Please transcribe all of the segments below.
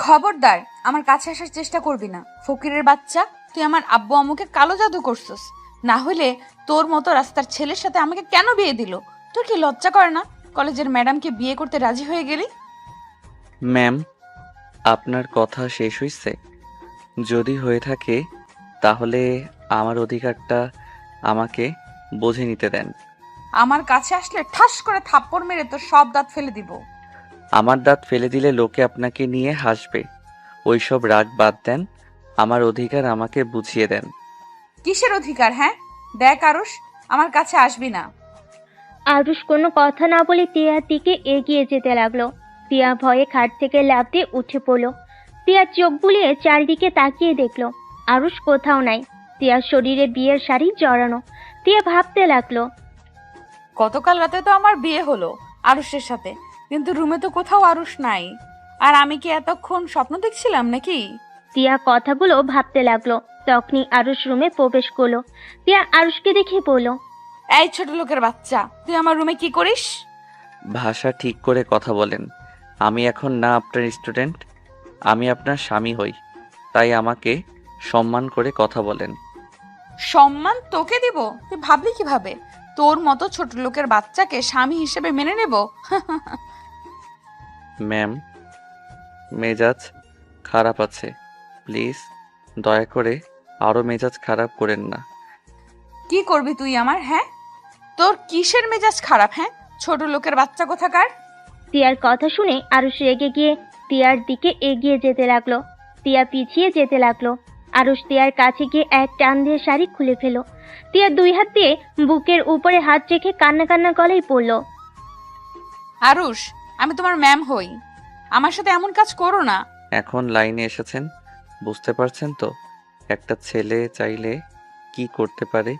খবরদার আমার কাছে আসার চেষ্টা করবি না, ফকিরের বাচ্চা। তুই আমার আব্বু আম্মুকে কালো জাদু করছিস। না হলে তোর মতো রাস্তার ছেলের সাথে আমাকে কেন বিয়ে দিল? তোর কি লজ্জা করে না? কলেজের ম্যাডামকে বিয়ে করতে রাজি হয়ে গেলি। ম্যাম, আপনার কথা শেষ হইছে? যদি হয়ে থাকে তাহলে আমার অধিকারটা আমাকে বুঝে নিতে দেন। আমার কাছে আসলে ঠাস করে থাপ্পড় মেরে তোর সব দাঁত ফেলে দিব। আমার দাঁত ফেলে দিলে লোকে আপনাকে নিয়ে হাসবে। ওইসব রাগ বাদ দেন, আমার অধিকার আমাকে বুঝিয়ে দেন। কিসের অধিকার? হ্যাঁ দেখ আরুষ, আমার কাছে আসবি না। আরুষ কোনো কথা না বলে টিয়ার দিকে এগিয়ে যেতে লাগলো। টিয়া ভয়ে খাট থেকে লাফ দিয়ে উঠে পড়ল। টিয়ার চোখ বুলিয়ে চারিদিকে তাকিয়ে দেখলো আরুষ কোথাও নাই। টিয়ার শরীরে বিয়ের শাড়ি জড়ানো। টিয়া ভাবতে লাগলো, গতকাল রাতে তো আমার বিয়ে হলো আরুষের সাথে, কিন্তু রুমে তো কোথাও আরুষ নাই। আর আমি কি এতক্ষণ স্বপ্ন দেখছিলাম নাকি? টিয়া কথাগুলো ভাবতে লাগলো। তখনই আরুষ রুমে প্রবেশ করলো। টিয়া আরুষকে দেখে বলল, এই ছোট লোকের বাচ্চা, তুই আমার রুমে কি করিস? ভাষা ঠিক করে কথা বলেন। আমি এখন না আপনার স্টুডেন্ট, আমি আপনার স্বামী হই। তাই আমাকে সম্মান করে কথা বলেন। সম্মান তোকে দিব? তুই ভাবলি কিভাবে তোর মতো ছোট লোকের বাচ্চাকে স্বামী হিসেবে মেনে নেব? ম্যাম, মেজাজ খারাপ আছে, প্লিজ দয়া করে আরও মেজাজ খারাপ করেন না। কি করবি তুই আমার? হ্যাঁ তোর কিসের মেজাজ খারাপ? হ্যাঁ ছোট লোকের বাচ্চা কোথাকার। টিয়ার কথা শুনে আরুষ রেগে গিয়ে টিয়ার দিকে এগিয়ে যেতে লাগলো। টিয়া পিছিয়ে যেতে লাগলো। আরুষ টিয়ার কাছে গিয়ে এক টান দিয়ে শাড়ি খুলে ফেলো। টিয়া দুই হাত দিয়ে বুকের উপরে হাত রেখে কান্না কান্না গলায় পড়ল, আরুষ, আমি তোমার ম্যাম হই, আমার সাথে এমন কাজ করো না। এখন লাইনে এসেছেন, বুঝতে পারছেন তো একটা ছেলে চাইলে কি করতে পারে।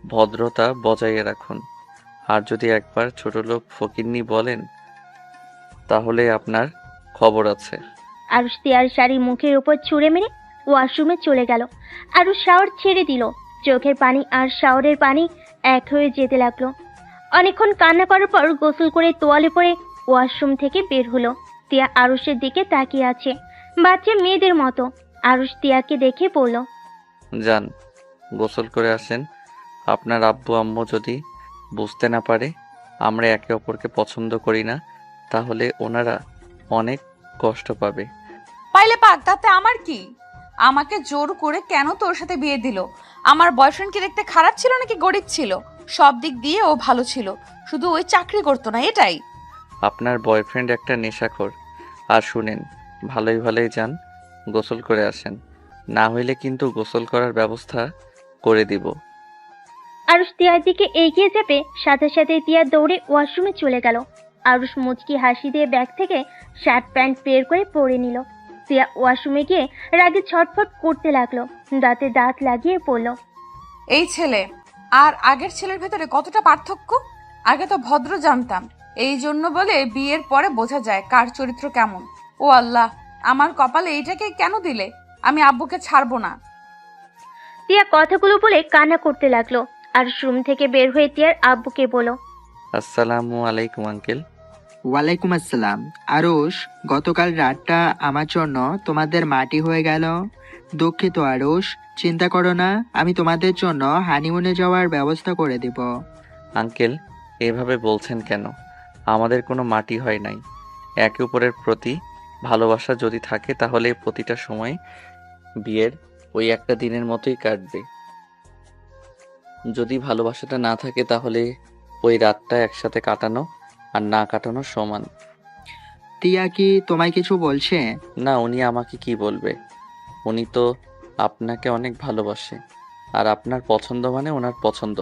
ভদ্রতা বজায় রাখুন। আর যদি একবার ছোটলোক ফকিন্নি বলেন তাহলে আপনার খবর আছে। আরুষ টিয়ার শাড়ি মুখের উপর ছুঁড়ে মেরে ওয়াশরুমে চলে গেল। আরুষ শাওয়ার ছেড়ে দিল। চোখের পানি আর শাওয়ারের পানি এক হয়ে যেতে লাগলো। অনেকক্ষণ কান্না করার পর গোসল করে তোয়ালে পরে ওয়াশরুম থেকে বের হলো। টিয়া আরুষের দিকে তাকিয়ে আছে বাচ্চা মেয়েদের মতো। আরুষ টিয়াকে দেখে বলল, যান, গোসল করে আসেন। আপনার আব্বু আম্মু যদি বুঝতে না পারে আমরা একে অপরকে পছন্দ করি না, তাহলে ওনারা অনেক কষ্ট পাবে। পাইলে পাক, তাতে আমার কি? আমাকে জোর করে কেন তোর সাথে বিয়ে দিল? আমার বয়ফ্রেন্ড কি দেখতে খারাপ ছিল নাকি গরিব ছিল? সব দিক দিয়ে ও ভালো ছিল, শুধু ওই চাকরি করতো না, এটাই। আপনার বয়ফ্রেন্ড একটা নেশাখোর। আর শুনেন, ভালোই ভালোই যান, গোসল করে আসেন, না হইলে কিন্তু গোসল করার ব্যবস্থা করে দিব। আরুষ টিয়ার দিকে এগিয়ে যাবে, সাথে সাথে টিয়া দৌড়ে ওয়াশরুমে চলে গেল। আরুষ মুচকি হাসি দিয়ে ব্যাগ থেকে শার্ট প্যান্ট বের করে পরে নিল। টিয়া ওয়াশরুমে গিয়ে রাগে ছটফট করতে লাগলো। দাঁতে দাঁত লাগিয়ে পড়ল, এই ছেলে আর আগের ছেলের ভেতরে কতটা পার্থক্য! আগে তো ভদ্র জানতাম, এই জন্য বলে বিয়ের পরে বোঝা যায় কার চরিত্র কেমন। ও আল্লাহ, আমার কপালে এইটাকে কেন দিলে? আমি আব্বুকে ছাড়বো না। টিয়া কথাগুলো বলে কান্না করতে লাগলো। আর রুম থেকে বের হয়ে টিয়ার আব্বুকে বলল, আসসালামু আলাইকুম আঙ্কেল। ওয়ালাইকুম আসসালাম। আরুষ, গতকাল রাতটা আমার জন্য তোমাদের মাটি হয়ে গেল। দুঃখিত আরুষ, চিন্তা করো না, আমি তোমাদের জন্য হানিমুনে যাওয়ার ব্যবস্থা করে দিব। আঙ্কেল, এভাবে বলছেন কেন? আমাদের কোনো মাটি হয় নাই। একে অপরের প্রতি ভালোবাসা যদি থাকে তাহলে প্রতিটা সময় বিয়ের ওই একটা দিনের মতোই কাটবে। যদি ভালোবাসাটা না থাকে তাহলে ওই রাতটা একসাথে কাটানো আর না কাটানো সমান। টিয়া কি তোমায় কিছু বলছে? না, উনি আমাকে কি বলবে? উনি তো আপনাকে অনেক ভালোবাসে, আর আপনার পছন্দ মানে ওনার পছন্দ।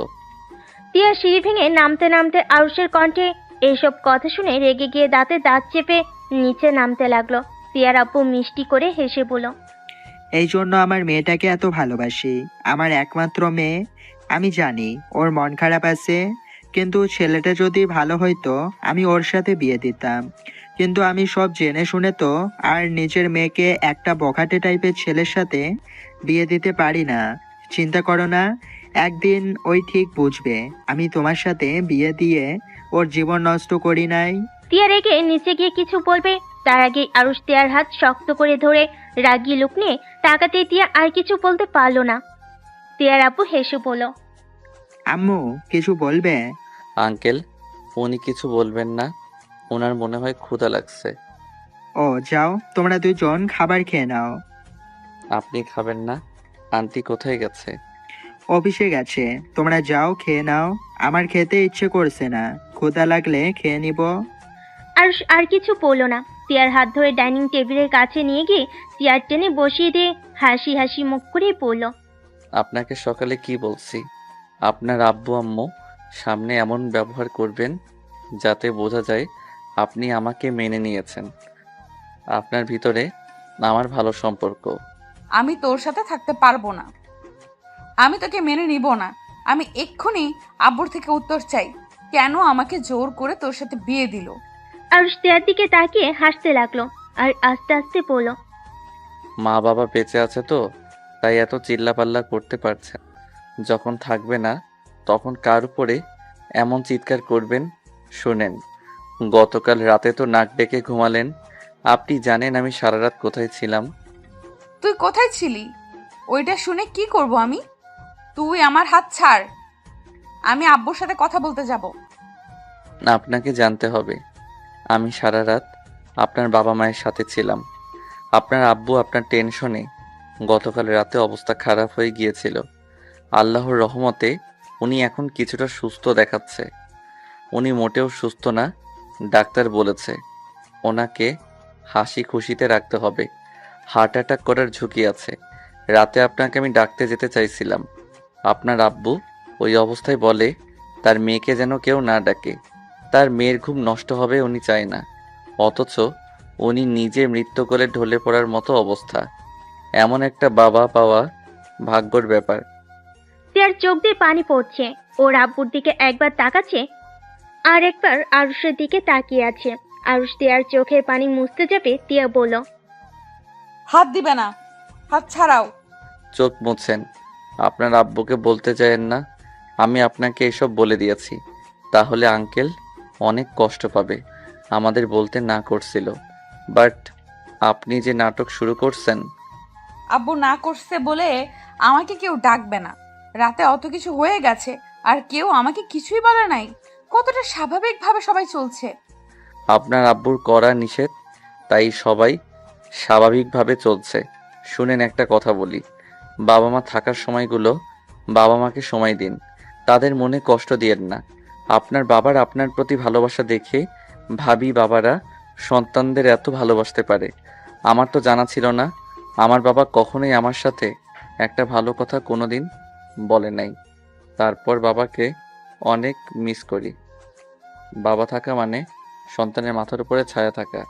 টিয়া সিঁড়ি ভেঙে নামতে নামতে আরুষের কণ্ঠে এইসব কথা শুনে রেগে গিয়ে দাঁতে দাঁত চেপে নিচে নামতে লাগলো। টিয়ার আব্বু মিষ্টি করে হেসে বলল, এই জন্য আমার মেয়েটাকে এত ভালোবাসি, আমার একমাত্র মেয়ে। আমি জানি ওর মন খারাপ আছে, কিন্তু ছেলেটা যদি ভালো হইতো আমি ওর সাথে বিয়ে দিতাম। কিন্তু আমি সব জেনে শুনে তো আর নিজের মেয়েকে একটা বখাটে টাইপের ছেলের সাথে বিয়ে দিতে পারি না। চিন্তা করো না, একদিন ওই ঠিক বুঝবে আমি তোমার সাথে বিয়ে দিয়ে ওর জীবন নষ্ট করি নাই। টিয়া রেগে নিচে গিয়ে কিছু বলবে তার আগেই আরুষ তিয়ার হাত শক্ত করে ধরে রাগী লোক নিয়ে তাকাতে তিয়া আর কিছু বলতে পারলো না। তিয়ার আপু হেসে বলল, আম্মু কিছু বলবে? আঙ্কেল, উনি কিছু বলবেন না। ওনার মনে হয় ক্ষুধা লাগছে। ও যাও, তোমরা দুজন খাবার খেয়ে নাও। আপনি খাবেন না? আন্টি কোথায় গেছে? অফিসে গেছে, তোমরা যাও খেয়ে নাও। আমার খেতে ইচ্ছে করছে না, ক্ষুধা লাগলে খেয়ে নিব। আরুষ আর কিছু বললো না। তিয়ার হাত ধরে ডাইনিং টেবিলের কাছে নিয়ে গিয়ে চেয়ার টেনে বসিয়ে দিয়ে হাসি হাসি মুখ করে বলল, আপনাকে সকালে কি বলছি? আপনার আব্বু আম্মু সামনে এমন ব্যবহার করবেন যাতে বোঝা যায় আপনি আমাকে মেনে নিয়েছেন। আপনার ভিতরে আমার ভালো সম্পর্ক। আমি তোর সাথে থাকতে পারবো না। আমি তোকে মেনে নিব না। আমি এক্ষুনি আব্বুর থেকে উত্তর চাই, কেন আমাকে জোর করে তোর সাথে বিয়ে দিল? আরুষ তিয়ার দিকে তাকিয়ে হাসতে লাগলো আর আস্তে আস্তে বলল, মা বাবা বেঁচে আছে তো, তাই এত চিল্লাপাল্লা করতে পারছেন। যখন থাকবে না তখন কার উপরে এমন চিৎকার করবেন? শোনেন, গতকাল রাতে তো নাক ডেকে ঘুমালেন। আপনি জানেন আমি সারা রাত কোথায় ছিলাম? তুই কোথায় ছিলি? ওইটা শুনে কি করব আমি? তুই আমার হাত ছাড়। আমি আব্বুর সাথে কথা বলতে যাব। আপনাকে জানতে হবে, আমি সারা রাত আপনার বাবা মায়ের সাথে ছিলাম। আপনার আব্বু আপনার টেনশনে গতকাল রাতে অবস্থা খারাপ হয়ে গিয়েছিল। আল্লাহর রহমতে উনি এখন কিছুটা সুস্থ দেখাচ্ছে। উনি মোটেও সুস্থ না, ডাক্তার বলেছে। ওনাকে হাসি খুশিতে রাখতে হবে। হার্ট অ্যাটাক করার ঝুঁকি আছে। রাতে আপনাকে আমি ডাকতে যেতে চাইছিলাম। আপনার আব্বু ওই অবস্থায় বলে তার মেয়েকে যেন কেউ না ডাকে। তার মেয়ের ঘুম নষ্ট হবে উনি চায় না, অথচ উনি নিজে মৃত্যুকোলে ঢলে পড়ার মতো অবস্থা। এমন একটা বাবা পাওয়া ভাগ্যর ব্যাপার। তিয়ার চোখ দিয়ে পানি পড়ছে। ওর আব্বুর দিকে একবার তাকাচ্ছে আর একবার আরুষের দিকে তাকিয়ে আছে। আরুষ তিয়ার চোখের পানি মুছতে যাবে, তিয়া বলল, হাত দিবে না, হাত ছাড়াও। চোখ মুছছেন? আপনার আব্বুকে বলতে চাইেন না আমি আপনাকে এসব বলে দিয়েছি, তাহলে আঙ্কেল অনেক কষ্ট পাবে। আমাদের বলতে না করছিল, বাট আপনি যে নাটক শুরু করছেন। আব্বু না করছে বলে আমাকে কেউ ডাকবে না। রাতে অত কিছু হয়ে গেছে আর কেউ আমাকে কিছুই বলে নাই। কতটা স্বাভাবিকভাবে সবাই চলছে। আপনার আব্বুর করা নিষেধ, তাই সবাই স্বাভাবিকভাবে চলছে। শুনেন, একটা কথা বলি, বাবা মা থাকার সময়গুলো বাবা মাকে সময় দিন, তাদের মনে কষ্ট দিয়েন না। আপনার বাবার আপনার প্রতি ভালোবাসা দেখে ভাবি বাবারা সন্তানদের এত ভালোবাসতে পারে। আমার তো জানা ছিল না। আমার বাবা কখনোই আমার সাথে একটা ভালো কথা কোনোদিন বলে নাই। তারপর বাবাকে অনেক মিস করি। বাবা থাকা মানে সন্তানের মাথার উপরে ছায়া থাকা,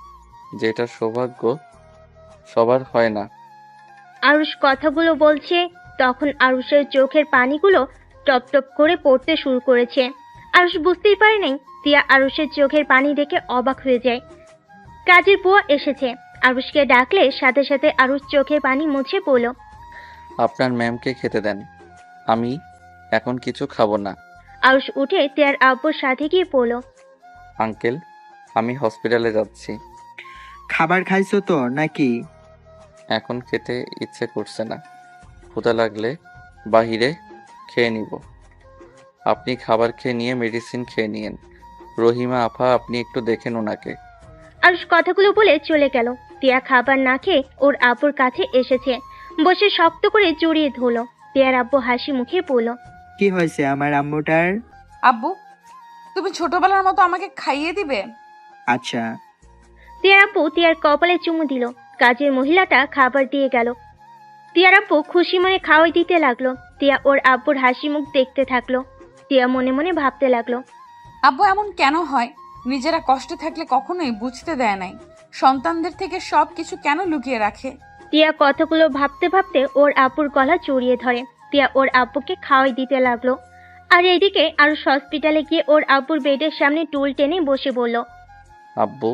যেটা সৌভাগ্য সবার হয় না। আরুষ কথাগুলো বলছে তখন আরুষের চোখের পানিগুলো টপ টপ করে পড়তে শুরু করেছে। আরুষ বুঝতেই পারে নাই। তিয়া আরুষের চোখের পানি দেখে অবাক হয়ে যায়। কাজের বুয়া এসেছে। আরুষকে ডাকলে সাথে সাথে আরুষ চোখের পানি মুছে বলল, আপনার ম্যামকে খেতে দেন, আমি এখন কিছু খাবো না। আরুষ উঠে তিয়ার আব্বুর সাথে গিয়ে বলল, আঙ্কেল, আমি হসপিটালে যাচ্ছি। খাবার খাইছো তো নাকি? এখন খেতে ইচ্ছে করছে না। ক্ষুধা লাগলে বাহিরে খেয়ে নিব। আপনি খাবার খেয়ে নিয়ে মেডিসিন খেয়ে নিয়েন। রহিমা আপা, আপনি একটু দেখেন ওনাকে। আরুষ কথাগুলো বলে চলে গেল। তিয়া খাবার না খেয়ে ওর আব্বুর কাছে এসেছে, বসে শক্ত করে জড়িয়ে ধরলো। তিয়ার আব্বু হাসি মুখে বলল, কি হয়েছে আমার আম্মুটার? আব্বু, তুমি ছোটবেলার মতো আমাকে খাইয়ে দিবে? আচ্ছা। তিয়ার আব্বু তিয়ার কপালে চুমু দিল। কাজের মহিলাটা খাবার দিয়ে গেল। তিয়ার আব্বু খুশি মনে খাওয়াই দিতে লাগলো। তিয়া ওর আব্বুর হাসি মুখ দেখতে থাকলো। তিয়া মনে মনে ভাবতে লাগলো, আব্বু এমন কেন হয়? নিজেরা কষ্টে থাকলে কখনোই বুঝতে দেয় নাই। সন্তানদের থেকে সব কিছু কেন লুকিয়ে রাখে? তিয়া কথাগুলো ভাবতে ভাবতে ওর আব্বুর গলা জড়িয়ে ধরে। তিয়া ওর আব্বুকে খাওয়াই দিতে লাগলো। আর এইদিকে আরুষ হসপিটালে গিয়ে ওর আব্বুর বেডের সামনে টুল টেনে বসে বলল, আব্বু,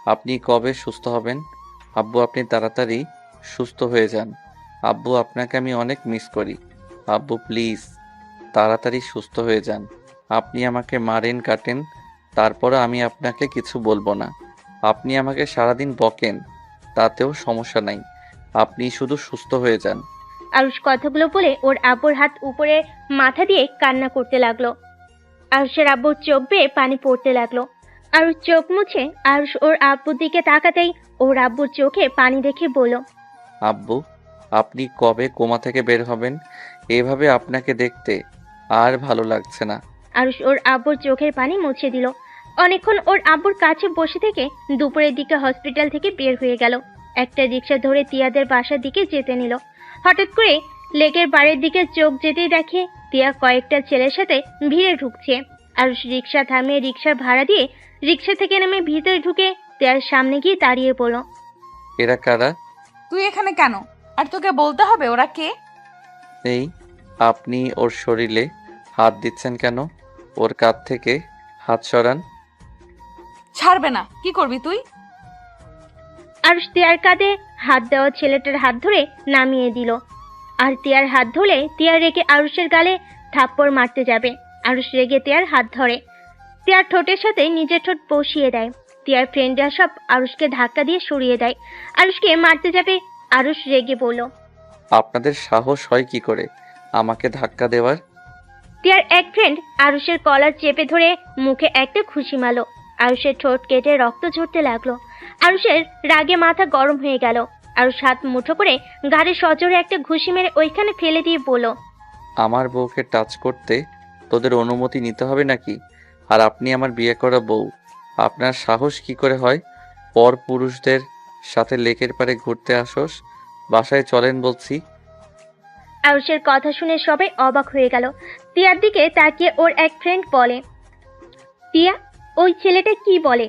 আপনি কবে সুস্থ হবেন? আব্বু, আপনি তাড়াতাড়ি সুস্থ হয়ে যান। আব্বু, আপনাকে আমি অনেক মিস করি। আব্বু প্লিজ তাড়াতাড়ি সুস্থ হয়ে যান। আপনি আমাকে মারেন কাটেন, তারপরে আমি আপনাকে কিছু বলবো না। আপনি আমাকে সারাদিন বকেন, তাতেও সমস্যা নাই। আপনি শুধু সুস্থ হয়ে যান। আরুষ কথাগুলো বলে ওর আব্বুর হাত উপরে মাথা দিয়ে কান্না করতে লাগলো। আরুষের আব্বুর চোখ বেয়ে পানি পড়তে লাগলো। আরুষ চোখ মুছে আরুষ ওর আব্বুর দিকে তাকাতেই ওর আব্বুর চোখে পানি দেখে বলল, আব্বু, আপনি কবে কোমা থেকে বের হবেন? এভাবে আপনাকে দেখতে আর ভালো লাগছে না। আরুষ ওর আব্বুর চোখের পানি মুছে দিল। অনেকক্ষণ ওর আব্বুর কাছে বসে থেকে দুপুরের দিকে হসপিটাল থেকে বের হয়ে গেল। একটা রিক্সা ধরে তিয়াদের বাসার দিকে যেতে নিল। হঠাৎ করে লেকের বাড়ির দিকে চোখ যেতেই দেখে তিয়া কয়েকটা ছেলের সাথে ভিড়ে ঢুকছে। আরুষ রিক্সা থামিয়ে রিক্সার ভাড়া দিয়ে রিক্সা থেকে নেমে ভিতরে ঢুকে তিয়ার সামনে গিয়ে দাঁড়িয়ে পড়ল। এরা কারা? তুই এখানে কেন? আর তোকে বলতে হবে ওরা কে? এই, আপনি ওর শরীরে হাত দিচ্ছেন কেন? ওর কাঁধ থেকে হাত সরান। ছাড়বে না, কি করবি তুই? আরুষ তিয়ার কাঁধে হাত দেওয়া ছেলেটার হাত ধরে নামিয়ে দিল। আর তিয়ার হাত ধরে তিয়া রেগে আরুষের গালে থাপ্পড় মারতে যাবে। আরুষ রেগে তিয়ার হাত ধরে তিয়ার ঠোঁটের সাথে নিজের ঠোঁট বসিয়ে দেয়। তিয়ার ফ্রেন্ডরা সব আরুষকে ধাক্কা দিয়ে সরিয়ে দেয়। আরুষকে মারতে যাবে। আরুষ রেগে বলল, আপনাদের সাহস হয় কি করে আমাকে ধাক্কা দেওয়ার? তিয়ার এক ফ্রেন্ড আরুষের কলার চেপে ধরে মুখে একটা ঘুষি মারল। আরুষের ঠোঁট কেটে রক্ত ঝরতে লাগলো। আরুষের রাগে মাথা গরম হয়ে গেল। আরুষ হাত মুঠো করে ঘাড়ে সজোরে একটা ঘুষি মেরে ওইখানে ফেলে দিয়ে বলল, আমার বউকে টাচ করতে তোদের অনুমতি নিতে হবে নাকি? আর আপনি আমার বিয়ে করা বউ, আপনার সাহস কি করে হয় পর পুরুষদের সাথে লেকের পাড়ে ঘুরতে আসোস? বাসায় চলেন বলছি। আরুষের কথা শুনে সবাই অবাক হয়ে গেল। তিয়ার দিকে তাকিয়ে ওর এক ফ্রেন্ড বলে, তিয়া, ওই ছেলেটা কি বলে?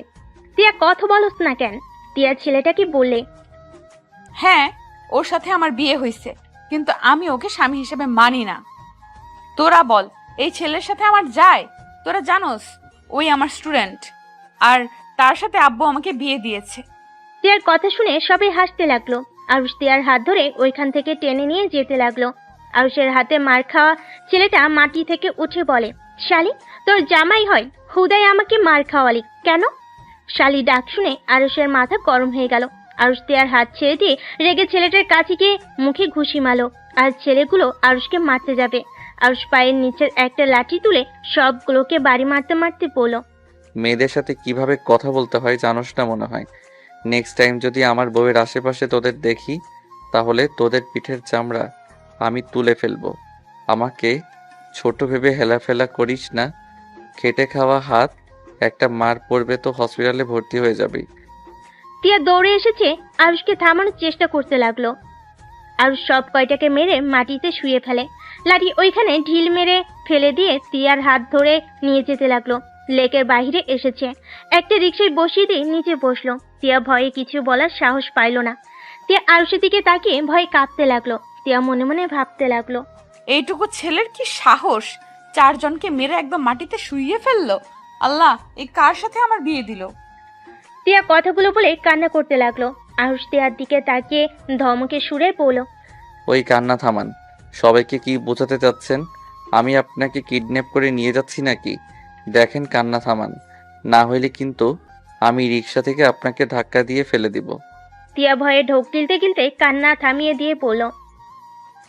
তিয়া, কথা বলস না কেন? তিয়া, ছেলেটা কি বললে? হ্যাঁ, ওর সাথে আমার বিয়ে হয়েছে, কিন্তু আমি ওকে স্বামী হিসেবে মানি না। তোরা বল, এই ছেলের সাথে আমার যায়? তোরা জানোস ওই আমার স্টুডেন্ট, আর তার সাথে আব্বু আমাকে বিয়ে দিয়েছে। তিয়ার কথা শুনে সবাই হাসতে লাগলো। আরুষ তিয়ার হাত ধরে ওইখান থেকে টেনে নিয়ে যেতে লাগলো। আরুষের হাতে মার খাওয়া ছেলেটা মাটি থেকে উঠে বলে, শালি, তোর জামাই হয়, হুদাই আমাকে মার খাওয়ালি কেন? শালি ডাক শুনে আরুষের মাথা গরম হয়ে গেল। আরুষ তিয়ার হাত ছেড়ে দিয়ে রেগে ছেলেটার কাছে গিয়ে মুখে ঘুষি মারলো। আর ছেলেগুলো আরুষকে মারতে যাবে। আরুষ পায়ের নিচের একটা লাঠি তুলে সবগুলোকে বাড়ি মারতে মারতে বলল, মেয়েদের সাথে কিভাবে কথা বলতে হয় জানোস না মনে হয়। নেক্সট টাইম যদি আমার বউয়ের আশেপাশে তোদের দেখি, তাহলে তোদের পিঠের চামড়া আমি তুলে ফেলবো। আমাকে ছোট ভেবে হেলাফেলা করিস না। খেটে খাওয়া হাত, একটা মার পড়বে তো হসপিটালে ভর্তি হয়ে যাবি। টিয়া দৌড়ে এসেছে আরুষকে থামানোর চেষ্টা করতে লাগলো। আরুষ সব কয়টাকে মেরে মাটিতে শুয়ে ফেলে। লাঠি ওইখানে ঢিল মেরে ফেলে দিয়ে টিয়ার হাত ধরে নিয়ে যেতে লাগলো। লেকের বাইরে এসেছে, একটা রিক্সায় বসিয়ে দিয়ে নিচে বসলো। টিয়া ভয়ে কিছু বলার সাহস পাইল না। টিয়া আরুষের দিকে তাকিয়ে ভয়ে কাঁপতে লাগলো। টিয়া মনে মনে ভাবতে লাগলো, এইটুকু ছেলের কি সাহস, 4 জনকে মেরে একদম মাটিতে শুইয়ে ফেললো। আল্লাহ, এই কার সাথে আমার বিয়ে দিল? টিয়া কথাগুলো বলে কান্না করতে লাগলো। আরুষ টিয়ার দিকে তাকিয়ে ধমকে সুরে বলল, ওই কান্না থামান। সবাইকে কি বোঝাতে চাচ্ছেন? আমি আপনাকে কিডন্যাপ করে নিয়ে যাচ্ছি নাকি? দেখেন, কান্না থামান, না হইলে কিন্তু আমি রিক্সা থেকে আপনাকে ধাক্কা দিয়ে ফেলে দিব। টিয়া ভয়ে ঢোক গিলতে গিলতে কান্না থামিয়ে দিয়ে বলল,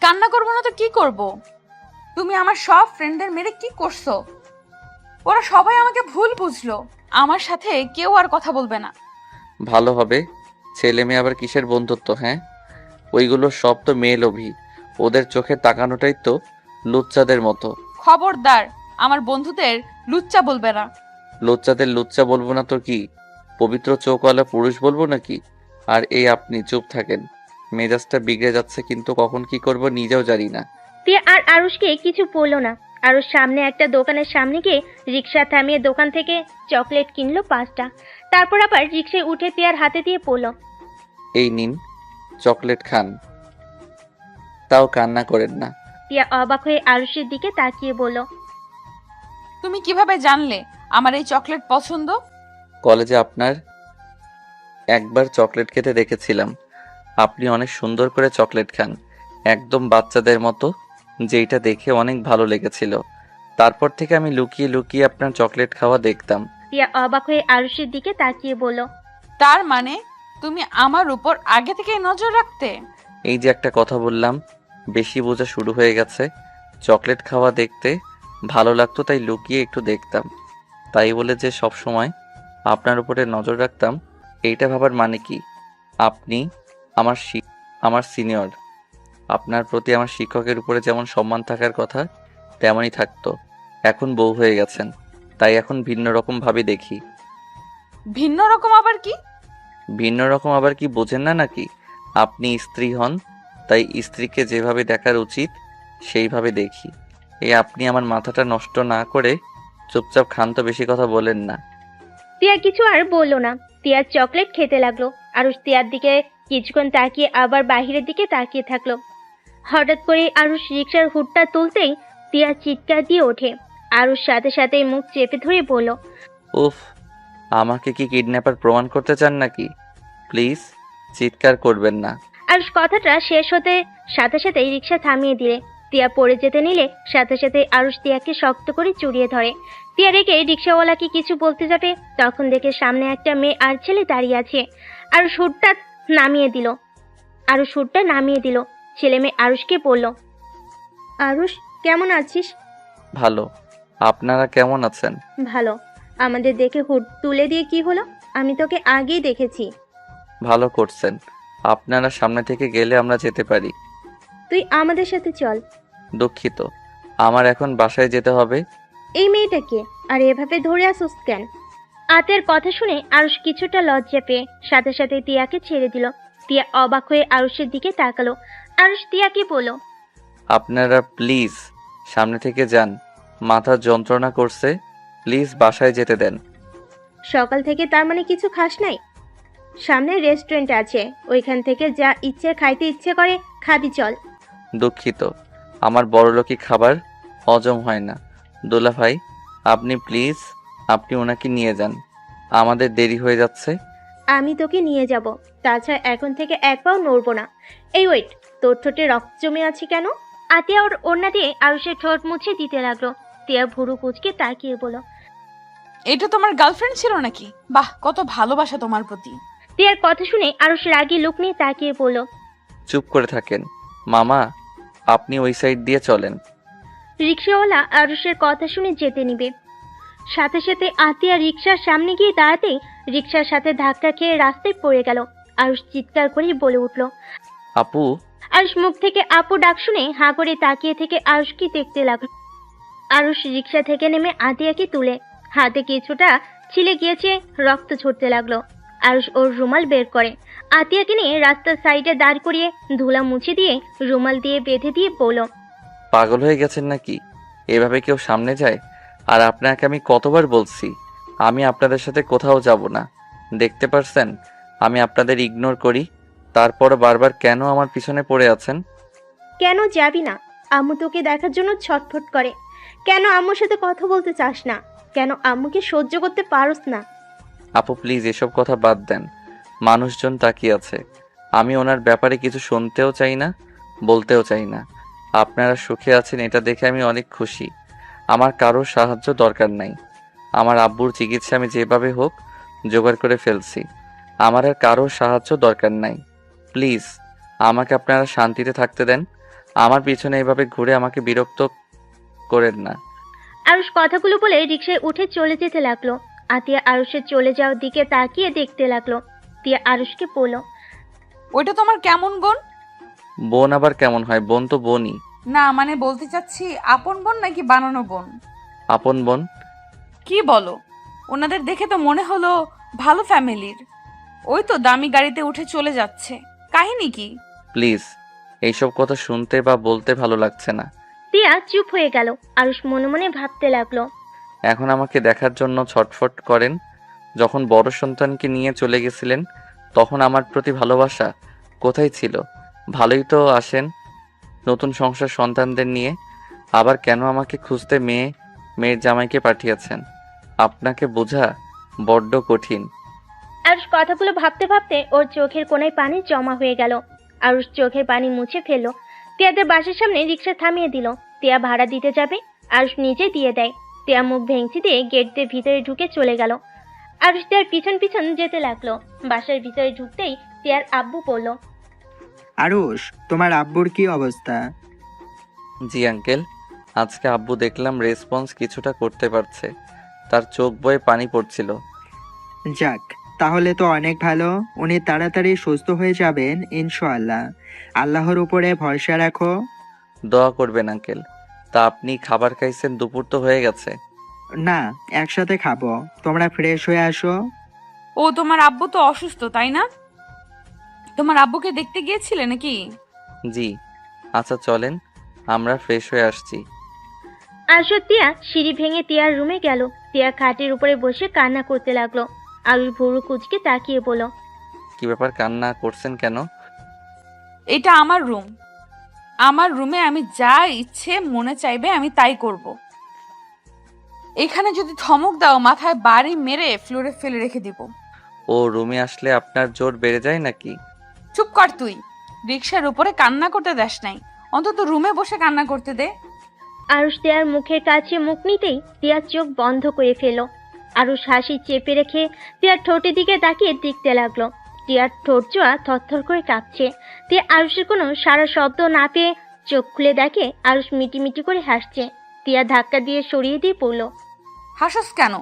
কান্না করবো না তো কি করব? তুমি আমার সব ফ্রেন্ডদের মেরে কি করছো? ওরা সবাই আমাকে ভুল বুঝলো। আমার সাথে কেউ আর কথা বলবে না। ভালো হবে। ছেলে মেয়ে আবার কিসের বন্ধুত্ব? হ্যাঁ, ওইগুলো সব তো মেয়ে লোভী। ওদের চোখে তাকানোটাই তো লুচ্চাদের মতো। খবরদার, আমার বন্ধুদের লুচ্চা বলবে না। লুচ্চাদের লুচ্চা বলবো না তো কি? পবিত্র চোখওয়ালা পুরুষ বলবো নাকি? আর এই আপনি চুপ থাকেন। মেজাজটা বিগড়ে যাচ্ছে, কিন্তু কখন কি করব নিজেও জানি না। টিয়া আর আরুষকে কিছু বললো না। আরুষ সামনে একটা দোকানের সামনে গিয়ে রিক্সা থামিয়ে দোকান থেকে চকলেট কিনলো 5টা। তারপর আবার রিক্সায় উঠে টিয়ার হাতে দিয়ে পড়লো, এই নিন, চকলেট খান, তাও কান্না করেন না। টিয়া অবাক হয়ে আরুষের দিকে তাকিয়ে বলল, তুমি কিভাবে জানলে আমার এই চকলেট পছন্দ? কলেজে আপনার একবার চকলেট খেতে দেখেছিলাম। আপনি অনেক সুন্দর করে চকলেট খান, একদম বাচ্চাদের মতো, যেইটা দেখে অনেক ভালো লেগেছিল। তারপর থেকে আমি লুকিয়ে লুকিয়ে আপনার চকলেট খাওয়া দেখতাম। টিয়া অবাক হয়ে আরুষের দিকে তাকিয়ে বলল, তার মানে তুমি আমার উপর আগে থেকেই নজর রাখতে? এই যে একটা কথা বললাম, বেশি বোঝা শুরু হয়ে গেছে। চকলেট খাওয়া দেখতে ভালো লাগতো তাই লুকিয়ে একটু দেখতাম। তাই বলে যে সব সময় আপনার উপরে নজর রাখতাম, এইটা ভাবার মানে কি? আপনি আমার সিনিয়র। আপনার প্রতি আমার শিক্ষকের উপরে যেমন সম্মান থাকার কথা তেমনই থাকতো। এখন বউ হয়ে গেছেন, তাই এখন ভিন্ন রকম ভাবে দেখি। ভিন্ন রকম আবার কি? ভিন্ন রকম আবার কি বোঝেন না নাকি? আপনি স্ত্রী হন, তাই স্ত্রীকে যেভাবে দেখার উচিত সেইভাবে দেখি। আপনি আমার মাথাটা নষ্ট না করে চুপচাপ খান তো, বেশি কথা বলেন না। টিয়া কিছু আর বললো না। টিয়া চকলেট খেতে লাগলো। আরুষ টিয়ার দিকে কিছুক্ষণ তাকিয়ে আবার বাহিরের দিকে তাকিয়ে থাকলো। হঠাৎ করে আরুষ রিক্সার হুডটা তুলতেই টিয়া চিৎকার দিয়ে ওঠে। আরুষ সাথে সাথে মুখ চেপে ধরে বলল, উফ, আমাকে কি কিডন্যাপার প্রমাণ করতে চান নাকি? প্লিজ চিৎকার করবেন না। আরুষ কথাটা শেষ হতে সাথে সাথেই রিক্সা থামিয়ে দিলে। টিয়া পড়ে যেতে নিলে সাথে সাথে আরুষ টিয়াকে শক্ত করে জড়িয়ে ধরে। টিয়া রেখে রিক্সাওয়ালাকে কিছু বলতে যাবে, তখন দেখে সামনে একটা মেয়ে আর ছেলে দাঁড়িয়ে আছে। আরুষ হুডটা নামিয়ে দিল। ছেলে মেয়ে আরুষকে বলল, আরুষ কেমন আছিস? ভালো, আপনারা কেমন আছেন? ভালো। আমাদের দেখে হুড তুলে দিয়ে কি হলো? আমি তোকে আগেই দেখেছি। ভালো করছেন। আপনারা সামনে থেকে গেলে আমরা যেতে পারি। তুই আমাদের সাথে চল। দুঃখিত, আমার এখন বাসায় যেতে হবে। এই মেয়েটাকে আর এভাবে ধরে আসুস কেন? আতের কথা শুনে আরুষ কিছুটা লজ্জা পেয়ে সাথে সাথে টিয়াকে ছেড়ে দিল। টিয়া অবাক হয়ে আরুষের দিকে তাকালো। আরুষ টিয়াকে বলল, আপনারা প্লিজ সামনে থেকে যান, মাথা যন্ত্রণা করছে। প্লিজ বাসায় যেতে দেন। সকাল থেকে তার মানে কিছু খাস নাই? সামনে রেস্টুরেন্ট আছে, ওইখান থেকে যা ইচ্ছে খাইতে ইচ্ছে করে খাবি, চল। দুঃখিত, আমার বড়লোকি খাবার হজম হয় না। দোলা ভাই, আপনি প্লিজ, আপনি ওনাকে নিয়ে যান, আমাদের দেরি হয়ে যাচ্ছে। আমি তোকে নিয়ে যাব, তাছাড়া এখন থেকে এক পাও নড়বো না। এই ওয়েট, তোর ঠোঁটে রক্ত জমে আছে কেন? আতিয়া ওর ওড়না দিয়ে আরুষের ঠোঁট মুছে দিতে লাগলো। টিয়া ভুরু কুচকে তাকিয়ে বলল, এটা তোমার গার্লফ্রেন্ড ছিল নাকি? বাহ, কত ভালোবাসা তোমার প্রতি। টিয়ার কথা শুনে আরুষ রাগী লুক নিয়ে তাকিয়ে বলল, চুপ করে থাকেন মামা, আপনি ওই সাইড দিয়ে চলেন। রিক্সাওয়ালা আরুষের কথা শুনে যেতে নিবে। সাথে সাথে আতিয়া রিক্সার সামনে গিয়ে দাঁড়াতেই রিক্সার সাথে ধাক্কা খেয়ে রাস্তায় পড়ে গেল। আরুষ চিৎকার করে বলে উঠল। আপু, আরুষ মুখ থেকে আপু ডাক শুনে হাঁ করে তাকিয়ে থেকে আরুষকে দেখতে লাগলো। আরুষ রিক্সা থেকে নেমে আতিয়াকে তুলে, হাতে কিছুটা ছিলে গিয়েছে, রক্ত ঝরতে লাগলো। আরুষ ওর রুমাল বের করে আতিয়াকে নিয়ে রাস্তার সাইডে দাঁড় করিয়ে ধুলা মুছে দিয়ে রুমাল দিয়ে বেঁধে দিয়ে বলল, পাগল হয়ে গেছেন নাকি? এভাবে কেউ সামনে যায়? আর আপনাকে আমি কতবার বলছি আমি আপনাদের সাথে কোথাও যাব না। দেখতে পারছেন আমি আপনাদের ইগনোর করি, তারপর বারবার কেন আমার পিছনে পড়ে আছেন? কেন যাবি না? আম্মু তোকে দেখার জন্য ছটফট করে। কেন আম্মুর সাথে কথা বলতে চাস না? কেন আম্মুকে সহ্য করতে পারস না? আপু প্লিজ এসব কথা বাদ দেন। মানুষজন তাকিয়ে আছে, আমি ওনার ব্যাপারে কিছু শুনতেও চাই না, বলতেও চাই না। আপনারা সুখে আছেন এটা দেখে আমি অনেক খুশি। আমার কারোর সাহায্য দরকার নাই। আমার আব্বুর চিকিৎসা আমি যেভাবে হোক জোগাড় করে ফেলছি। আমার আর কারোর সাহায্য দরকার নাই। প্লিজ আমাকে আপনারা শান্তিতে থাকতে দেন। আমার পিছনে এভাবে ঘুরে আমাকে বিরক্ত করেন না। আরুষ কথাগুলো বলে রিক্সায় উঠে চলে যেতে লাগলো। আতিয়া আরুষের চলে যাওয়ার দিকে তাকিয়ে দেখতে লাগলো। তিয়া আরুষকে বলল, ওইটা তোমার কেমন বোন? বোন আবার কেমন হয়? বোন তো বোনই। না মানে বলতে চাচ্ছি আপন বোন নাকি বানানো বোন? আপন বোন। কি বলো? ওনাদের দেখে তো মনে হলো ভালো ফ্যামিলির। ওই তো দামি গাড়িতে উঠে চলে যাচ্ছে, কাহিনী কি? প্লিজ এইসব কথা শুনতে বা বলতে ভালো লাগছে না। তিয়া চুপ হয়ে গেল। আরুষ মনে মনে ভাবতে লাগলো, এখন আমাকে দেখার জন্য ছটফট করেন। যখন বড় সন্তানকে নিয়ে চলে গেছিলেন তখন আমার প্রতি ভালোবাসা কোথায় ছিল? ভালোই তো আসেন নতুন সংসার সন্তানদের নিয়ে, আবার কেন আমাকে খুঁজতে মেয়ের জামাইকে পাঠিয়েছেন? আপনাকে বোঝা বড্ড কঠিন। আরুষ কথাগুলো ভাবতে ভাবতে ওর চোখের কোণায় পানি জমা হয়ে গেল। আরুষ চোখের পানি মুছে ফেললো। তিয়াদের বাসার সামনে রিক্সা থামিয়ে দিল। তিয়া ভাড়া দিতে যাবে, আরুষ নিজে দিয়ে দেয়। তিয়া মুখ ভেঙচি দিয়ে গেট দিয়ে ভিতরে ঢুকে চলে গেল। আরুষ তিয়ার পিছন পিছন যেতে লাগলো। বাসার ভিতরে ঢুকতেই তিয়ার আব্বু বলল, আরুষ, তোমার আব্বুর কি অবস্থা? জি আঙ্কেল, আজকে আব্বু দেখলাম রেসপন্স কিছুটা করতে পারছে। তার চোখ বয়ে পানি পড়ছিল। যাক, তাহলে তো অনেক ভালো। উনি তাড়াতাড়ি সুস্থ হয়ে যাবেন ইনশাআল্লাহ। আল্লাহর উপরে ভরসা রাখো। দোয়া করবেন আঙ্কেল। তা আপনি খাবার খাইছেন? দুপুর তো হয়ে গেছে। না, একসাথে খাবো। তোমরা ফ্রেশ হয়ে আসো। ও তোমার আব্বু তো অসুস্থ, তাই না? তোমার আব্বুকে দেখতে গিয়েছিলে নাকি? জি। আচ্ছা চলেন, আমরা ফ্রেশ হয়ে আসছি। আরুষ ও তিয়া সিঁড়ি ভেঙে তিয়ার রুমে গেল। তিয়া খাটের উপরে বসে কান্না করতে লাগলো। আরুষ ভুরু কুচকে তাকিয়ে বলল, কি ব্যাপার, কান্না করছেন কেন? এটা আমার রুম। আমার রুমে আমি যা ইচ্ছে মনে চাইবে আমি তাই করব। এখানে যদি ধমক দাও মাথায় বাড়ি মেরে ফ্লোরে ফেলে রেখে দিব। ও রুমে আসলে আপনার জোর বেড়ে যায় নাকি? চুপ কর তুই। রিক্সার উপরে কান্না করতে দেস নাই, অন্তত রুমে বসে কান্না করতে দে। আরুষ তিয়ার মুখের কাছে মুখ নিতেই তিয়ার চোখ বন্ধ করে ফেলল। আরুষ হাসি চেপে রেখে তিয়ার ঠোঁটের দিকে তাকিয়ে দেখতে লাগলো। তিয়ার ঠোঁট জোড়া থরথর করে কাঁপছে। তিয়া আরুষের কোনো সারা শব্দ না পেয়ে চোখ খুলে দেখে আরুষ মিটিমিটি করে হাসছে। তিয়া ধাক্কা দিয়ে সরিয়ে দিয়ে পড়ল। হাসস কেন?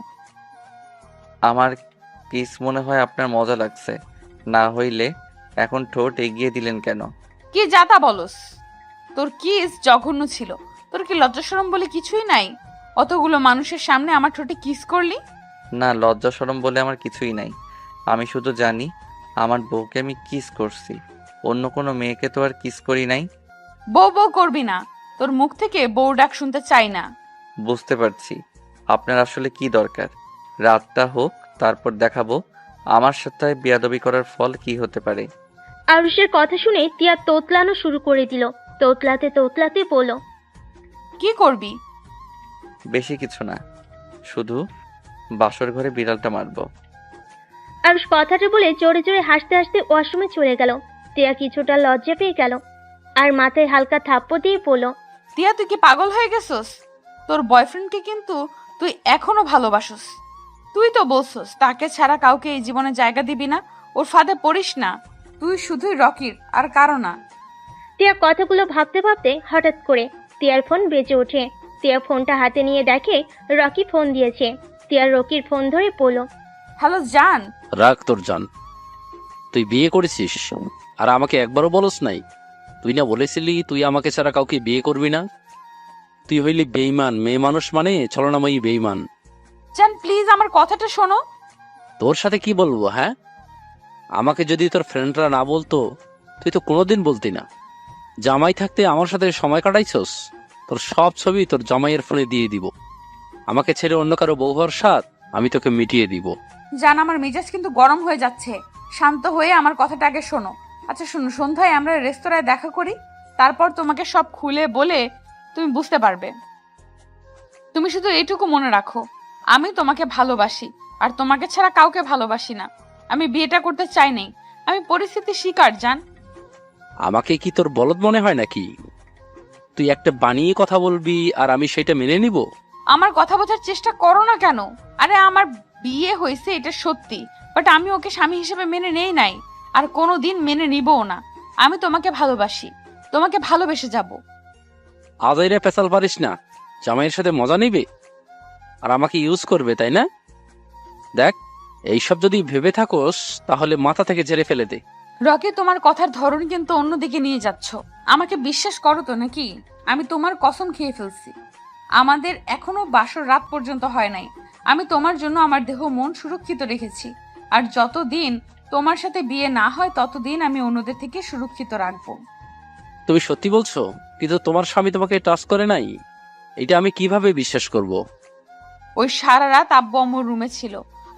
আমার কিস মনে হয় আপনার মজা লাগছে। না হইলে এখন ঠোঁট এগিয়ে দিলেন কেন? কি যাতা বলস? তোর কিস জঘন্য ছিল। তোর কি লজ্জাশরম বলে কিছুই নাই? অতগুলো মানুষের সামনে আমার ঠোঁটে কিস করলি। না, লজ্জা শরম বলে আমার কিছুই নাই। আমি শুধু জানি আমার বউকে আমি কিস করছি। অন্য কোনো মেয়েকে তো আর কিস করি নাই। বউ বউ করবি না। তোর মুখ থেকে বউ ডাক শুনতে চাই না। বুঝতে পারছি আপনার আসলে কি দরকার। রাতটা হোক, তারপর দেখাবো আমার সাথে বেয়াদবি করার ফল কি হতে পারে। আরুষের কথা শুনে তিয়া তোতলানো শুরু করে দিল। তোতলাতে তোতলাতে বলল, কি করবি? বেশি কিছু না, শুধু বাসর ঘরে বিড়ালটা মারবো। আরুষ কথাটা বলে জোরে জোরে হাসতে হাসতে ওয়াশরুমে চলে গেল। তিয়া কিছুটা লজ্জা পেয়ে গেল আর মাথায় হালকা থাপ্পড় দিয়ে বলল, তিয়া তুই কি পাগল হয়ে গেছস? তোর বয়ফ্রেন্ডকে কিন্তু তুই এখনো ভালোবাসস। তুই তো বলছস তাকে ছাড়া কাউকে এই জীবনে জায়গা দিবি না। ওর ফাঁদে পড়িস না। তুই শুধুই রকির আর কারো না। তিয়া কথাগুলো ভাবতে ভাবতে হঠাৎ করে তিয়ার ফোন বেজে ওঠে। তিয়া ফোনটা হাতে নিয়ে দেখে রকি ফোন দিয়েছে। তিয়া রকির ফোন ধরে বলল, হ্যালো জান। রাখ তোর জান। তুই বিয়ে করেছিস আর আমাকে একবারও বলস নাই? তুই না বলেছিলি তুই আমাকে ছাড়া কাউকে বিয়ে করবি না? তুই হইলি বেঈমান। মেয়ে মানুষ মানে ছলনাময়ী বেঈমান। জান প্লিজ আমার কথাটা শোনো। তোর সাথে কি বলবো? হ্যাঁ, আমাকে যদি তোর ফ্রেন্ডরা না বলতো তুই তো কোনোদিন বলতি না। জামাই থাকতে আমার সাথে সময় কাটাইছস। তোর সব ছবি তোর জামাইয়ের ফোনে দিয়ে দিব। আমাকে ছেড়ে অন্য কারো বউ হওয়ার স্বাদ আমি তোকে মিটিয়ে দিব। জান আমার মেজাজ কিন্তু গরম হয়ে যাচ্ছে। শান্ত হয়ে আমার কথাটা আগে শোনো। আচ্ছা শোনো, সন্ধ্যায় আমরা রেস্তোরাঁয় দেখা করি। তারপর তোমাকে সব খুলে বলে তুমি বুঝতে পারবে। তুমি শুধু এইটুকু মনে রাখো, আমি তোমাকে ভালোবাসি আর তোমাকে ছাড়া কাউকে ভালোবাসি না। আমি বিয়েটা করতে চাই নাই। আমি পরিস্থিতি শিকার জান। আমাকে কি তোর বলদ মনে হয় নাকি? তুই একটা বানিয়ে কথা বলবি আর আমি সেটা মেনে নিব? আমার কথা বোঝার চেষ্টা করো না কেন? আরে আমার বিয়ে হয়েছে এটা সত্যি, বাট আমি ওকে স্বামী হিসেবে মেনে নেই নাই আর কোনোদিন মেনে নিবও না। আমি তোমাকে ভালোবাসি, তোমাকে ভালোবেসে যাব। আজাইরে পেশাল পারিস না। জামাইয়ের সাথে মজা নিবে আর আমাকে ইউজ করবে, তাই না? দেখ, এইসব যদি ভেবে থাকোস তাহলে মাথা থেকে ঝেড়ে ফেলে দে। রকি তোমার কথার ধরন কিন্তু অন্যদিকে নিয়ে যাচ্ছ। আমাকে বিশ্বাস করো তো নাকি? আমি তোমার কসম খেয়ে ফেলছি। আমাদের এখনো বাসর রাত পর্যন্ত হয় নাই। আমি তোমার জন্য আমার দেহ মন সুরক্ষিত রেখেছি। আর যতদিন তোমার সাথে বিয়ে না হয় ততদিন আমি অন্যদের থেকে সুরক্ষিত রাখবো। তুমি সত্যি বলছো? কিন্তু তোমার স্বামী তোমাকে টাচ করে নাই? এটা আমি কিভাবে বিশ্বাস করব? ওই সারা রাত আব্বু আম্মুর রুমে ছিল।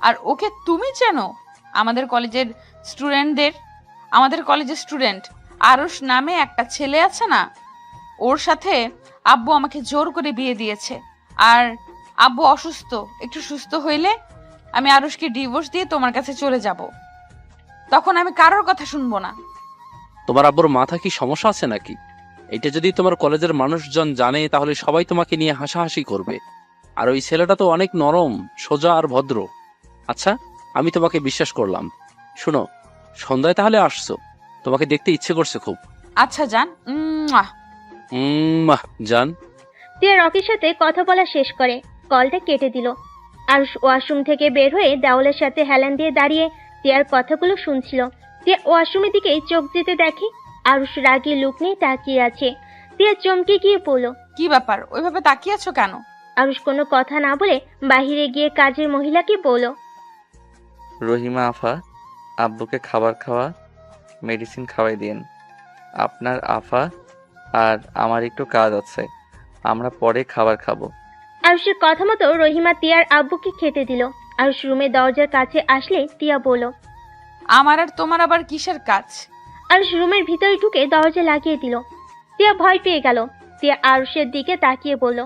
আর ওকে তুমি চেনো? আমাদের কলেজের স্টুডেন্ট আরুষ নামে একটা ছেলে আছে না, ওর সাথে আব্বু আমাকে জোর করে বিয়ে দিয়েছে। আর আব্বু অসুস্থ, একটু সুস্থ হইলে আমি আরুষকে ডিভোর্স দিয়ে তোমার কাছে চলে যাব। তখন আমি কারোর কথা শুনবো না। তোমার আব্বুর মাথা কি সমস্যা আছে নাকি? এটা যদি তোমার কলেজের মানুষজন জানে তাহলে সবাই তোমাকে নিয়ে হাসাহাসি করবে। আর ওই ছেলেটা তো অনেক নরম, সোজা আর ভদ্র। আচ্ছা, আমি তোমাকে বিশ্বাস করলাম। শোনো, সন্ধ্যায় তাহলে আসছো? তোমাকে দেখতে ইচ্ছে করছে খুব। আচ্ছা যান। জান। তিয়া রকির সাথে কথা বলা শেষ করে কলটা কেটে দিল। আরুষ ওয়াশরুম থেকে বের হয়ে দেওয়ালের সাথে হেলান দিয়ে দাঁড়িয়ে তিয়ার কথাগুলো শুনছিল। তিয়া ওয়াশরুমের দিকে চোখ দিতে দেখে আরুষ রাগী লুক নিয়ে তাকিয়ে আছে। তিয়া চমকে গিয়ে পড়ল। কি ব্যাপার, ওইভাবে তাকিয়ে আছো কেন? আরুষ কোনো কথা না বলে বাহিরে গিয়ে কাজের মহিলাকে বলল, রহিমা আফা, আব্বুকে খাবার খাওয়া, মেডিসিন খাওয়াই দিন। আপনার আফা আর আমার একটু কাজ আছে, আমরা পরে খাবার খাবো। আরুষের কথা মতো রহিমা তিয়ার আব্বুকে খেতে দিল। আরুষ রুমে দরজার কাছে আসলে তিয়া বলল, আমার আর তোমার আবার কিসের কাজ? আরুষ রুমের ভিতরে ঢুকে দরজা লাগিয়ে দিল। তিয়া ভয় পেয়ে গেল। তিয়া আরুষের দিকে তাকিয়ে বলল,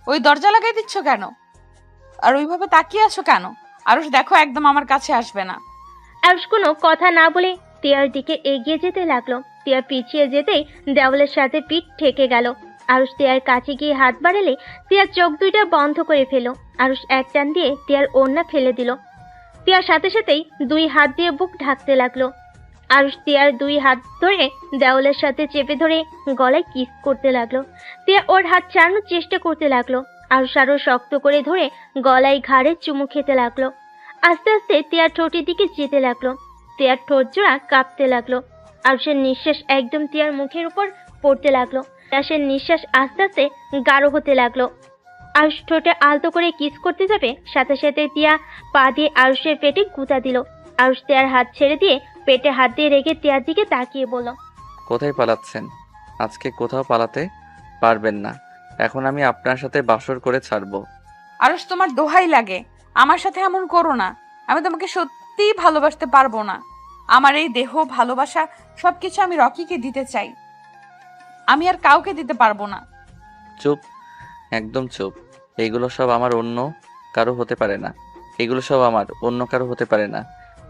ওই দরজা লাগাই দিচ্ছ কেন? আর ওইভাবে তাকিয়ে আছো কেন? আরুষ দেখো, একদম আমার কাছে আসবে না। আরুষ কোনো কথা না বলে তিয়ার দিকে এগিয়ে যেতে লাগলো। তিয়া পিছিয়ে যেতেই দেওয়ালের সাথে পিঠ ঠেকে গেল। আরুষ তিয়ার কাছে গিয়ে হাত বাড়ালে তিয়ার চোখ দুইটা বন্ধ করে ফেলো। আরুষ এক টান দিয়ে তিয়ার ওড়না ফেলে দিল। তিয়ার সাথে সাথেই দুই হাত দিয়ে বুক ঢাকতে লাগলো। আরুষ তিয়ার দুই হাত ধরে দেওয়ালের সাথে চেপে ধরে গলায় কিস করতে লাগলো। তিয়া ওর হাত ছাড়ানোর চেষ্টা করতে লাগলো। আরুষ আরো শক্ত করে ধরে গলায় ঘাড়ে চুমু খেতে লাগলো। আস্তে আস্তে তিয়ার ঠোঁটের দিকে যেতে লাগলো। তিয়ার ঠোঁট জোড়া কাঁপতে লাগলো। আরুষের নিঃশ্বাস একদম তিয়ার মুখের উপর পড়তে লাগলো। আরুষের নিঃশ্বাস আস্তে আস্তে গাঢ় হতে লাগলো। আরুষ ঠোঁটে আলতো করে কিস করতে যাবে, সাথে সাথে তিয়া পা দিয়ে আরুষের পেটে গুঁতা দিল। আরুষ তিয়ার হাত ছেড়ে দিয়ে পেটে হাত দিয়ে রেখে তিয়ার দিকে তাকিয়ে বলল, কোথায় পালাচ্ছেন? আজকে কোথাও পালাতে পারবেন না। এখন আমি আপনার সাথে বাসর করে ছাড়বো। আরুষ, তোমার দোহাই লাগে, আমার সাথে এমন করো না। আমি তোমাকে সত্যিই ভালোবাসতে পারবো না। আমার এই দেহ, ভালোবাসা সবকিছু আমি রকিকে দিতে চাই। আমি আর কাউকে দিতে পারবো না। চুপ, একদম চুপ। এগুলো সব আমার, অন্য কারো হতে পারে না। এগুলো সব আমার, অন্য কারো হতে পারে না।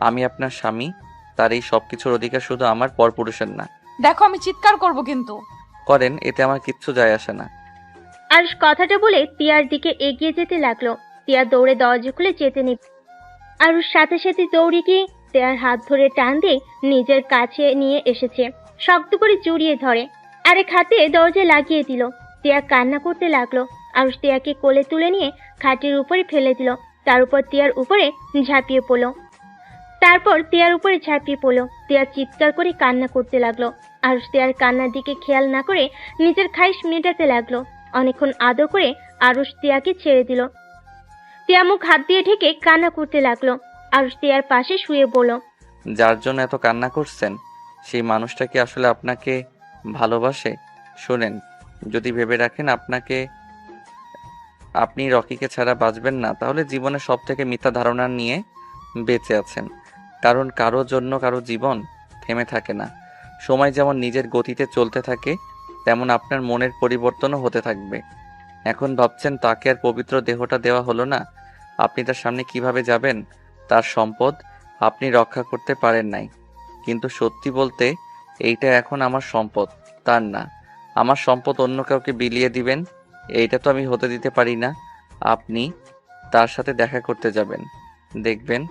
আমি আপনার স্বামী, তার এই সব কিছুর অধিকার শুধু আমার, পরপুরুষের না। দেখো, আমি চিৎকার করব কিন্তু। করেন, এতে আমার কিচ্ছু যায় আসে না। আরুষ কথাটা বলে তিয়ার দিকে এগিয়ে যেতে লাগলো। তিয়া দৌড়ে দরজা খুলে যেতে নিবে। আরুষ সাথে সাথে দৌড়ে গিয়ে তিয়ার হাত ধরে টান দিয়ে নিজের কাছে নিয়ে এসেছে। শক্ত করে জড়িয়ে ধরে আরেক হাতে দরজা লাগিয়ে দিল। তিয়া কান্না করতে লাগলো। আরুষ তিয়াকে কোলে তুলে নিয়ে খাটের উপরে ফেলে দিল। তার উপর তিয়ার উপরে ঝাঁপিয়ে পড়লো। তিয়া চিৎকার করে কান্না করতে লাগলো। আরুষ তিয়ার কান্নার দিকে খেয়াল না করে নিজের খাইশ মেটাতে লাগলো। অনেকক্ষণ আদর করে আরুষ তিয়াকে ছেড়ে দিল। তিয়া মুখ হাত দিয়ে ঢেকে কান্না করতে লাগলো। আরুষ তিয়ার পাশে শুয়ে বলল, যার জন্য এত কান্না করছেন, সেই মানুষটা কি আসলে আপনাকে ভালোবাসে? শোনেন, যদি ভেবে রাখেন আপনি রকিকে ছাড়া বাঁচবেন না, তাহলে জীবনে সব থেকে মিথ্যা ধারণা নিয়ে বেঁচে আছেন। কারণ কারো জন্য কারো জীবন থেমে থাকে না। সময় যেমন নিজের গতিতে চলতে থাকে, তেমন আপনার মনের পরিবর্তনও হতে থাকবে। এখন ভাবছেন তাকে আর পবিত্র দেহটা দেওয়া হলো না, আপনি তার সামনে কিভাবে যাবেন? তার সম্পদ আপনি রক্ষা করতে পারেন নাই, কিন্তু সত্যি বলতে এইটা এখন আমার সম্পদ, তার না। আমার সম্পদ অন্য কাউকে বিলিয়ে দিবেন, এইটা তো আমি হতে দিতে পারি না। আপনি তার সাথে দেখা করতে যাবেন, দেখবেন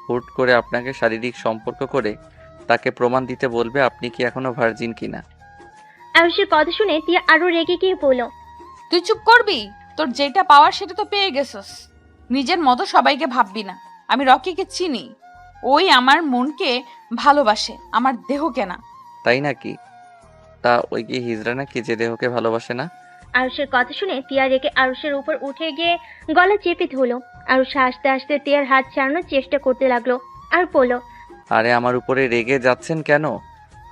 হুট করে আপনাকে শারীরিক সম্পর্ক করে তাকে প্রমাণ দিতে বলবে আপনি কি এখনো ভার্জিন কিনা। আরুষের কথা শুনে তিয়া আরো রেগে গিয়ে বলল, তুই চুপ করবি? তোর যেটা পাওয়ার সেটা তো পেয়ে গেছস। নিজের মতো সবাইকে ভাববি না। আমি রকিকে চিনি, ওই আমার মনকে ভালোবাসে, আমার দেহকে না। তাই নাকি? তা ওই কি হিজড়া নাকি যে দেহকে ভালোবাসে না? আরুষের কথা শুনে তিয়া রেগে আরুষের উপর উঠে গিয়ে গলা চেপে ধরলো। আরুষ হাসতে হাসতে তিয়ার হাত ছাড়ানোর চেষ্টা করতে লাগলো আর বলল, আরে আমার উপরে রেগে যাচ্ছেন কেন?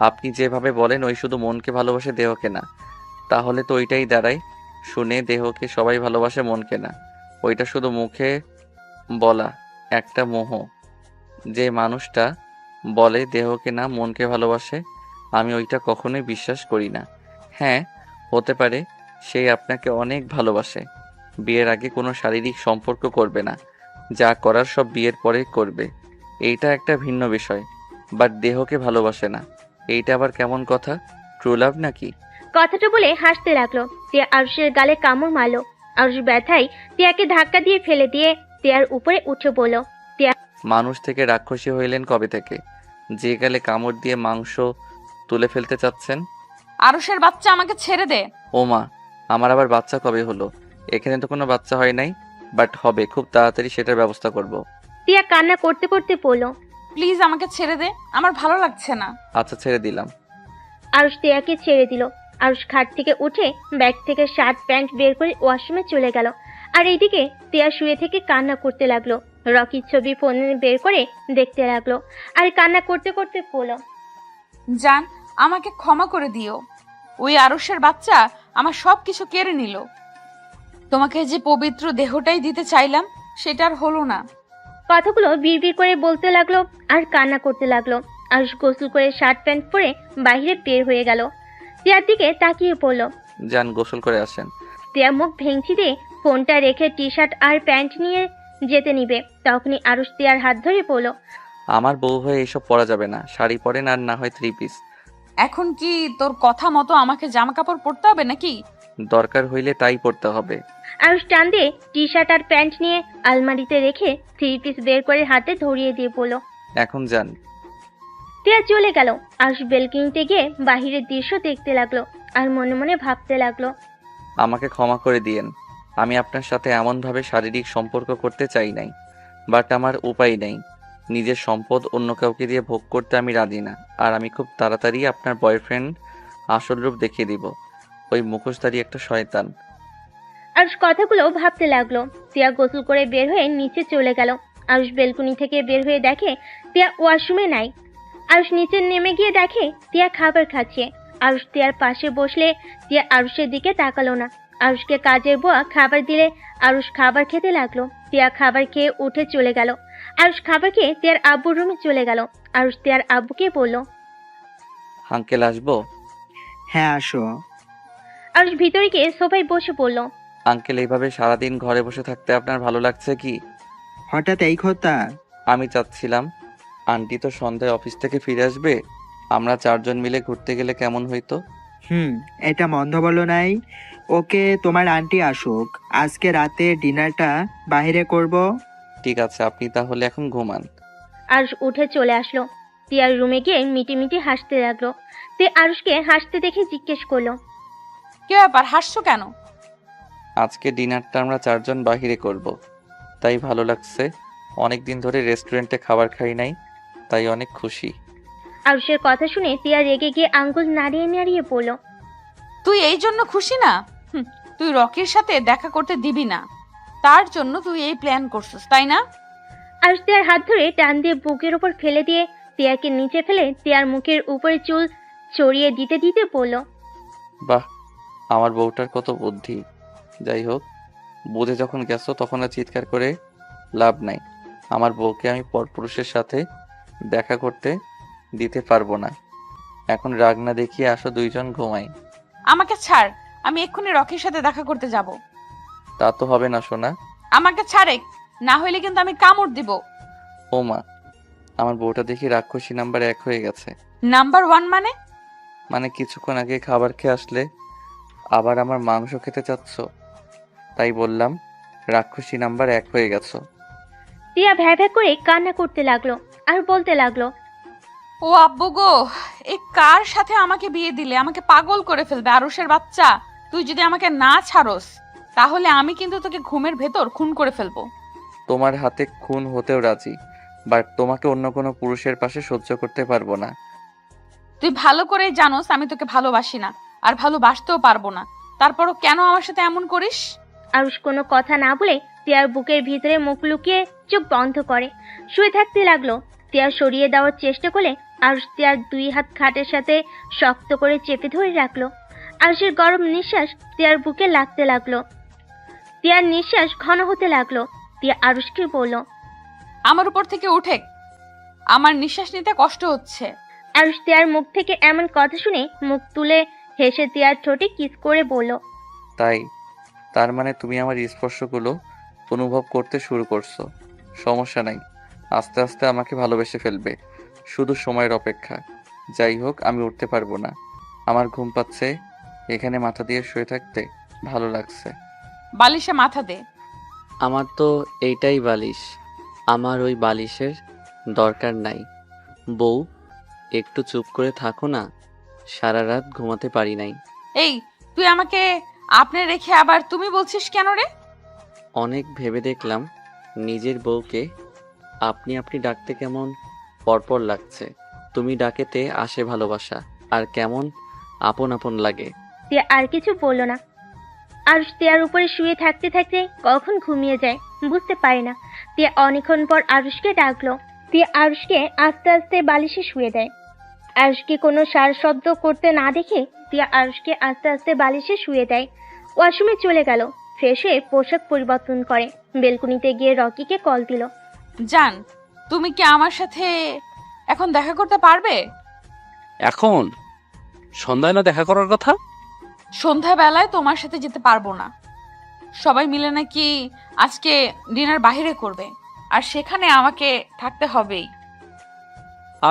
আপনি যেভাবে বলেন ওই শুধু মনকে ভালোবাসে, দেহকে না, তাহলে তো ওইটাই দাঁড়ায়, শুনে দেহকে সবাই ভালোবাসে, মনকে না। ওইটা শুধু মুখে বলা একটা মোহ। যে মানুষটা বলে দেহকে না মনকে ভালোবাসে, আমি ওইটা কখনোই বিশ্বাস করি না। হ্যাঁ, হতে পারে সেই আপনাকে অনেক ভালোবাসে, বিয়ের আগে কোনো শারীরিক সম্পর্ক করবে না, যা করার সব বিয়ের পরে করবে, এইটা একটা ভিন্ন বিষয়। বাট দেহকে ভালোবাসে না, এইটা আবার কেমন কথা? ট্রু লাভ নাকি? কথাটা বলে হাসতে লাগলো। তিয়া আরুষের গালে কামড় মারলো। আরুষ ব্যথায় তিয়াকে ধাক্কা দিয়ে ফেলে দিয়ে তিয়ার উপরে উঠে বলল, মানুষ থেকে রাক্ষসী হইলেন কবে থেকে, যে গেলে কামড় দিয়ে মাংস তুলে ফেলতে চাচ্ছেন? আরুষের বাচ্চা, আমাকে ছেড়ে দে। ও মা, আমার আবার বাচ্চা কবে হলো? এখানে তো কোনো বাচ্চা হয় নাই, বাট হবে খুব তাড়াতাড়ি, সেটার ব্যবস্থা করব। তিয়া কান্না করতে করতে বলল। প্লিজ আমাকে ছেড়ে দে, আমার ভালো লাগছে না। আচ্ছা, ছেড়ে দিলাম। আরুষ তিয়াকে ছেড়ে দিল। আরুষ খাট থেকে উঠে ব্যাগ থেকে শার্ট প্যান্ট বের করে ওয়াশরুমে চলে গেল। আর এইদিকে তিয়া শুয়ে থেকে কান্না করতে লাগলো। রকির ছবি ফোনে বের করে দেখতে লাগলো আর কান্না করতে করতে বলল। জান, আমাকে ক্ষমা করে দিও। ওই আরুষের বাচ্চা আমার সব কিছু কেড়ে নিল। তোমাকে যে পবিত্র দেহটাই দিতে চাইলাম, সেটা আর হলো না। কথাগুলো বিড়বিড় করে বলতে লাগলো আর কান্না করতে লাগলো। আরুষ গোসল করে শার্ট প্যান্ট পরে বাইরে বের হয়ে গেল। তিয়ার দিকে তাকিয়ে পড়ল। যান, গোসল করে আসেন। তিয়া মুখ ভেঙচি দিয়ে ফোনটা রেখে টি শার্ট আর প্যান্ট নিয়ে যেতে নিবে, তখনই আরুষ তিয়ার হাত ধরে পড়ল। আমার বউ হয়ে এইসব পরা যাবে না, শাড়ি পরেন আর না হয় 3 পিস। এখন কি তোর কথা মতো আমাকে জামা কাপড় পরতে হবে নাকি? দরকার হইলে তাই পরতে হবে। আরুষ টান দিয়ে টি শার্ট আর প্যান্ট নিয়ে আলমারিতে রেখে 3 পিস বের করে হাতে ধরিয়ে দিয়ে বলল। এখন যান। টিয়া চলে গেল। আরুষ বেলকনিতে গিয়ে বাহিরের দৃশ্য দেখতে লাগলো আর মনে মনে ভাবতে লাগলো। আমাকে ক্ষমা করে দিয়েন, আমি আপনার সাথে এমনভাবে শারীরিক সম্পর্ক করতে চাই নাই, বাট আমার উপায় নেই। নিজের সম্পদ অন্য কাউকে দিয়ে ভোগ করতে আমি রাজি না। আর আমি খুব তাড়াতাড়ি আপনার বয়ফ্রেন্ড আসল রূপ দেখিয়ে দিব। ওই মুখোশধারী একটা শয়তান। আরুষ কথাগুলো ভাবতে লাগলো। টিয়া গোসল করে বের হয়ে নিচে চলে গেল। আরুষ বেলকনি থেকে বের হয়ে দেখে টিয়া ওয়াশরুমে নাই। আরুষ নিচে নেমে গিয়ে দেখে টিয়া খাবার খাচ্ছে। আরুষ টিয়ার পাশে বসলে টিয়া আরুষের দিকে তাকালো না। আরুষকে কাজের বুয়া খাবার দিলে আরুষ খাবার খেতে লাগলো। টিয়া খাবার খেয়ে উঠে চলে গেল। আরুষ খাবার খেয়ে টিয়ার আব্বুর রুমে চলে গেল। আরুষ টিয়ার আব্বুকে বলল। আঙ্কেল আসবো? হ্যাঁ আসো। আরুষ ভিতরে গিয়ে সোফায় বসে পড়ল। আঙ্কেল, এইভাবে সারাদিন ঘরে বসে থাকতে আপনার ভালো লাগছে কি? হঠাৎ এই কথা? আমি চাচ্ছিলাম, আন্টি তো সন্ধ্যায় অফিস থেকে ফিরে আসবে, আমরা 4 জন মিলে ঘুরতে গেলে কেমন হইতো? এটা মন্দ বলো নাই। ওকে, তোমার আন্টি আসুক, আজকে রাতে ডিনারটা বাইরে করব। ঠিক আছে, আপনি তাহলে এখন ঘুমান। আরুষ উঠে চলে আসলো। টিয়ার রুমে গিয়ে মিটি মিটি হাসতে লাগলো। তে আরুষকে হাসতে দেখে জিজ্ঞেস করলো। কি ব্যাপার, হাসছো কেন? আজকে ডিনারটা আমরা 4 জন বাহিরে করব, তাই ভালো লাগছে। অনেক দিন ধরে রেস্টুরেন্টে খাবার খাই নাই, তাই অনেক খুশি। আরুষের কথা শুনে টিয়া রেগে গিয়ে আঙ্গুল নাড়িয়ে নাড়িয়ে বলল। তুই এই জন্য খুশি না? তুই রকির সাথে দেখা করতে দিবি না, তার জন্য তুই এই প্ল্যান করছিস, তাই না? আরুষ টিয়ার হাত ধরে টান দিয়ে বুকের উপর ফেলে দিয়ে টিয়াকে নিচে ফেলে টিয়ার মুখের উপরে চুল চড়িয়ে দিতে দিতে বলল। বাহ, আমার বউটার কত বুদ্ধি। যাই হোক, বুঝে যখন গেছো তখন আর চিৎকার করে লাভ নাই। আমার বউকে আমি পরপুরুষের সাথে দেখা করতে দিতে পারবো না। এখন রাগ না দেখিয়ে আসো, 2 জন ঘুমাই। আমাকে ছাড়, আমি এক্ষুনি রকির সাথে দেখা করতে যাব। তা তো হবে না সোনা। আমাকে ছাড়ে, না হইলে কিন্তু আমি কামড় দিব। ও মা, আমার বউটা দেখি রাক্ষসী নাম্বার 1 হয়ে গেছে। নাম্বার 1 মানে? মানে কিছুক্ষণ আগে খাবার খেয়ে আসলে আবার আমার মাংস খেতে চাচ্ছ, তাই বললাম রাক্ষসী নাম্বার 1 হয়ে গেছো। টিয়া ভ্যা ভ্যা করে কান্না করতে লাগলো আর বলতে লাগলো। ও আব্বু গো, এই কার সাথে আমাকে বিয়ে দিলে? আমাকে পাগল করে ফেলবে আরুষের বাচ্চা। তুই যদি আমাকে না ছাড়স, তাহলে আমি কিন্তু তোকে ঘুমের ভেতর খুন করে ফেলবো। তোমার হাতে খুন হতেও রাজি, বাট তোমাকে অন্য কোনো পুরুষের পাশে সহ্য করতে পারবো না। তুই ভালো করেই জানোস আমি তোকে ভালোবাসি না, আর ভালোবাসতেও পারবো না। তারপরও কেন আমার সাথে এমন করিস? আরুষ কোনো কথা না বলে টিয়ার বুকের ভিতরে মুখ লুকিয়ে চোখ বন্ধ করে শুয়ে থাকতে লাগলো। টিয়া সরিয়ে দেওয়ার চেষ্টা করলে আরুষ টিয়ার 2 হাত খাটের সাথে শক্ত করে চেপে ধরে রাখলো। আরুষের গরম নিঃশ্বাস টিয়ার বুকে লাগতে লাগলো। টিয়ার নিঃশ্বাস ঘন হতে লাগলো। টিয়া আরুষকে বলল। আমার উপর থেকে উঠে, আমার নিঃশ্বাস নিতে কষ্ট হচ্ছে। আরুষ টিয়ার মুখ থেকে এমন কথা শুনে মুখ তুলে হেসে টিয়ার ঠোঁটে কিস করে বলল। তাই, তার মানে তুমি আমার স্পর্শগুলো অনুভব করতে শুরু করছো। সমস্যা নাই, আস্তে আস্তে আমাকে ভালোবেসে ফেলবে, শুধু সময়ের অপেক্ষা। যাই হোক, আমি উঠতে পারবো না, আমার ঘুম পাচ্ছে। এখানে মাথা দিয়ে শুয়ে থাকতে ভালো লাগছে। বালিশে মাথা দে। আমার তো এইটাই বালিশ। আমার ওই বালিশের দরকার নাই। বউ, একটু চুপ করে থাকো না, সারা রাত ঘুমাতে পারি নাই। এই, তুই আমাকে আপনি রেখে আবার তুমি বলছিস কেন রে? অনেক ভেবে দেখলাম নিজের বউকে আপনি আপনি ডাকতে কেমন পরপর লাগছে। তুমি ডাকেতে আসে ভালোবাসা, আর কেমন আপন আপন লাগে। তিয়া আর কিছু বলল না। আরুষ তিয়ার উপরে শুয়ে থাকতে থাকতে কখন ঘুমিয়ে যায় বুঝতে পারে না। তিয়া অনেকক্ষণ পর আরুষকে ডাকলো। তিয়া আরুষকে আস্তে আস্তে বালিশে শুয়ে দেয়। আরুষকে কোনো সার শব্দ করতে না দেখে তিয়া আরুষকে আস্তে আস্তে বালিশে শুয়ে দেয়। ওয়াশরুমে চলে গেল। ফ্রেশ হয়ে পোশাক পরিবর্তন করে বেলকুনিতে গিয়ে রকিকে কল দিল। জান, তুমি কি আমার সাথে এখন দেখা করতে পারবে? এখন সন্ধ্যায় না দেখা করার কথা? সন্ধ্যাবেলায় তোমার সাথে যেতে পারবো না। সবাই মিলে নাকি আজকে ডিনার বাইরে করবে, আর সেখানে আমাকে থাকতে হবেই।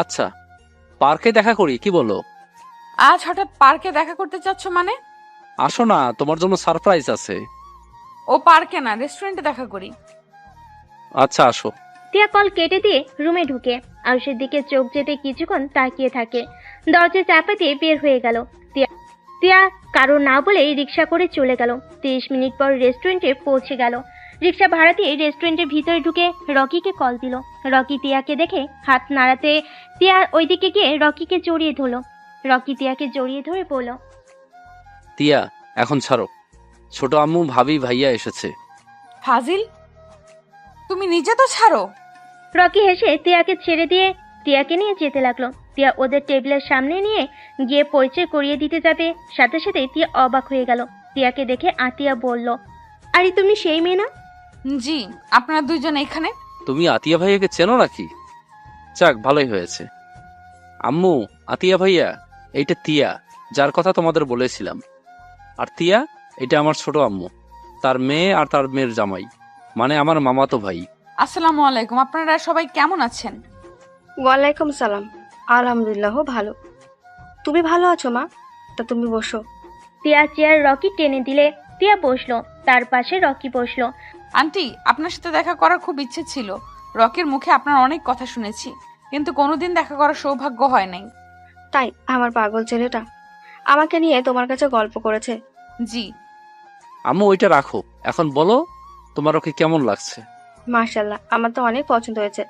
আচ্ছা, পার্কে দেখা করি, কি বলো? আজ হঠাৎ পার্কে দেখা করতে চাচ্ছ মানে? আসো না, তোমার জন্য সারপ্রাইজ আছে। ও পার্কে না, রেস্টুরেন্টে দেখা করি। আচ্ছা, আসো। তিয়া কল কেটে দিয়ে রুমে ঢুকে আরুষের দিকে চোখ যেতে কিছুক্ষণ তাকিয়ে থাকে। দরজা চাপা দিয়ে বের হয়ে গেল। তিয়া কারো না বলেই রিক্সা করে চলে গেল। 30 মিনিট পর রেস্টুরেন্টে পৌঁছে গেল। রিক্সা ভাড়া দিয়ে রেস্টুরেন্টের ভিতরে ঢুকে রকিকে কল দিল। রকি তিয়াকে দেখে হাত নাড়াতে তিয়া ওইদিকে গিয়ে রকিকে জড়িয়ে ধরল। রকি তিয়াকে জড়িয়ে ধরে বলল, তিয়া, এখন ছাড়ো। ছোট আম্মু, ভাবি, ভাইয়া এসেছে। ফাজিল, তুমি নিজে তো ছাড়ো। রকি হেসে তিয়াকে ছেড়ে দিয়ে তিয়াকে নিয়ে যেতে লাগলো। তিয়া ওদের টেবিলের সামনে নিয়ে গিয়ে পরিচয় করিয়ে দিতে যাবে, সাথে সাথে তিয়া অবাক হয়ে গেল। তিয়াকে দেখে আতিয়া বলল, আরে তুমি সেই মেয়ে না? জি, আপনারা দুইজন এখানে? তুমি আতিয়া ভাইয়াকে চেনো নাকি? যাক, ভালোই হয়েছে। আম্মু, আতিয়া ভাইয়া, এইটা তিয়া, যার কথা তোমাদের বলেছিলাম। আর তিয়া, এটা আমার ছোট আম্মু, তার মেয়ে আর তার মেয়ের জামাই, মানে আমার মামাতো ভাই। আসসালামু আলাইকুম, আপনারা সবাই কেমন আছেন? ওয়ালাইকুম সালাম। আলহামদুলিল্লাহ ভালো। তুমি ভালো আছো মা? তা তুমি বসো। তিয়া চেয়ার রকি টেনে দিলে তিয়া বসলো। তার পাশে রকি বসলো। আন্টি, আপনার সাথে দেখা করার খুব ইচ্ছে ছিল। রকির মুখে আপনার অনেক কথা শুনেছি, কিন্তু কোনোদিন দেখা করার সৌভাগ্য হয় নাই। তাই আমার পাগল ছেলেটা আমাকে নিয়ে তোমার কাছে গল্প করেছে। জি। আম্মু, ওইটা রাখো, এখন বলো তোমার ওকে কেমন লাগছে? মাশাআল্লাহ, আমার তো অনেক পছন্দ হয়েছে।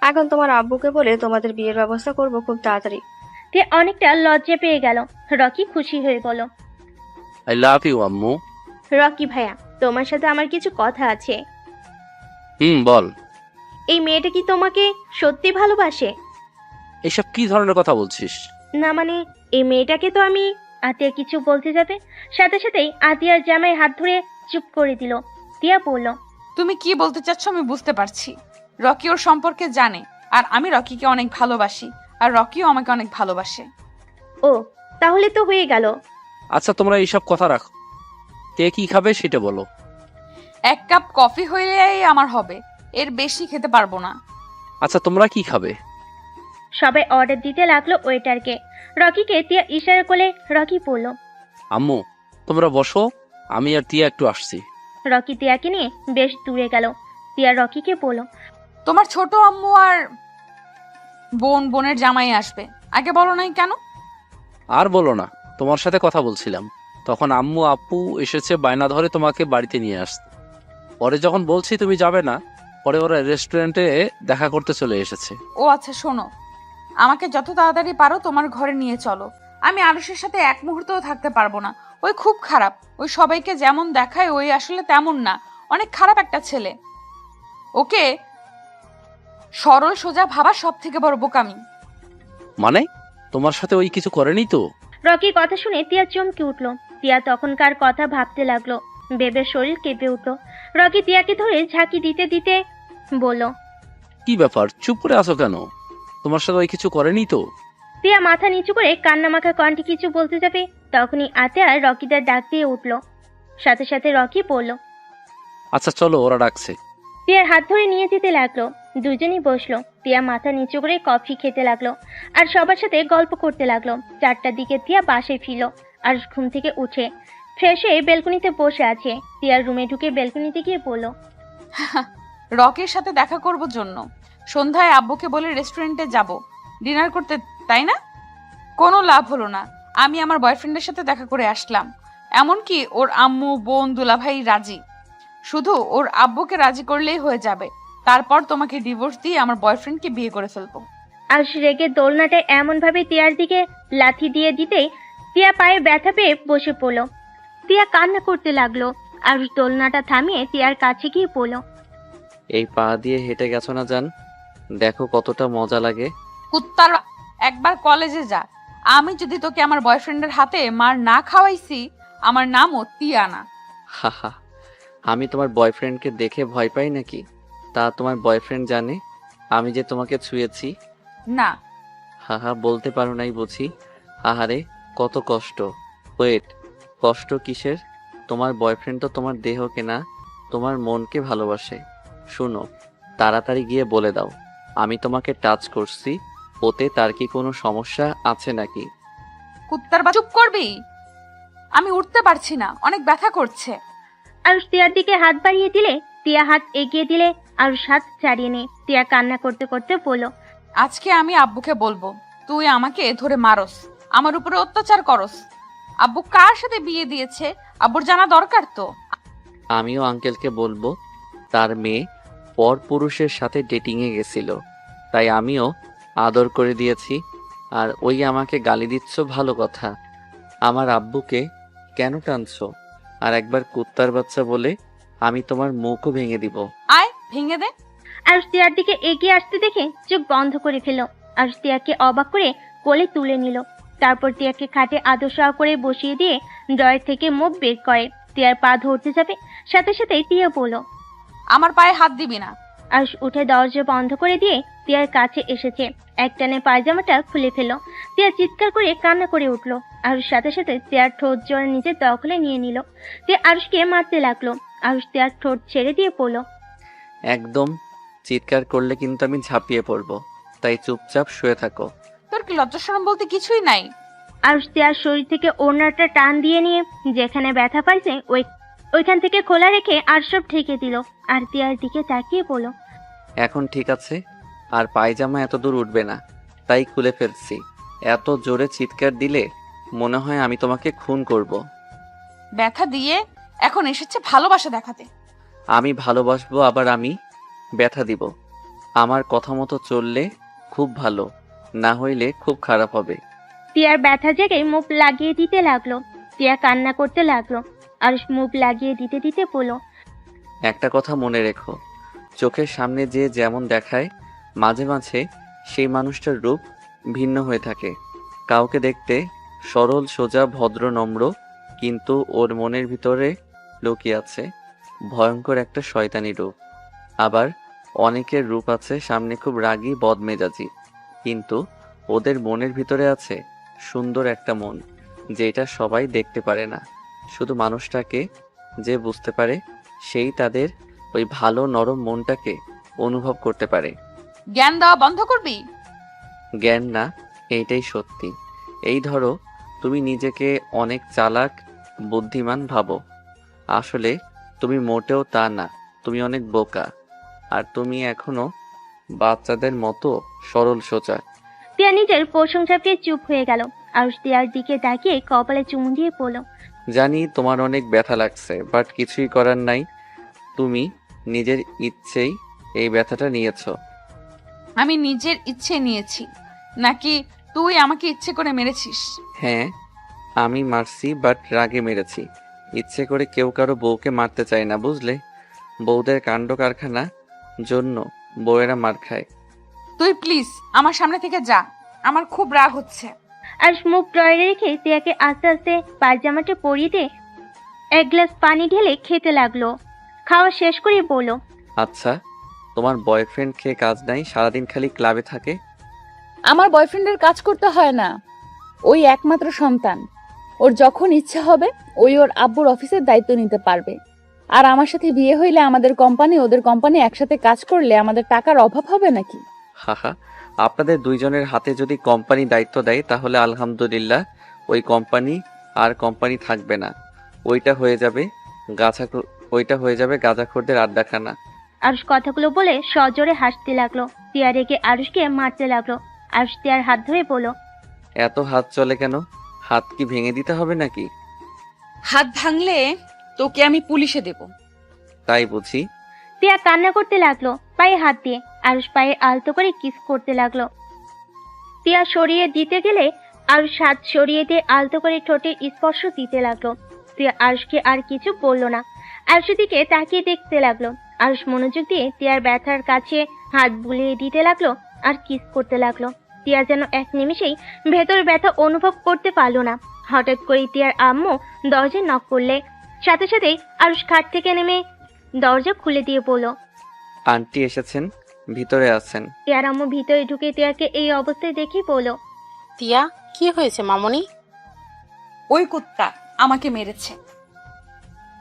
এখন তোমার আব্বুকে বলে তোমাদের বিয়ের ব্যবস্থা করব খুব তাড়াতাড়ি। তিয়া অনেকটা লজ্জা পেয়ে গেল। রকি খুশি হয়ে বলল, আই লাভ ইউ আম্মু। রকি ভাইয়া, তোমার সাথে আমার কিছু কথা আছে। বল। এই মেয়েটা কি তোমাকে সত্যি ভালোবাসে? এসব কি ধরনের কথা বলছিস? না মানে, এই মেয়েটাকে তো আমি। আতিয়া কিছু বলতে যাবে, সাথে সাথেই আতিয়ার জামাই হাত ধরে চুপ করে দিল। তিয়া বলল, তুমি কি বলতে চাচ্ছ আমি বুঝতে পারছি। রকি ওর সম্পর্কে জানে, আর আমি রকিকে অনেক ভালোবাসি, আর রকিও আমাকে অনেক ভালোবাসে। ও, তাহলে তো হয়ে গেল। আচ্ছা, তোমরা এইসব কথা রাখো। কে কি খাবে সেটা বলো। 1 কাপ কফি হইলেই আমার হবে, এর বেশি খেতে পারবো না। আচ্ছা, তোমরা কি খাবে? সবাই অর্ডার দিতে লাগলো ওয়েটারকে। রকিকে তিয়া ইশারা করলে রকি বলল, আম্মু, তোমরা বসো, আমি আর তিয়া একটু আসছি। রকি তিয়াকে নিয়ে বেশ দূরে গেল। তিয়া রকিকে বলল, তোমার ছোট আম্মু আর বোনের জামাই আসবে, আগে বলো নাই কেন? আর বলো না, তোমার সাথে কথা বলছিলাম, তখন আম্মু আপু এসেছে বায়না ধরে তোমাকে বাড়িতে নিয়ে আসতে। পরে যখন বলছি তুমি যাবে না, পরে ওরা রেস্টুরেন্টে দেখা করতে চলে এসেছে। ও আচ্ছা, শোনো, আমাকে যত তাড়াতাড়ি পারো তোমার ঘরে নিয়ে চলো। আমি আরুষের সাথে এক মুহূর্তও থাকতে পারবো না। ওই খুব খারাপ, ওই সবাইকে যেমন দেখায় ওই আসলে তেমন না, অনেক খারাপ একটা ছেলে। ওকে সরল সোজা ভাবা সব থেকে বড় বোকামি। মানে, তোমার সাথে ওই কিছু করেনি তো? রকির কথা শুনে তিয়া চমকে উঠল। তিয়া তখনকার কথা ভাবতে লাগলো। বেবে শরীর কেঁপে উঠল। রকি তিয়াকে ধরে ঝাঁকি দিতে দিতে বলল, কি ব্যাপার, চুপ করে আছো কেন? তোমার সাথে ওই কিছু করেনি তো? তিয়া মাথা নিচু করে কান্নামাখা কণ্ঠে কিছু বলতে যাবে, তখনই আতিয়া রকিদার ডাক দিয়ে উঠল। সাথে সাথে রকি বলল, আচ্ছা চলো, ওরা ডাকছে। তিয়ার হাত ধরে নিয়ে যেতে লাগলো। দুজনই বসলো। তিয়া মাথা নিচু করে কফি খেতে লাগলো আর সবার সাথে গল্প করতে লাগলো। 4টার দিকে তিয়া বাসায় ফিরল। আর ঘুম থেকে উঠে ফ্রেশ হয়ে বেলকনিতে বসে আছে। তিয়ার রুমে ঢুকে বেলকনিতে গিয়ে বলল, রকির সাথে দেখা করব জন্য। সন্ধ্যায় আব্বুকে বলে রেস্টুরেন্টে যাব ডিনার করতে, তাই না? কোনো লাভ হলো না। আমি আমার বয়ফ্রেন্ডের সাথে দেখা করে আসলাম, এমনকি ওর আম্মু, বোন, দুলাভাই রাজি। শুধু ওর আব্বুকে রাজি করলেই হয়ে যাবে। তারপর তোমাকে ডিভোর্স দিয়ে আমার বয়ফ্রেন্ডকে বিয়ে করে ফেলবো। আরুষ রেগে দোলনাটায় এমনভাবে তিয়ার দিকে লাথি দিয়ে দিতেই তিয়া পায়ে ব্যথা পেয়ে বসে পড়ল। তিয়া কান্না করতে লাগলো। আরুষ দোলনাটা থামিয়ে তিয়ার কাছে গিয়ে পড়ল। এই পা দিয়ে হেঁটে গেছো না জান, দেখো কতটা মজা লাগে। কুত্তার, একবার কলেজে যা। আমি যদি তোকে আমার বয়ফ্রেন্ডের হাতে মার না খাওয়াইছি, আমার নামও তিয়ানা। হাহা, আমি তোমার বয়ফ্রেন্ডকে দেখে ভয় পাই নাকি? তা তোমার বয়ফ্রেন্ড জানে আমি যে তোমাকে ছুঁয়েছি? না। হাহা, বলতে পারো নাই বুঝি? আহারে কত কষ্ট। ওয়েট, কষ্ট কিসের? তোমার বয়ফ্রেন্ড তো তোমার দেহকে না, তোমার মনকে ভালোবাসে। শুনো, তাড়াতাড়ি গিয়ে বলে দাও আমি তোমাকে টাচ করছি, ওতে তার কি কোনো সমস্যা আছে নাকি? কুত্তার চুপ করবি? আমি উঠতে পারছি না, অনেক ব্যথা করছে। আরুষ তিয়ার দিকে হাত বাড়িয়ে দিলে তিয়া হাত এগিয়ে দিলে আরুষ হাত ছাড়িয়ে নিয়ে তিয়া কান্না করতে করতে বলল। আজকে আমি আব্বুকে বলবো তুই আমাকে ধরে মারস, আমার উপরে অত্যাচার করস। আব্বু কার সাথে বিয়ে দিয়েছে আব্বুর জানা দরকার তো। আমিও আঙ্কেলকে বলবো তার মেয়ে পর পুরুষের সাথে ডেটিংয়ে গেছিল, তাই আমিও আদর করে দিয়েছি। আর ওই আমাকে গালি দিচ্ছ, ভালো কথা। আমার আব্বুকে কেন টানছো? আর একবার কুত্তার বাচ্চা বলে আমি তোমার মুখও ভেঙে দিব। আয় ভেঙে দে। আরুষ তিয়ার দিকে এগিয়ে আসতে দেখে চোখ বন্ধ করে ফেলল। আরুষ তিয়াকে অবাক করে কোলে তুলে নিল। তারপর তিয়াকে খাটে আদর সহ করে বসিয়ে দিয়ে ড্রয়ার থেকে মুখ বের করে তিয়ার পা ধরতে যাবে, সাথে সাথে তিয়া বলল। আমার পায়ে হাত দিবি না। আরুষ উঠে দরজা বন্ধ করে দিয়ে তিয়ার কাছে এসেছে। একটানে পায়জামাটা খুলে ফেলল। তিয়া চিৎকার করে কান্না করে উঠল। আরুষ সাথে সাথে তিয়ার ঠোঁট জোড়া নিজের দখলে নিয়ে নিল। তিয়া আরুষকে মারতে লাগলো। আরুষ তিয়ার ঠোঁট ছেড়ে দিয়ে পড়ল। একদম চিৎকার করলে কিন্তু আমি ঝাঁপিয়ে পড়বো, তাই চুপচাপ শুয়ে থাকো। তোর কি লজ্জা শরম বলতে কিছুই নাই? আরুষ তিয়ার শরীর থেকে ওড়নাটা টান দিয়ে নিয়ে যেখানে ব্যথা পাইছে ওইখান থেকে খোলা রেখে আর সব ঢেকে দিল। আর তিয়ার দিকে তাকিয়ে পড়ল। এখন ঠিক আছে, আর পায়জামা এত দূর উঠবে না, তাই খুলে ফেলছি। এত জোরে চিৎকার দিলে মনে হয় আমি তোমাকে খুন করব। ব্যথা দিয়ে এখন এসেছে ভালোবাসা দেখাতে। আমি ভালোবাসবো, আবার আমি ব্যথা দিব। আমার কথা মতো চললে খুব ভালো, না হইলে খুব খারাপ হবে। তিয়ার ব্যথা জেগে মুখ লাগিয়ে দিতে লাগলো। তিয়া কান্না করতে লাগলো। আরুষ মুখ লাগিয়ে দিতে দিতে বলল। একটা কথা মনে রেখো, চোখের সামনে যে যেমন দেখায়, মাঝে মাঝে সেই মানুষটার রূপ ভিন্ন হয়ে থাকে। কাউকে দেখতে সরল, সোজা, ভদ্র, নম্র, কিন্তু ওর মনের ভিতরে লুকিয়ে আছে ভয়ঙ্কর একটা শয়তানি রূপ। আবার অনেকের রূপ আছে সামনে খুব রাগী, বদমেজাজি, কিন্তু ওদের মনের ভিতরে আছে সুন্দর একটা মন, যেটা সবাই দেখতে পারে না। শুধু মানুষটাকে যে বুঝতে পারে, সেই তাদের ওই ভালো নরম মনটাকে অনুভব করতে পারে। জ্ঞান দেওয়া বন্ধ করবি? জ্ঞান না, এইটাই সত্যি। এই ধরো, তুমি নিজেকে অনেক চালাক, বুদ্ধিমান ভাবো, আসলে তুমি মোটেও তা না। তুমি অনেক বোকা, আর তুমি এখনো বাচ্চাদের মতো সরল সোজা। তিয়া নিজের প্রশংসা পেয়ে চুপ হয়ে গেল। আরুষ তিয়ার দিকে তাকিয়ে কপালে চুমু দিয়ে পড়ল। জানি তোমার অনেক ব্যথা লাগছে, বাট কিছুই করার নাই। তুমি নিজের ইচ্ছেই এই ব্যথাটা নিয়েছো। আমি নিজের ইচ্ছে নিয়েছি, নাকি তুই আমাকে ইচ্ছে করে মেরেছিস? হ্যাঁ, আমি মারছি, বাট রাগে মেরেছি। ইচ্ছে করে কেউ কারো বউকে মারতে চায় না, বুঝলে? বউদের কাণ্ড কারখানা জন্য বউয়েরা মার খায়। তুই প্লিজ আমার সামনে থেকে যা, আমার খুব রাগ হচ্ছে। আরুষ মুখ ড্রয়ারে রেখে তিয়াকে আস্তে আস্তে পায়জামাটা পরিয়ে দিয়ে এক গ্লাস পানি ঢেলে খেতে লাগলো। খাওয়া শেষ করে বলল। আচ্ছা, তোমার বয়ফ্রেন্ড খেয়ে কাজ নাই, সারাদিন খালি ক্লাবে থাকে? আমার বয়ফ্রেন্ডের কাজ করতে হয় না, ওই একমাত্র সন্তান। ওর যখন ইচ্ছা হবে ওই ওর আব্বুর অফিসের দায়িত্ব নিতে পারবে। আর আমার সাথে বিয়ে হইলে আমাদের কোম্পানি ওদের কোম্পানি একসাথে কাজ করলে আমাদের টাকার অভাব হবে নাকি? হাহা, আপনাদের দুইজনের হাতে যদি কোম্পানি দায়িত্ব দেয় তাহলে আলহামদুলিল্লাহ, ওই কোম্পানি আর কোম্পানি থাকবে না। ওইটা হয়ে যাবে ওইটা হয়ে যাবে গাঁজাখোরদের আড্ডাখানা। আরুষ কথাগুলো বলে সজোরে হাসতে লাগলো। তিয়া রেগে আরুষকে মারতে লাগলো। আরুষ তিয়ার হাত ধরে বলল, এত হাত চলে কেন? হাত কি ভেঙে দিতে হবে নাকি? হাত ভাঙলে তোকে আমি পুলিশে দেব। তাই বুঝি? তিয়া কান্না করতে লাগলো পায়ে হাত দিয়ে। আরুষ পায়ে আলতো করে কিস করতে লাগলো। তিয়া সরিয়ে দিতে গেলে আরুষ হাত সরিয়ে দিয়ে আলতো করে ঠোঁটে স্পর্শ দিতে লাগলো। তিয়া আরুষকে আর কিছু বললো না। আরুষের দিকে তাকিয়ে দেখতে লাগলো। আরুষ মনোযোগ দিয়ে তিয়ার ব্যথার কাছে হাত বুলিয়ে দিতে লাগলো আর কিস করতে লাগলো। তিয়া যেন এক নিমেষেই ভেতর ব্যথা অনুভব করতে পারলো না। হঠাৎ করে তিয়ার আম্মু দরজা নক করলে সাথে সাথেই আরুষ খাট থেকে নেমে দরজা খুলে দিয়ে বলল, আন্টি এসেছেন, ভিতরে আছেন। তিয়ার আম্মু ভিতরে ঢুকে তিয়াকে এই অবস্থায় দেখে বলল, তিয়া, কি হয়েছে মামনি? ওই কুত্তা আমাকে মেরেছে।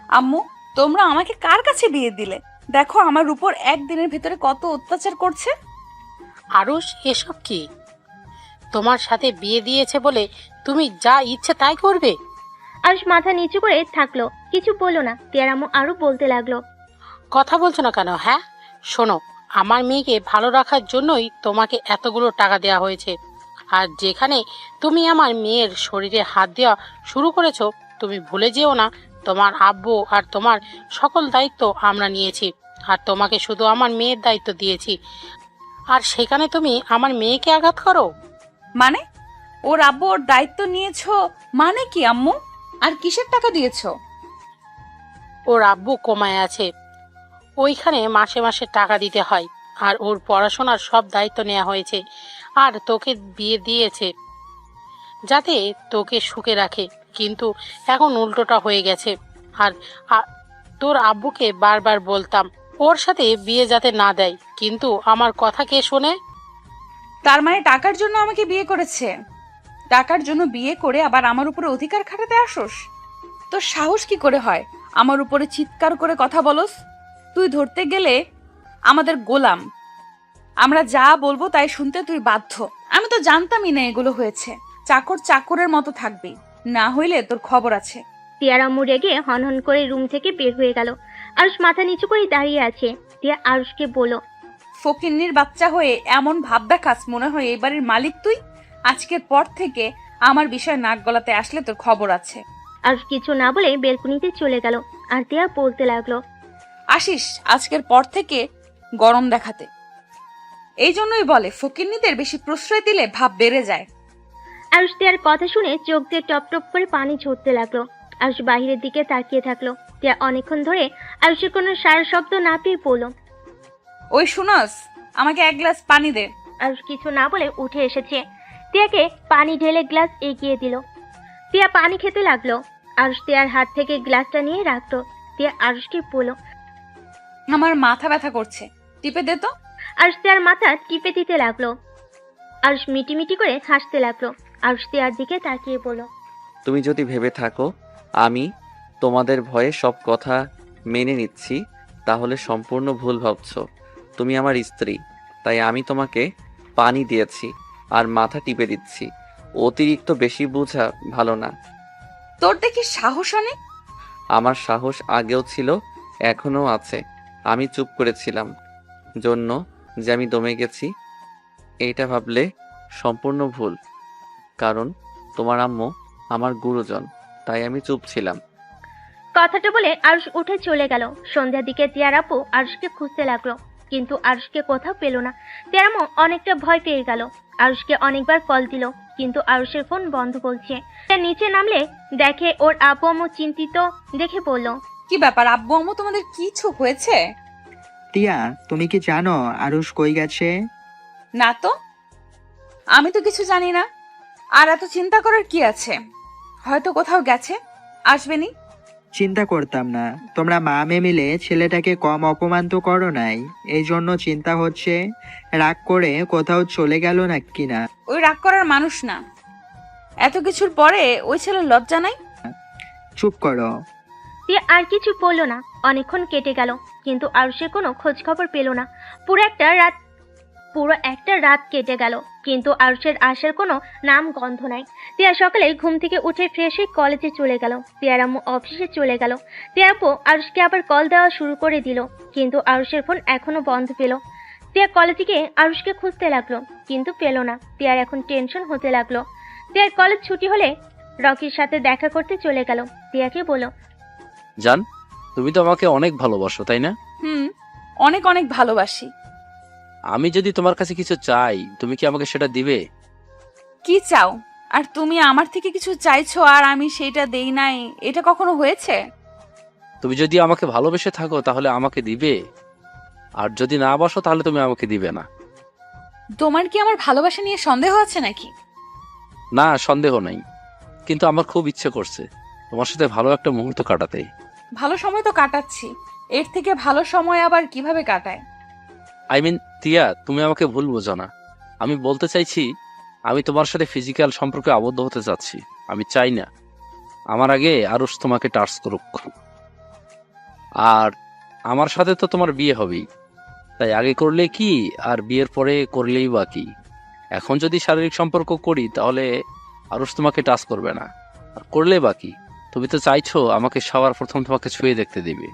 আম্মু, তোমরা আমাকে কার কাছে বিয়ে দিলে? দেখো আমার উপর একদিনের ভেতরে কত অত্যাচার করছে। আরুষ, এসব কি? তোমার সাথে বিয়ে দিয়েছে বলে তুমি যা ইচ্ছে তাই করবে? আরুষ মাথা নিচু করে থাকলো, কিছু বললো না। তিয়ার আম্মু আরো বলতে লাগলো, কথা বলছো না কেন? হ্যাঁ, শোনো, আমার মেয়েকে ভালো রাখার জন্যই তোমাকে এতগুলো টাকা দেওয়া হয়েছে। আর যেখানে তুমি আমার মেয়ের শরীরে হাত দেওয়া শুরু করেছো, তুমি ভুলে যেও না তোমার আব্বু আর তোমার সকল দায়িত্ব আমরা নিয়েছি, আর তোমাকে শুধু আমার মেয়ের দায়িত্ব দিয়েছি। আর সেখানে তুমি আমার মেয়েকে আঘাত করো? মানে ওর আব্বু ওর দায়িত্ব নিয়েছো মানে কি আম্মু? আর কিসের টাকা দিয়েছো? ওর আব্বু কোমায় আছে, ওইখানে মাসে মাসে টাকা দিতে হয়। আর ওর পড়াশোনার সব দায়িত্ব নেওয়া হয়েছে। আর তোকে বিয়ে দিয়েছে যাতে তোকে সুখে রাখে, কিন্তু এখন উল্টোটা হয়ে গেছে। আর তোর আব্বুকে বারবার বলতাম ওর সাথে বিয়ে যাতে না দেয়, কিন্তু আমার কথা কে শোনে? তার মানে টাকার জন্য আমাকে বিয়ে করেছে? টাকার জন্য বিয়ে করে আবার আমার উপরে অধিকার খাটাতে আসোস? তোর সাহস কি করে হয় আমার উপরে চিৎকার করে কথা বলস? তুই ধরতে গেলে আমাদের গোলাম, আমরা যা বলবো তাই শুনতে তুই বাধ্য। আমি তো জানতামই না এগুলো হয়েছে। চাকর চাকরের মতো থাকবি, না হইলে তোর খবর আছে। তিয়ার আম্মু রেগে হনহন করে রুম থেকে বের হয়ে গেল। আরুষ মাথা নিচু করে দাঁড়িয়ে আছে। তিয়া আরুষকে বলল, ফকিন্নির বাচ্চা হয়ে এমন ভাব দেখাস মনে হয় এই বাড়ির মালিক তুই। আজকের পর থেকে আমার বিষয়ে নাক গলাতে আসলে তোর খবর আছে। আরুষ কিছু না বলে বেলকুনিতে চলে গেল। আর তিয়া বলতে লাগলো, আসিস আজকের পর থেকে গরম দেখাতে। এই জন্যই বলে ফকিন্নিদের বেশি প্রশ্রয় দিলে ভাব বেড়ে যায়। আরুষ তিয়ার কথা শুনে চোখ দিয়ে টপ টপ করে পানি ঝরতে লাগলো। আরুষ বাহিরের দিকে তাকিয়ে থাকলো। তিয়া অনেকক্ষণ ধরে আরুষের কোনো সারা শব্দ না পেয়ে বলল, ওই শুনস, আমাকে এক গ্লাস পানি দে। আরুষ কিছু না বলে উঠে এসেছে। তিয়াকে পানি ঢেলে গ্লাস এগিয়ে দিল। তিয়া পানি খেতে লাগলো। আরুষ তিয়ার হাত থেকে গ্লাসটা নিয়ে রাখলো। তিয়া আরুষকে বলল, আমার মাথা ব্যথা করছে, টিপে দে তো। আরুষ তিয়ার মাথা টিপে দিতে লাগলো। আরুষ মিটি করে হাসতে লাগলো। আরুষ তিয়ার দিকে তাকিয়ে বলল, তুমি যদি ভেবে থাকো আমি তোমাদের ভয়ে সব কথা মেনে নিচ্ছি, তাহলে সম্পূর্ণ ভুল ভাবছো। তুমি আমার স্ত্রী, তাই আমি তোমাকে পানি দিয়েছি আর মাথা টিপে দিচ্ছি। অতিরিক্ত বেশি বোঝা ভালো না। তোর দেখি সাহস অনেক। আমার সাহস আগেও ছিল, এখনো আছে। আমি চুপ করেছিলাম জন্য যে আমি দমে গেছি, এইটা ভাবলে সম্পূর্ণ ভুল। কারণ তোমার আম্মু আমার গুরুজন, তাই আমি চুপ ছিলাম। কথাটা বলে আরুষ উঠে চলে গেল। সন্ধ্যার দিকে তিয়ার আপু আরুষকে খুঁজতে লাগলো, কিন্তু আরুষকে কোথাও পেল না। তিয়ার আম্মু অনেকটা ভয় পেয়ে গেল। আরুষকে অনেকবার কল দিল, কিন্তু আরুষের ফোন বন্ধ বলছে। নিচে নামলে দেখে ওর আপু আম্মু চিন্তিত দেখে বলল, কি ব্যাপার আব্বু আম্মু, তোমাদের কিছু হয়েছে? টিয়া, তুমি কি জানো আরুষ কই গেছে? না তো, আমি তো কিছু জানি না। আর এত চিন্তা করার কি আছে? হয়তো কোথাও গেছে, আসবেনি। চিন্তা করতাম না, তোমরা মা মেয়ে মিলে ছেলেটাকে কম অপমান তো করো নাই, এই জন্য চিন্তা হচ্ছে রাগ করে কোথাও চলে গেল না কিনা। ওই রাগ করার মানুষ না। এত কিছুর পরে ওই ছেলের লজ্জা নাই? চুপ করো। তিয়া আর কিছু বললো না। অনেকক্ষণ কেটে গেল, কিন্তু আরুষের কোনো খোঁজ খবর পেল না। পুরো একটা রাত পুরো একটা রাত কেটে গেল, কিন্তু আরুষের আসার কোনো নাম গন্ধ নাই। তিয়া সকালে ঘুম থেকে উঠে ফ্রেশ হয়ে কলেজে চলে গেল, তিয়ার আম্মু অফিসে চলে গেল। তিয়ার আপু আরুষকে আবার কল দেওয়া শুরু করে দিল, কিন্তু আরুষের ফোন এখনো বন্ধ পেল। তিয়া কলেজে গিয়ে আরুষকে খুঁজতে লাগলো, কিন্তু পেল না। তিয়ার এখন টেনশন হতে লাগলো। তিয়ার কলেজ ছুটি হলে রকির সাথে দেখা করতে চলে গেল। তিয়াকে বলল, জান, তুমি তো আমাকে অনেক ভালোবাসো, তাই না? হুম, অনেক অনেক ভালোবাসি। আমি যদি তোমার কাছে কিছু চাই, তুমি কি আমাকে সেটা দিবে? কি চাও? আর তুমি আমার থেকে কিছু চাইছো আর আমি সেইটা দেই নাই, এটা কখনো হয়েছে? তুমি যদি আমাকে ভালোবেসে থাকো তাহলে আমাকে দিবে, আর যদি না বাসো তাহলে তুমি আমাকে দিবে না। তোমার কি আমার ভালোবাসা নিয়ে সন্দেহ আছে নাকি? না, সন্দেহ নাই, কিন্তু আমার খুব ইচ্ছে করছে তোমার সাথে ভালো একটা মুহূর্ত কাটাতে। ভালো সময় তো কাটাচ্ছি, এর থেকে ভালো সময় আবার কিভাবে কাটায়? আই মিন তিয়া, তুমি আমাকে ভুল বোঝো না। আমি বলতে চাইছি, আমি তোমার সাথে ফিজিক্যাল সম্পর্কে আবদ্ধ হতে চাচ্ছি। আমি চাই না আমার আগে আরুষ তোমাকে টাচ করুক। আর আমার সাথে তো তোমার বিয়ে হবেই, তাই আগে করলে কি আর বিয়ের পরে করলেই বা কি। এখন যদি শারীরিক সম্পর্ক করি তাহলে আরুষ তোমাকে টাচ করবে না, আর করলে বা কি। তুমি তো চাইছো আমাকে সবার প্রথম তোমাকে ছুঁয়ে দেখতে দিবে,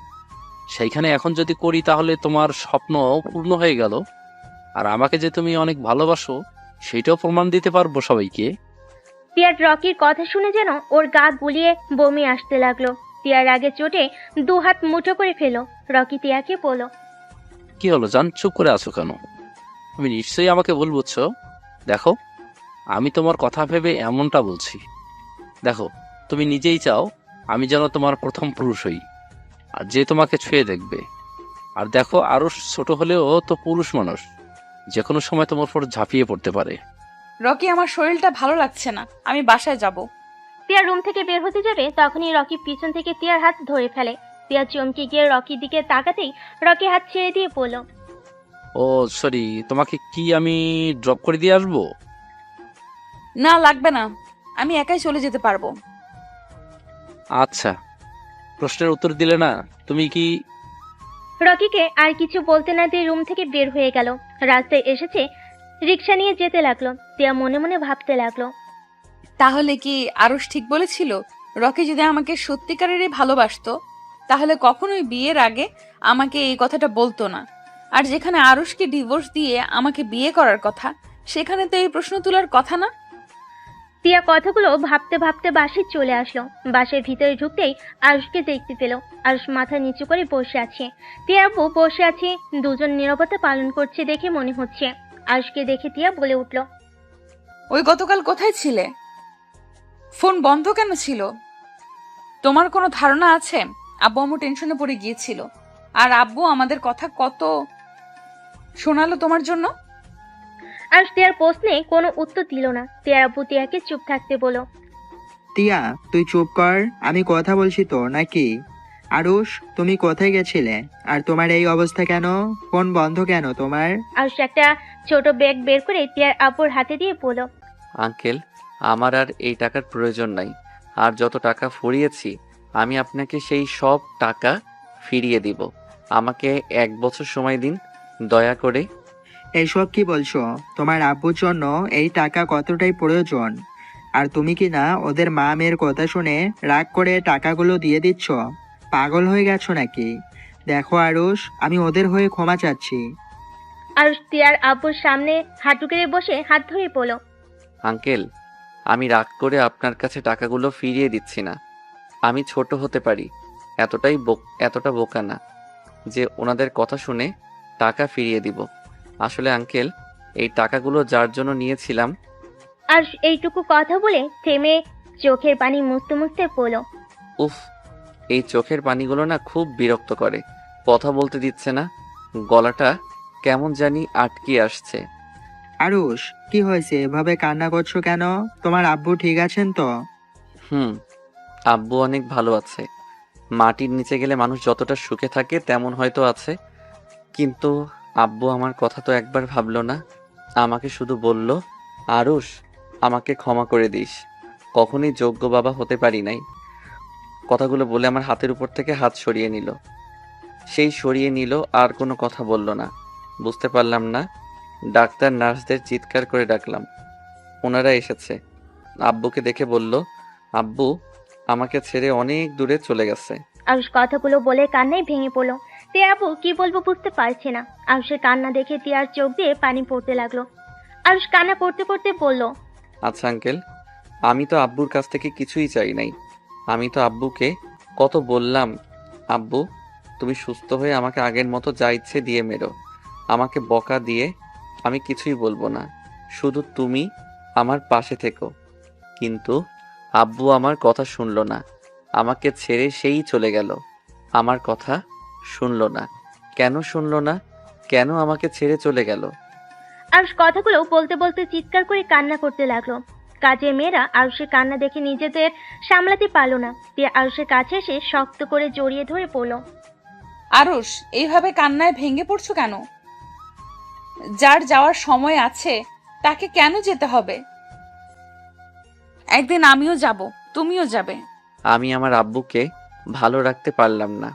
সেইখানে এখন যদি করি তাহলে তোমার স্বপ্ন পূর্ণ হয়ে গেল। আর আমাকে যে তুমি অনেক ভালোবাসো সেইটাও প্রমাণ দিতে পারবো সবাইকে। তিয়ার রকির কথা শুনে যেন ওর গা গুলিয়ে বমি আসতে লাগলো। তিয়ার আগে চোটে দু হাত মুঠো করে ফেল। রকি তিয়াকে বলল, কি হলো জান, চুপ করে আছো কেন? তুমি নিশ্চয়ই আমাকে ভুল বুঝছো। দেখো, আমি তোমার কথা ভেবে এমনটা বলছি। দেখো, তুমি নিজেই চাও আমি যেন তোমার প্রথম পুরুষ হই, আর যে তোমাকে ছুঁয়ে দেখবে। আর দেখো, আরো ছোট হলেও তো পুরুষ মানুষ, যে কোনো সময় তোমার উপর ঝাঁপিয়ে পড়তে পারে। রকি, আমার শরীরটা ভালো লাগছে না, আমি বাসায় যাব। তিয়া রুম থেকে বের হতে যাবে, তখনই রকি পিছন থেকে তিয়ার হাত ধরে ফেলে। তিয়া চমকে গিয়ে রকির দিকে তাকাতেই রকি হাত ছেড়ে দিয়ে বলল, ও সরি, তোমাকে কি আমি ড্রপ করে দিয়ে আসবো? না, লাগবে না, আমি একাই চলে যেতে পারবো। আচ্ছা, প্রশ্নের উত্তর দিলে না তুমি কি। রকিকে আর কিছু বলতে না দিয়ে রুম থেকে বের হয়ে গেল। রাস্তায় এসেছে, রিক্সা নিয়ে যেতে লাগলো। তিয়া মনে মনে ভাবতে লাগলো, তাহলে কি আরুষ ঠিক বলেছিল? রকি যদি আমাকে সত্যিকারেরই ভালোবাসতো তাহলে কখনোই বিয়ের আগে আমাকে এই কথাটা বলতো না। আর যেখানে আরুষকে ডিভোর্স দিয়ে আমাকে বিয়ে করার কথা, সেখানে তো এই প্রশ্ন তোলার কথা না। তিয়া কথাগুলো ভাবতে ভাবতে বাসে চলে আসলো। বাসের ভিতরে ঢুকতেই আরুষকে দেখতে পেল। আরুষ মাথা নিচু করে বসে আছে। তিয়া আপু বসে আছে, দুজন নীরবতা পালন করছে দেখে মনে হচ্ছে। আরুষকে দেখে তিয়া বলে উঠল, ওই গতকাল কোথায় ছিলে? ফোন বন্ধ কেন ছিল? তোমার কোনো ধারণা আছে? আব্বু আম্মু টেনশনে পড়ে গিয়েছিল, আর আব্বু আমাদের কথা কত শোনালো তোমার জন্য। আরুষ তিয়ার প্রশ্নে কোনো উত্তর দিল না। তিয়ার আপু তিয়াকে চুপ থাকতে বলল, টিয়া, তুই চুপ কর, আমি কথা বলছি তো নাকি? আরুষ, তুমি কোথায় গেছিলে? আর তোমার এই অবস্থা কেন? ফোন বন্ধ কেন তোমার? আরুষ একটা ছোট ব্যাগ বের করে তিয়ার আপুর হাতে দিয়ে বলল, আঙ্কেল, আমার আর এই টাকার প্রয়োজন নাই। আর যত টাকা ফুরিয়েছি আমি আপনাকে সেই সব টাকা ফিরিয়ে দিব। আমাকে 1 বছর সময় দিন দয়া করে। এইসব কি বলছো? তোমার আব্বুর জন্য এই টাকা কতটাই প্রয়োজন, আর তুমি কি না ওদের মা মেয়ের কথা শুনে রাগ করে টাকাগুলো দিয়ে দিচ্ছ? পাগল হয়ে গেছো নাকি? দেখো আরুষ, আমি ওদের হয়ে ক্ষমা চাচ্ছি। আরুষ তিয়ার আপুর সামনে হাঁটু গেড়ে বসে হাত ধরে বলল, আঙ্কেল, আমি রাগ করে আপনার কাছে টাকাগুলো ফিরিয়ে দিচ্ছি না। আমি ছোট হতে পারি, এতটা বোকা না যে ওনাদের কথা শুনে টাকা ফিরিয়ে দিব। আসলে আঙ্কেল, এই টাকাগুলো যার জন্য নিয়েছিলাম। আরুষ এইটুকু কথা বলে থেমে চোখের পানি মুছতে মুছতে বলল, উফ, এই চোখের পানিগুলো না খুব বিরক্ত করে। কথা বলতে দিচ্ছে না, গলাটা কেমন জানি আটকে আসছে। আরুষ, কি হয়েছে? এভাবে কান্না করছো কেন? তোমার আব্বু ঠিক আছেন তো? আব্বু অনেক ভালো আছে। মাটির নিচে গেলে মানুষ যতটা সুখে থাকে তেমন হয়তো আছে, কিন্তু আব্বু আমার কথা তো একবার ভাবলো না। আমাকে শুধু বলল, আরুষ, আমাকে ক্ষমা করে দিস, কখনই যোগ্য বাবা হতে পারি নাই। কথাগুলো বলে আমার হাতের উপর থেকে হাত সরিয়ে নিল। আর কোনো কথা বলল না। বুঝতে পারলাম না ডাক্তার নার্সদের চিৎকার করে ডাকলাম। ওনারা এসেছে। আব্বুকে দেখে বলল, আব্বু আমাকে ছেড়ে অনেক দূরে চলে গেছে। আয়ুষ কথাগুলো বলে কান্নায় ভেঙে পড়লো। তিয়া আপু কি বলবো বুঝতে পারছে না। আয়ুষের কান্না দেখে তিয়ার চোখ দিয়ে পানি পড়তে লাগলো। আয়ুষ কান্না করতে করতে বলল, আচ্ছা আঙ্কেল, আমি তো আব্বুর কাছ থেকে কিছুই চাই নাই। আমি তো আব্বুকে কত বললাম, আব্বু তুমি সুস্থ হয়ে আমাকে আগের মতো যা ইচ্ছে দিয়ে মেরো, আমাকে বকা দিয়ে আমি কিছুই বলবো না, শুধু তুমি আমার পাশে থেকো। কিন্তু আব্বু আমার কথা শুনলো না, আমাকে ছেড়ে সেই চলে গেল। আমার কথা শুনলো না। কেন শুনলো না? কেন আমাকে ছেড়ে চলে গেল? আয়ুষ কথাগুলো বলতে বলতে চিৎকার করে কান্না করতে লাগলো। কাজের মেয়েরা আয়ুষের কান্না দেখে নিজেদের সামলাতে পারলো না। তিয়া আয়ুষের কাছে এসে শক্ত করে জড়িয়ে ধরে পড়ল। আরুষ, এইভাবে কান্নায় ভেঙে পড়ছো কেন? যার যাওয়ার সময় আছে তাকে কেন যেতে হবে? একদিন আমিও যাব, তুমিও যাবে। আমি আমার আব্বুকে ভালো রাখতে পারলাম না,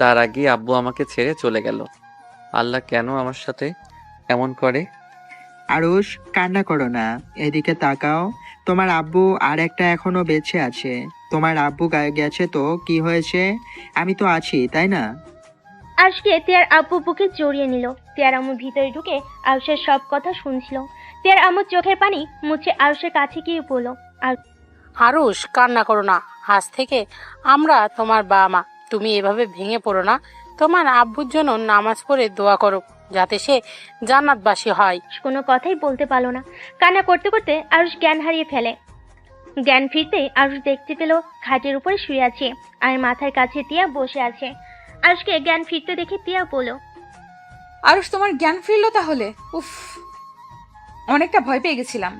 তার আগেই আব্বু আমাকে ছেড়ে চলে গেল। আল্লাহ কেন আমার সাথে এমন করে? আরুষ, কান্না করো না, এদিকে তাকাও। তোমার আব্বু আর একটা এখনো বেঁচে আছে। তোমার আব্বু গেছে তো কি হয়েছে, আমি তো আছি, তাই না? আয়ুষকে তিয়ার আব্বু বুকে জড়িয়ে নিল। তিয়ার আম্মু ভিতরে ঢুকে আয়ুষের সব কথা শুনছিল। তিয়ার আম্মু চোখের পানি মুছে আয়ুষের কাছে গিয়ে বলল, আরুষ, কান্না করো না। আজ থেকে আমরা তোমার বাবা মা। তুমি এভাবে ভেঙে পড়ো না। তোমার আব্বুর জন্য নামাজ পড়ে দোয়া করো, যাতে সে জান্নাতবাসী হয়। কোনো কথাই বলতে পারলো না। কান্না করতে করতে আয়ুষ জ্ঞান হারিয়ে ফেলে। জ্ঞান ফিরতে আয়ুষ দেখতে পেল খাটের উপরে শুয়ে আছে আর মাথার কাছে তিয়া বসে আছে। আয়ুষকে জ্ঞান ফিরতে দেখে তিয়া বলল, আরুষ, তোমার জ্ঞান ফিরলো তাহলে? উফ, অনেকটা ভয় পেয়ে গেছিলাম।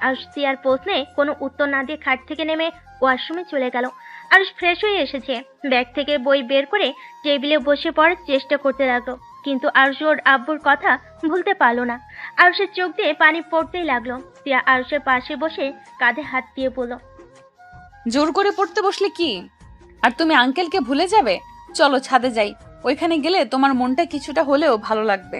আয়ুষ তিয়ার প্রশ্নে কোনো উত্তর না দিয়ে খাট থেকে নেমে ওয়াশরুমে চলে গেল। আয়ুষ ফ্রেশ হয়ে এসেছে। ব্যাগ থেকে বই বের করে টেবিলে বসে পড়ার চেষ্টা করতে লাগলো, কিন্তু আয়ুষ ওর আব্বুর কথা ভুলতে পারলো না। আয়ুষের চোখ দিয়ে পানি পড়তেই লাগলো। তিয়া আয়ুষের পাশে বসে কাঁধে হাত দিয়ে বলল, জোর করে পড়তে বসলে কি আর তুমি আঙ্কেলকে ভুলে যাবে? চলো ছাদে যাই, ওইখানে গেলে তোমার মনটা কিছুটা হলেও ভালো লাগবে।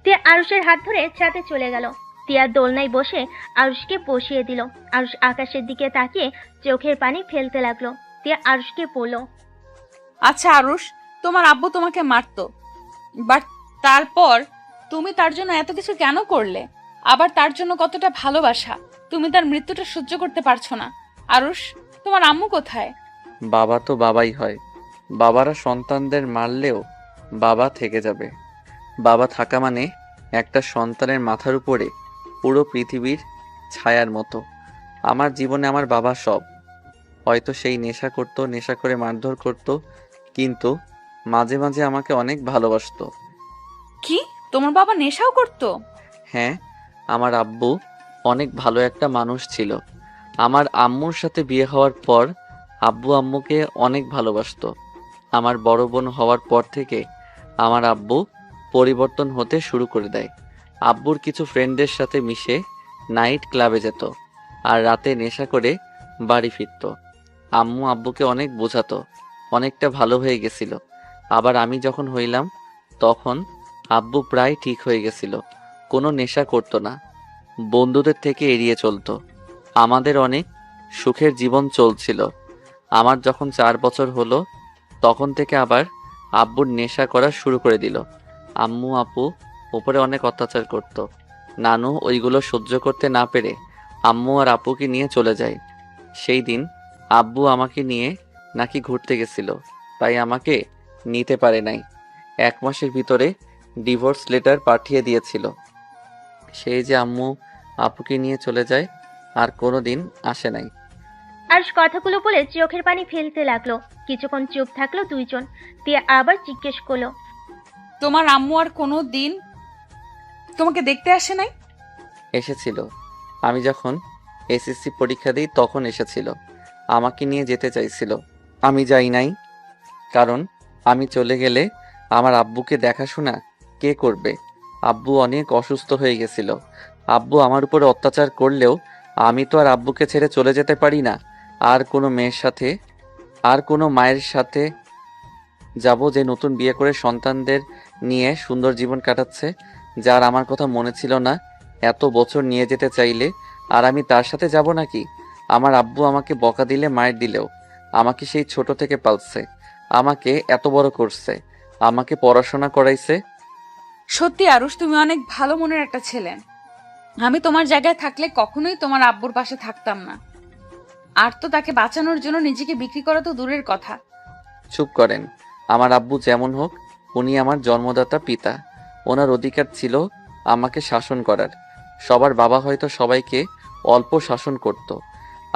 তিয়া আয়ুষের হাত ধরে ছাদে চলে গেল। তিয়া দোলনায় বসে আয়ুষকে বসিয়ে দিল। আয়ুষ আকাশের দিকে তাকিয়ে চোখের পানি ফেলতে লাগলো। তিয়া আয়ুষকে বলল, আচ্ছা আরুষ, তোমার আব্বু তোমাকে মারতো, বাট তারপর তুমি তার জন্য এত কিছু কেন করলে? আবার তার জন্য কতটা ভালোবাসা, তুমি তার মৃত্যুটা সহ্য করতে পারছো না। আরুষ, তোমার আম্মু কোথায়? বাবা তো বাবাই হয়। বাবারা সন্তানদের মারলেও বাবা থেকে যাবে। বাবা থাকা মানে একটা সন্তানের মাথার উপরে পুরো পৃথিবীর ছায়ার মতো। আমার জীবনে আমার বাবা সব। হয়তো সেই নেশা করতো, নেশা করে মারধর করতো, কিন্তু মাঝে মাঝে আমাকে অনেক ভালোবাসতো। কি, তোমার বাবা নেশাও করতো? হ্যাঁ, আমার আব্বু অনেক ভালো একটা মানুষ ছিল। আমার আম্মুর সাথে বিয়ে হওয়ার পর আব্বু আম্মুকে অনেক ভালোবাসতো। আমার বড় বোন হওয়ার পর থেকে আমার আব্বু পরিবর্তন হতে শুরু করে দেয়। আব্বুর কিছু ফ্রেন্ডদের সাথে মিশে নাইট ক্লাবে যেত আর রাতে নেশা করে বাড়ি ফিরত। আম্মু আব্বুকে অনেক বোঝাতো, অনেকটা ভালো হয়ে গেছিল। আবার আমি যখন হইলাম তখন আব্বু প্রায় ঠিক হয়ে গেছিল, কোনো নেশা করতো না, বন্ধুদের থেকে এড়িয়ে চলতো। আমাদের অনেক সুখের জীবন চলছিল। আমার যখন 4 বছর হলো তখন থেকে আবার আব্বুর নেশা করা শুরু করে দিল। আম্মু আপু উপরে অনেক অত্যাচার করত। নানু ওইগুলো সহ্য করতে না পেরে আম্মু আর আপুকে নিয়ে চলে যায়। সেই দিন আব্বু আমাকে নিয়ে নাকি ঘুরতে গেছিল, তাই আমাকে নিতে পারে নাই। 1 মাসের ভিতরে ডিভোর্স লেটার পাঠিয়ে দিয়েছিল। সেই যে আম্মু আপুকে নিয়ে চলে যায় আর কোনো দিন আসে নাই। আয়ুষ কথাগুলো বলে চোখের পানি ফেলতে লাগলো। কিছুক্ষণ চুপ থাকলো দুইজন। তিয়া আবার জিজ্ঞেস করলো, তোমার আম্মু আর কোনো দিন তোমাকে দেখতে আসে নাই? এসেছিল, আমি যখন এসএসসি পরীক্ষা দিই তখন এসেছিল। আমাকে নিয়ে যেতে চাইছিল, আমি যাই নাই, কারণ আমি চলে গেলে আমার আব্বুকে দেখাশোনা কে করবে? আব্বু অনেক অসুস্থ হয়ে গেছিল। আব্বু আমার উপরে অত্যাচার করলেও আমি তো আর আব্বুকে ছেড়ে চলে যেতে পারি না। আর কোনো মেয়ের সাথে, আর কোনো মায়ের সাথে যাব যে নতুন বিয়ে করে সন্তানদের নিয়ে সুন্দর জীবন কাটাচ্ছে? যার আমার কথা মনে ছিল না এত বছর নিয়ে যেতে চাইলে আর আমি তার সাথে যাব নাকি? আমার আব্বু আমাকে বকা দিলে মায়ের দিলেও আমাকে সেই ছোট থেকে পালছে, আমাকে এত বড় করছে, আমাকে পড়াশোনা করাইছে। সত্যি আরুষ, তুমি অনেক ভালো মনের একটা ছেলে। আমি তোমার জায়গায় থাকলে কখনোই তোমার আব্বুর পাশে থাকতাম না। আর তো তাকে বাঁচানোর জন্য নিজেকে বিক্রি করা তো দূরের কথা। চুপ করেন। আমার আব্বু যেমন হোক, উনি আমার জন্মদাতা পিতা। ওনার অধিকার ছিল আমাকে শাসন করার। সবার বাবা হয়তো সবাইকে অল্প শাসন করত,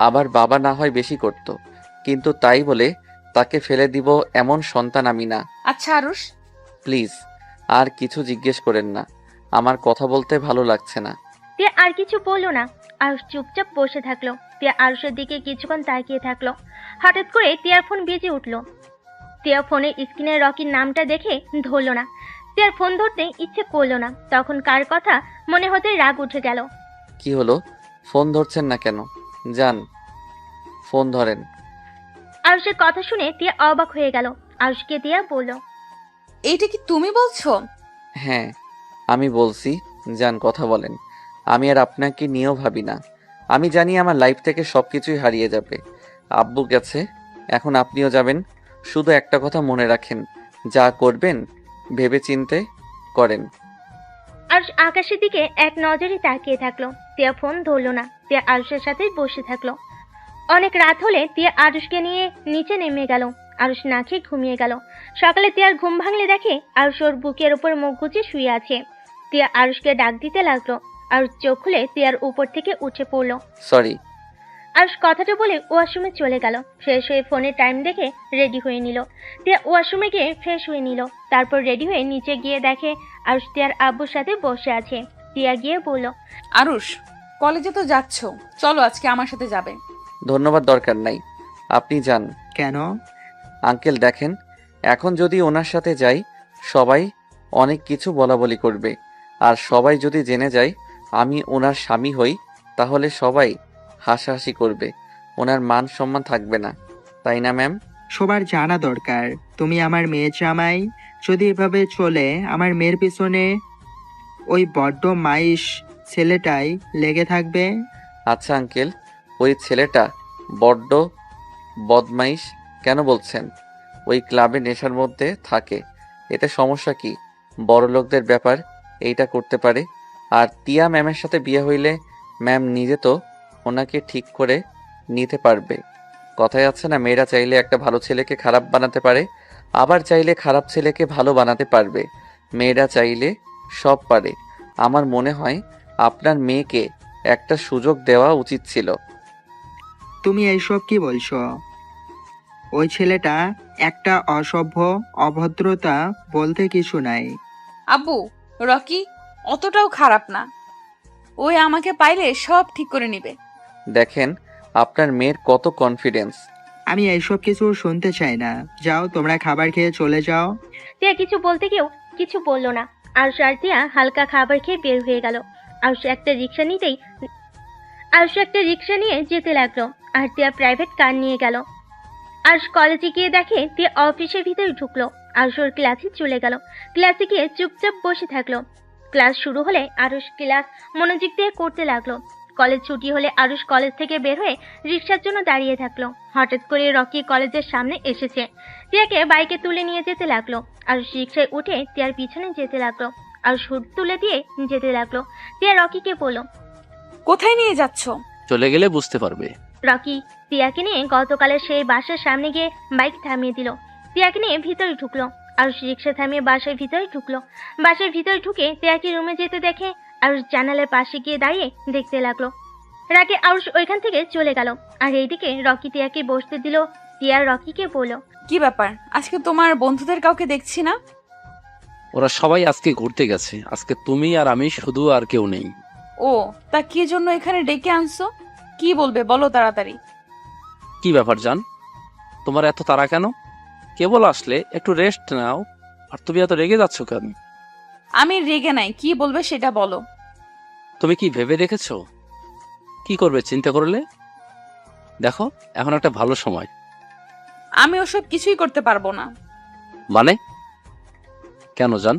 আবার বাবা না হয় বেশি করত, কিন্তু তাই বলে তাকে ফেলে দিব এমন সন্তান আমি না। আচ্ছা আরুষ, প্লিজ আর কিছু জিজ্ঞেস করেন না, আমার কথা বলতে ভালো লাগছে না। তিয়া আর কিছু বললো না। আরুষ চুপচাপ বসে থাকলো। তিয়া আরুষের দিকে কিছুক্ষণ তাকিয়ে থাকলো। হঠাৎ করে তিয়ার ফোন বেজে উঠলো। তিয়া ফোনের স্ক্রিনে রকির নামটা দেখে ধরলো না। তিয়ার ফোন ধরতে ইচ্ছে করলো না। তখন কার কথা মনে হতে রাগ উঠে গেল। কি হলো, ফোন ধরছেন না কেন? যান, ফোন ধরেন। আরুষের কথা শুনে তিয়া অবাক হয়ে গেল। আরুষকে তিয়া বলল, এইটা কি তুমি বলছো? হ্যাঁ, আমি বলছি, যান কথা বলেন। আমি আর আপনাকে নিয়েও ভাবি না। আমি জানি আমার লাইফ থেকে সবকিছুই হারিয়ে যাবে। আব্বু গেছে, এখন আপনিও যাবেন। শুধু একটা কথা মনে রাখেন, যা করবেন ভেবে চিন্তে করেন। আরুষ আকাশের দিকে এক নজরে তাকিয়ে থাকলো। তিয়া ফোন ধরলো না। তিয়া আরুষের সাথে বসে থাকলো। অনেক রাত হলে তিয়া আরুষকে নিয়ে নিচে নেমে গেল। আরুষ না খেয়ে ঘুমিয়ে গেল। সকালে তিয়ার ঘুম ভাঙলে দেখে আরুষ ওর বুকের উপর মুখ গুজে শুয়ে আছে। তিয়া আরুষকে ডাক দিতে লাগলো। আরুষ চোখ খুলে তিয়ার উপর থেকে উঠে পড়লো। সরি। আরুষ কথাটা বলে ওয়াশরুমে চলে গেল। ফ্রেশ হয়ে ফোনে টাইম দেখে রেডি হয়ে নিল। তিয়া ওয়াশরুমে গিয়ে ফ্রেশ হয়ে নিল। তারপর রেডি হয়ে নিচে গিয়ে দেখে আরুষ তিয়ার আব্বুর সাথে বসে আছে। তিয়া গিয়ে বলল, আরুষ, কলেজে তো যাচ্ছ, চলো আজকে আমার সাথে যাবে। ধন্যবাদ, দরকার নাই, আপনি যান। কেন? আঙ্কেল দেখেন, এখন যদি ওনার সাথে যাই সবাই অনেক কিছু বলাবলি করবে, আর সবাই যদি জেনে যায় আমি ওনার স্বামী হই তাহলে সবাই হাসাহাসি করবে, ওনার মান সম্মান থাকবে না, তাই না ম্যাম? সবার জানা দরকার তুমি আমার মেয়ের জামাই। যদি এভাবে চলে আমার মেয়ের পিছনে ওই বড্ড মাইশ ছেলেটাই লেগে থাকবে। আচ্ছা আঙ্কেল, ওই ছেলেটা বড্ড বদমাইশ কেন বলছেন? ওই ক্লাবে নেশার মধ্যে থাকে, এতে সমস্যা কি? বড় লোকদের ব্যাপার এইটা করতে পারে। আর টিয়া ম্যামের সাথে বিয়ে হইলে ম্যাম নিজে তো ওনাকে ঠিক করে নিতে পারবে। কথায় আছে না, মেয়েরা চাইলে একটা ভালো ছেলেকে খারাপ বানাতে পারে, আবার চাইলে খারাপ ছেলেকে ভালো বানাতে পারবে। মেয়েরা চাইলে সব পারে। আমার মনে হয় আপনার মেয়েকে একটা সুযোগ দেওয়া উচিত ছিল। তুমি এইসব কি বলছো? ওই ছেলেটা একটা অসভ্য, অভদ্রতা বলতে কিছু নাই। আব্বু, রকি অতটাও খারাপ না। ওই আমাকে পাইলে সব ঠিক করে নিবে। দেখেন আপনার মেয়ের কত কনফিডেন্স। আমি এইসব কিছু শুনতে চাই না। যাও, তোমরা খাবার খেয়ে চলে যাও। তিয়া কিছু বলতে গিয়েও কিছু বলল না। আরুষ আর তিয়া হালকা খাবার খেয়ে বের হয়ে গেল। আরুষ একটা রিক্সা নিয়ে যেতে লাগলো। আর তিয়া প্রাইভেট কার নিয়ে গেল। আরুষ কলেজে গিয়ে দেখে তিয়া অফিসের ভিতরে ঢুকলো। আরুষ ওর ক্লাসে চলে গেল। ক্লাসে গিয়ে চুপচাপ বসে থাকলো। ক্লাস শুরু হলে আরুষ ক্লাস মনোযোগ দিয়ে করতে লাগলো। কলেজ ছুটি হলে আরুষ কলেজ থেকে বের হয়ে রিক্সার জন্য দাঁড়িয়ে থাকলো। হঠাৎ করে রকি কলেজের সামনে এসেছে। তিয়াকে বাইকে তুলে নিয়ে যেতে লাগলো। আরুষ রিক্সায় উঠে তিয়ার পিছনে যেতে লাগলো। আরুষ হুড তুলে দিয়ে যেতে লাগলো। তিয়া রকিকে বলল, কোথায় নিয়ে যাচ্ছ? চলে গেলে বুঝতে পারবে। রকি তিয়াকে নিয়ে গতকালের সেই বাসার সামনে গিয়ে বাইক থামিয়ে দিল। তিয়াকে নিয়ে ভিতরে ঢুকলো। আরুষ রিক্সা থামিয়ে বাসার ভিতরে ঢুকলো। বাসার ভিতরে ঢুকে তিয়াকে রুমে যেতে দেখে আরুষ জানালার পাশে গিয়ে দাঁড়িয়ে দেখতে লাগলো। রাগে আরুষ ওইখান থেকে চলে গেল। আর এইদিকে রকি তিয়াকে বসতে দিল। তিয়া রকিকে বলল, কি ব্যাপার, আজকে তোমার বন্ধুদের কাউকে দেখছি না? ওরা সবাই আজকে ঘুরতে গেছে। আজকে তুমি আর আমি শুধু, আর কেউ নেই। ও, তা কি জন্য এখানে ডেকে আনছো? কি বলবে বলো তাড়াতাড়ি। কি ব্যাপার জান, তোমার এত তাড়া কেন? কেবল আসলে, একটু রেস্ট নাও। আর তুমি এত রেগে যাচ্ছ কেন? আমি রেগে নাই, কি বলবে সেটা বলো। তুমি কি ভেবে দেখেছো কি করবে চিন্তা করলে? দেখো, এখন একটা ভালো সময়। আমি ওসব কিছুই করতে পারবো না। মানে কেন জান,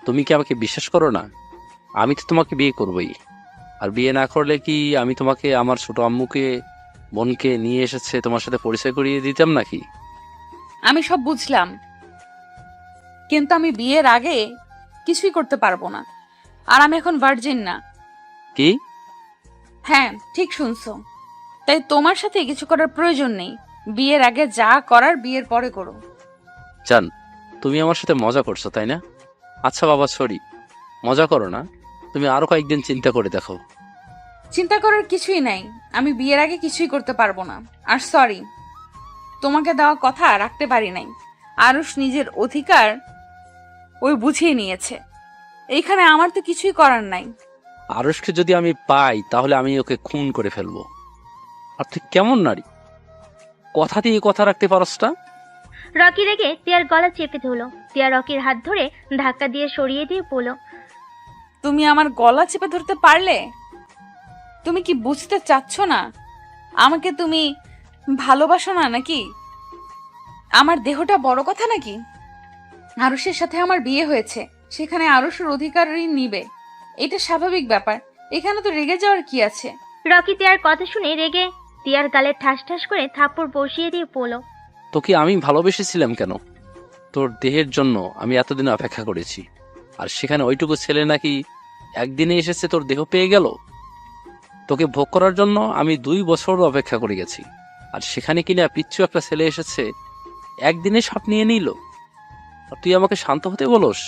তুমি কি আমাকে বিশ্বাস করো না? আমি তো তোমাকে বিয়ে করবই। আর বিয়ে না করলে কি আমি তোমাকে আমার ছোট আম্মুকে, বোনকে নিয়ে এসেছে তোমার সাথে পরিচয় করিয়ে দিতাম নাকি? আমি সব বুঝলাম, কিন্তু আমি বিয়ের আগে কিছুই করতে পারবো না। আর আমি এখন ভার্জিন না। কি? হ্যাঁ, ঠিক শুনছো। তাই তোমার সাথে কিছু করার প্রয়োজন নেই। বিয়ের আগে যা করার বিয়ের পরে করো। জান, তুমি আমার সাথে মজা করছো তাই না? আচ্ছা বাবা, সরি, মজা করো না। তুমি আরো কয়েকদিন চিন্তা করে দেখো। চিন্তা করার কিছুই নাই। আমি বিয়ের আগে কিছুই করতে পারবো না। আর সরি, তোমাকে দেওয়া কথা রাখতে পারি নাই। আরুষ নিজের অধিকার ওই বুঝিয়ে নিয়েছে। এইখানে আমার তো কিছুই করার নাই। আরুষকে যদি আমি পাই তাহলে আমি ওকে খুন করে ফেলবো। আর তুই কেমন নারী, কথা দিয়ে কথা রাখতে পারস না? রকি রেগে তিয়ার গলা চেপে ধরল। তিয়া রকির হাত ধরে ধাক্কা দিয়ে সরিয়ে দিয়ে বলল, তুমি আমার গলা চেপে ধরতে পারলে? তুমি কি বুঝতে চাচ্ছ না? আমাকে তুমি ভালোবাসো না নাকি? আমার দেহটা বড় কথা নাকি? আরুষের সাথে আমার বিয়ে হয়েছে, সেখানে আরুষের অধিকারই নিবে, এটা স্বাভাবিক ব্যাপার। এখানে তো রেগে যাওয়ার কি আছে? রকি তিয়ার কথা শুনে রেগে তিয়ার গালে ঠাস ঠাস করে থাপ্পড় বসিয়ে দিয়ে বলল, তোকে আমি ভালোবেসেছিলাম কেন? তোর দেহের জন্য আমি এতদিন অপেক্ষা করেছি, আর সেখানে ওইটুকু ছেলে নাকি একদিনে এসেছে তোর দেহ পেয়ে গেল। তোকে ভোগ করার জন্য আমি 2 বছর অপেক্ষা করে গেছি, আর সেখানে কিনা পিচ্ছু একটা ছেলে এসেছে একদিনে সব নিয়ে নিল। আর তুই আমাকে শান্ত হতে বলস?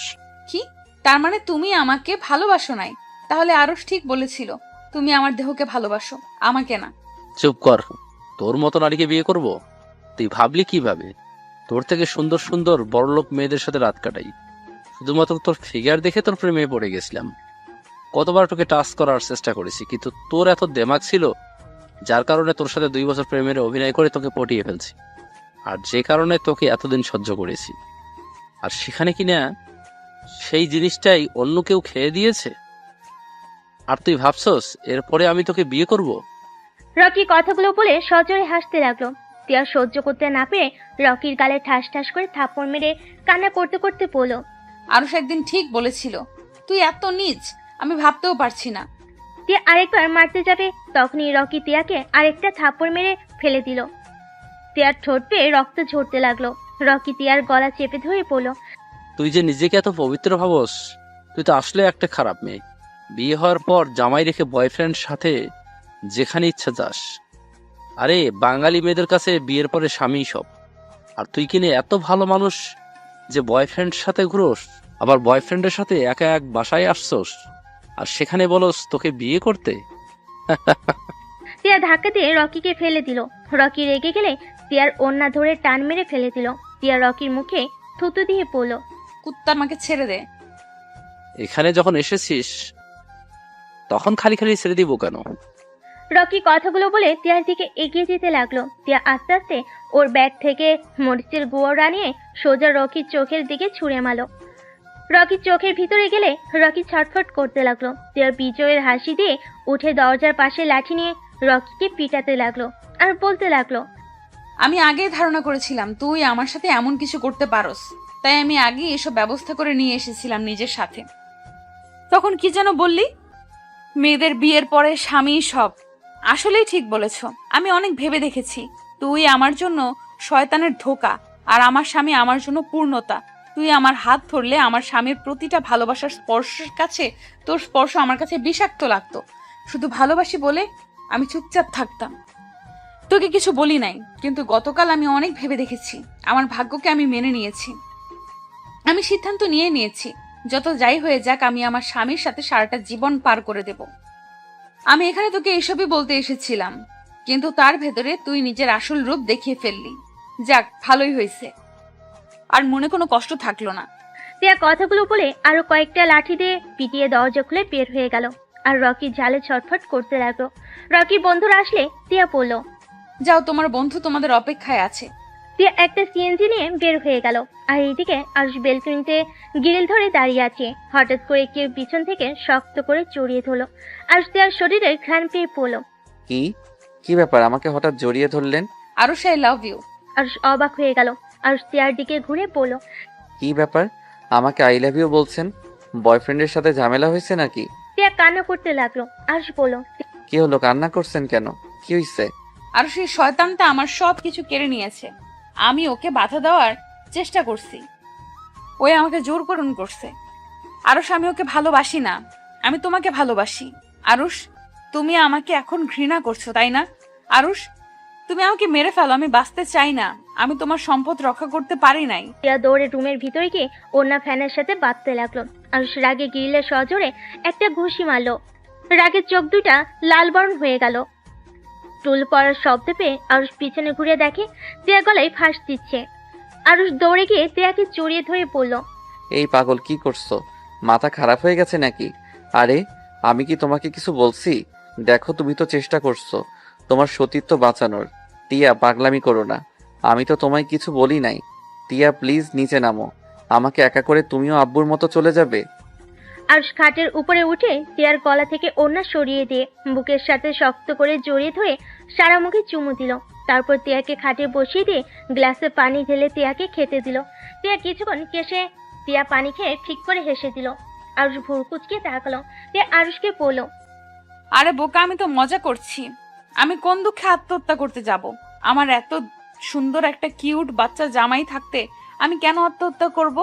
কি তার মানে তুমি আমাকে ভালোবাসো নাই? তাহলে আরুষ ঠিক বলেছিল, তুমি আমার দেহকে ভালোবাসো, আমাকে না। চুপ কর। তোর মতো নারীকে বিয়ে করব? তুই ভাবলি কিভাবে? তোর থেকে সুন্দর সুন্দর বড়লোক মেয়েদের সাথে রাত কাটাই, শুধুমাত্র তোর ফিগার দেখে তোর প্রেমে পড়ে গেছিলাম। কতবার তোকে টাচ করার চেষ্টা করেছি, কিন্তু তোর এত দেমাগ ছিল যার কারণে তোর সাথে 2 বছর প্রেমের অভিনয় করে তোকে পটিয়ে ফেলছি, আর যে কারণে তোকে এতদিন সহ্য করেছি। আর সেখানে কিনা সেই জিনিসটাই অন্য কেউ খেয়ে দিয়েছে, আর তুই ভাবছস এরপরে আমি তোকে বিয়ে করব? রকি কথাগুলো বলে সজোরে হাসতে লাগলো। তিয়া সহ্য করতে না পেরে রকির গালে ঠাস ঠাস করে থাপ্পড় মেরে কান্না করতে করতে বলল, আরুষ একদিন ঠিক বলেছিল, তুই এত নীচ আমি ভাবতেও পারছি না। তিয়া আরেকবার মারতে যাবে, তখনই রকি তিয়াকে আরেকটা থাপ্পড় মেরে ফেলে দিল। তিয়ার ঠোঁট পেয়ে রক্ত ঝরতে লাগলো। রকি তিয়ার গলা চেপে ধরে বলল, তুই যে নিজেকে এত পবিত্র ভাবস, তুই তো আসলে একটা খারাপ মেয়ে। বিয়ে হওয়ার পর জামাই রেখে বয়ফ্রেন্ড সাথে যেখানে ইচ্ছা যাস। আরে বাঙালি মেয়েদের কাছে বিয়ের পরে স্বামী সব। আর তুই কিনে এত ভালো মানুষ যে বয়ফ্রেন্ড সাথে ঘুরোস, আবার বয়ফ্রেন্ডের সাথে একা এক বাসায় আসছোস, আর সেখানে বলস তোকে বিয়ে করতে। তিয়া ধাক্কা দিয়ে রকিকে ফেলে দিল। রকি রেগে গেলে তিয়ার ওড়না ধরে টান মেরে ফেলে দিল। তিয়া রকির মুখে থুতু দিয়ে বলল, কুত্তার মাকে ছেড়ে দে। এখানে যখন এসেছিস তখন খালি খালি ছেড়ে দিব কেন? রকি কথাগুলো বলে তিয়ার দিকে এগিয়ে যেতে লাগলো। তিয়া আস্তে আস্তে ওর ব্যাগ থেকে মরিচের গুঁড়া নিয়ে সোজা রকির চোখের দিকে ছুঁড়ে মারল। রকির চোখের ভিতরে গেলে রকি ছটফট করতে লাগলো। তিয়ার বিজয়ের হাসি দিয়ে উঠে দরজার পাশে লাঠি নিয়ে রকিকে পিটাতে লাগলো আর বলতে লাগলো, আমি আগেই ধারণা করেছিলাম তুই আমার সাথে এমন কিছু করতে পারোস, তাই আমি আগেই এসব ব্যবস্থা করে নিয়ে এসেছিলাম নিজের সাথে। তখন কি যেন বললি, মেয়েদের বিয়ের পরে স্বামী সব। আসলেই ঠিক বলেছ। আমি অনেক ভেবে দেখেছি, তুই আমার জন্য শয়তানের ধোঁকা, আর আমার স্বামী আমার জন্য পূর্ণতা। তুই আমার হাত ধরলে আমার স্বামীর প্রতিটা ভালোবাসার স্পর্শের কাছে তোর স্পর্শ আমার কাছে বিষাক্ত লাগতো। শুধু ভালোবাসি বলে আমি চুপচাপ থাকতাম, তোকে কিছু বলি নাই। কিন্তু গতকাল আমি অনেক ভেবে দেখেছি, আমার ভাগ্যকে আমি মেনে নিয়েছি। আমি সিদ্ধান্ত নিয়েছি, যত যাই হয়ে যাক আমি আমার স্বামীর সাথে সারাটা জীবন পার করে দেব। আমি এখানে তোকে এসবই বলতে এসেছিলাম, কিন্তু তার ভেতরে তুই নিজের আসল রূপ দেখিয়ে ফেললি। যাক, ভালোই হয়েছে, আর মনে কোনো কষ্ট থাকলো না। তিয়া কথাগুলো বলে আরো কয়েকটা লাঠি দিয়ে পিটিয়ে দরজা খুলে বের হয়ে গেল। আর রকি জালে ছটফট করতে লাগলো। রকির বন্ধুরা আসলে তিয়া বলল, যাও, তোমার বন্ধু তোমাদের অপেক্ষায় আছে। তিয়া একটা সিএনজি নিয়ে বের হয়ে গেল। আর এইদিকে আরুষ বেলকনিতে গ্রিল ধরে দাঁড়িয়ে আছে। হঠাৎ করে কেউ পিছন থেকে শক্ত করে জড়িয়ে ধরলো। আরুষ তিয়ার শরীরের ঘ্রাণ পেয়ে পড়ল। কি ব্যাপার, আমাকে হঠাৎ জড়িয়ে ধরলেন? Arush, I love you. Arush অবাক হয়ে গেল। আরুষ তিয়ার দিকে ঘুরে বলল, কি ব্যাপার, আমাকে আই লাভ ইউ বলছেন? বয়ফ্রেন্ডের সাথে ঝামেলা হয়েছে নাকি? তিয়া কান্না করতে লাগলো। আরুষ বলল, কি হলো, কান্না করছেন কেন? কি হইছে? আর সেই শয়তানটা আমার সব কিছু কেড়ে নিয়েছে। আমি ওকে বাধা দেওয়ার চেষ্টা করছি, ওই আমাকে জোর পূরণ করছে। আরুষ, আমি ওকে ভালোবাসি না, আমি তোমাকে ভালোবাসি। আরুষ, তুমি আমাকে এখন ঘৃণা করছো তাই না? আরুষ, তুমি আমাকে মেরে ফেলো, আমি বাঁচতে চাই না। আমি তোমার সম্পদ রক্ষা করতে পারি নাই। তিয়া দৌড়ে রুমের ভিতরে গিয়ে ওড়না ফ্যানের সাথে বাঁধতে লাগলো। আরুষ রাগে গিলে সজোরে একটা ঘুষি মারলো। রাগের চোখ দুটা লাল বরণ হয়ে গেল। টুল পড়ার শব্দ পেয়ে আরুষ পিছনে ঘুরে দেখে তিয়া গলায় ফাঁস দিচ্ছে। আরুষ দৌড়ে গিয়ে তিয়াকে জড়িয়ে ধরে পড়ল। এই পাগল, কি করছো? মাথা খারাপ হয়ে গেছে নাকি? আরে, আমি কি তোমাকে কিছু বলছি? দেখো, তুমি তো চেষ্টা করছো তোমার সতীত্ব বাঁচানোর। টিয়া, পাগলামি করো না। আমি তো তোমায় কিছু বলি নাই। টিয়া, প্লিজ নিচে নামো। আমাকে একা করে তুমিও আব্বুর মতো চলে যাবে? আরুষ খাটের উপরে উঠে তিয়ার গলা থেকে ওড়না সরিয়ে দিয়ে বুকের সাথে শক্ত করে জড়িয়ে ধরে সারা মুখে চুমু দিল। তারপর তিয়াকে খাটে বসিয়ে দিয়ে গ্লাসে পানি ঢেলে তিয়াকে খেতে দিল। তিয়া কিছুক্ষণ কেসে তিয়া পানি খেয়ে ঠিক করে হেসে দিল। আরুষ ভুর কুচকে তাকালো। তিয়া আরুষকে বলল, আরে বোকা, আমি তো মজা করছি। আমি কোন দুঃখে আত্মহত্যা করতে যাব? আমার এত সুন্দর একটা কিউট বাচ্চা জামাই থাকতে আমি কেন আত্মহত্যা করব?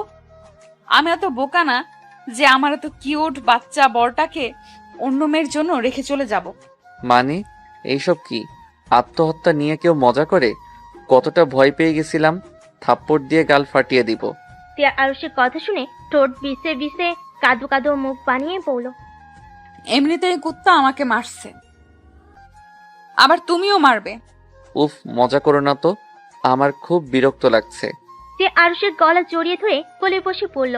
আমি এত বোকা না যে আমার এত কিউট বাচ্চা বরটাকে অন্য মেয়ের জন্য রেখে চলে যাব। মানে, এইসব কি? আত্মহত্যা নিয়ে কেউ মজা করে? কতটা ভয় পেয়ে গেছিলাম, থাপ্পড় দিয়ে গাল ফাটিয়ে দিব। তিয়া আরুষের কথা শুনে ঠোঁট বিছে বিছে কাদো কাদো মুখ বানিয়ে বলল, এমনিতেই কুত্তা আমাকে মারছে, আবার তুমিও মারবে? উফ, মজা করো না তো, আমার খুব বিরক্ত লাগছে। তিয়া আরুষের গলা জড়িয়ে ধরে কোলে বসে পড়ল।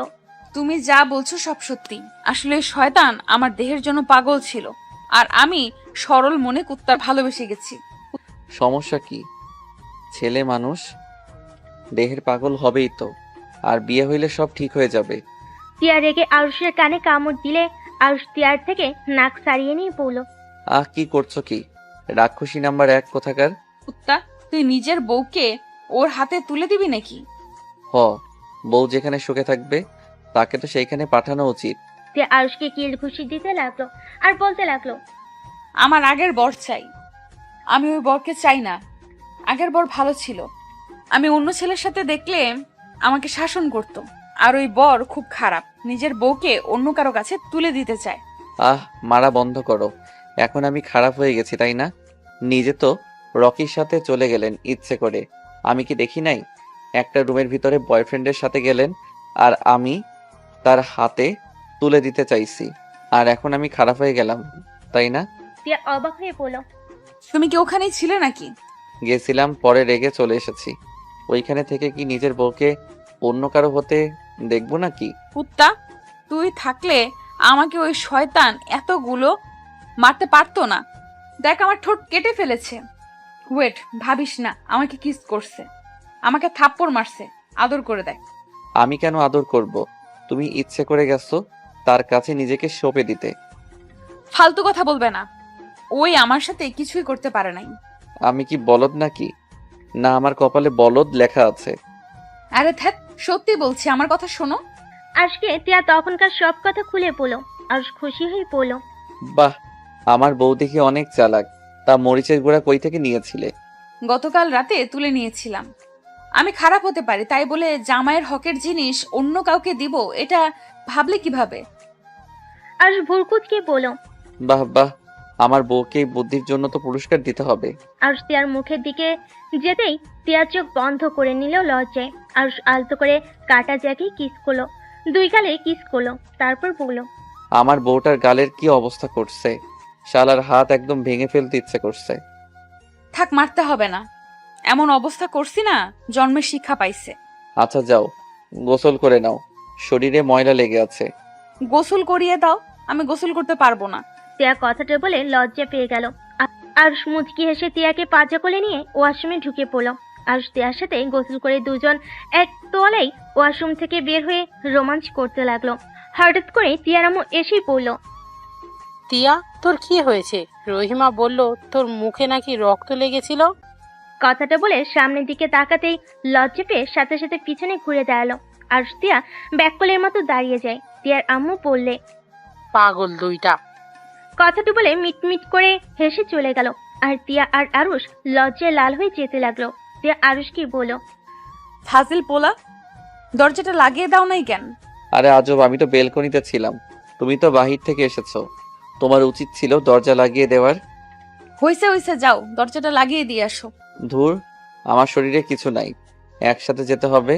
তুমি যা বলছো সব সত্যি। আসলে এই শয়তান আমার দেহের জন্য পাগল ছিল, আর আমি সরল মনে কুত্তার ভালোবেসে গেছি। সমস্যা কি? ছেলে মানুষ, দেহের পাগল হবেই তো। আর বিয়ে হইলে সব ঠিক হয়ে যাবে। তিয়া রেগে আরুষের কানে কামড় দিলে আরুষ তিয়ার থেকে নাক সারিয়ে নিয়ে বলল, আহ, কি করছো কি? রাক্ষসী নাম্বার 1 কোথাকার। কুত্তা, তুই নিজের বউকে ওর হাতে তুলে দিবি নাকি? হ, বউ যেখানে সুখে থাকবে তাকে তো সেইখানে পাঠানো উচিত। তিয়া আরুষকে কিল ঘুষি দিতে লাগলো আর বলতে লাগলো, আমার আগের বর চাই, আমি ওই বরকে চাই না। আগের বর ভালো ছিল, আমি অন্য ছেলের সাথে দেখলে আমাকে শাসন করত। আর ওই বর খুব খারাপ, নিজের বউকে অন্য কারো কাছে তুলে দিতে চায়। আহ, মারা বন্ধ করো। এখন আমি খারাপ হয়ে গেছি তাই না? নিজে তো রকির সাথে চলে গেলেন ইচ্ছে করে, আমি কি দেখি নাই? একটা রুমের ভিতরে বয়ফ্রেন্ডের সাথে গেলেন, আর আমি তার হাতে তুলে দিতে চাইছি। আর এখন আমি খারাপ হয়ে গেলাম, তাই না? তিয়া অবাক হয়ে বলল, তুমি কি ওখানেই ছিলে নাকি? গেছিলাম, পরে রেগে চলে এসেছি। ওইখানে থেকে কি নিজের বউকে অন্য কারো হতে দেখবো নাকি? কুত্তা, তুই থাকলে আমাকে ওই শয়তান এতগুলো মারতে পারতো না। দেখ, আমার ঠোঁট কেটে ফেলেছে। ওয়েট, ভাবিস না আমাকে কিস করছে, আমাকে থাপ্পড় মারছে। আদর করে দেখ। আমি কেন আদর করব? তুমি ইচ্ছে করে গেছো তার কাছে নিজেকে সঁপে দিতে। ফালতু কথা বলবে না। ওই আমার সাথে কিছুই করতে পারে নাই। আমি কি বলদ নাকি? না, আমার কপালে বলদ লেখা আছে। আরে ধ্যাত, সত্যি বলছি, আমার কথা শোনো। আজকে তিয়া তখনকার সব কথা খুলে বলল। আরুষ খুশি হয়ে বলল, বাহ, আমার বউ দেখি অনেক চালাক। তা মরিচের গুঁড়া কই থেকে নিয়েছিলে? গতকাল রাতে তুলে নিয়েছিলাম। আমি খারাপ হতে পারি, তাই বলে জামাইয়ের হকের জিনিস অন্য কাউকে দিব, এটা ভাবলে কিভাবে? আরুষ ভুরকুচকে বলল। বাহ বাহ, আমার বউকে এই বুদ্ধির জন্য তো পুরস্কার দিতে হবে। আরুষ তিয়ার মুখের দিকে যেতেই তিয়ার চোখ বন্ধ করে নিল লজ্জায়। আরুষ আলতো করে কাটা জ্যাকে কিস করলো, 2 গালে কিস করলো, তারপর বলল, আমার বউটার গালের কি অবস্থা করছে, শালার হাত একদম ভেঙে ফেলতে ইচ্ছে করছে। থাক, মারতে হবে না। এমন অবস্থা করছি না, জন্মের শিক্ষা পাইছে। আচ্ছা যাও, গোসল করে নাও, শরীরে ময়লা লেগে আছে। গোসল করিয়ে দাও। আমি গোসল করতে পারবো না। তিয়া কথাটা বলে লজ্জা পেয়ে গেল। আরুষ মুচকি হেসে তিয়াকে পাজা কোলে নিয়ে ওয়াশরুমে ঢুকে পড়ল। আরুষ তিয়ার সাথে গোসল করে দুজন এক তোয়ালেই ওয়াশরুম থেকে বের হয়ে রোমাঞ্চ করতে লাগলো। হঠাৎ করে তিয়ার আম্মু এসেই পড়ল। তিয়া, তোর কি হয়েছে? রহিমা বলল তোর মুখে নাকি রক্ত লেগেছিল। কথাটা বলে সামনের দিকে তাকাতেই লজ্জা পেয়ে সাথে সাথে পিছনে ঘুরে দাঁড়ালো। আরুষ তিয়া ব্যাককলের মতো দাঁড়িয়ে যায়। তিয়ার আম্মু বললে, পাগল দুইটা, কথাটি বলে মিটমিট করে হেসে চলে গেল। আর তিয়া আর আরুষ লজ্জায় লাল হয়ে যেতে লাগলো। তিয়া আরুষকে বলল, ফাজিল পোলা, দরজাটা লাগিয়ে দাও নাই কেন? আরে আজব, আমি তো বেলকনিতে ছিলাম, তুমি তো বাহির থেকে এসেছো, তোমার উচিত ছিল দরজা লাগিয়ে দেওয়ার। হইছে হইছে, যাও দরজাটা লাগিয়ে দিয়ে আসো। ধুর, আমার শরীরে কিছু নাই, একসাথে যেতে হবে।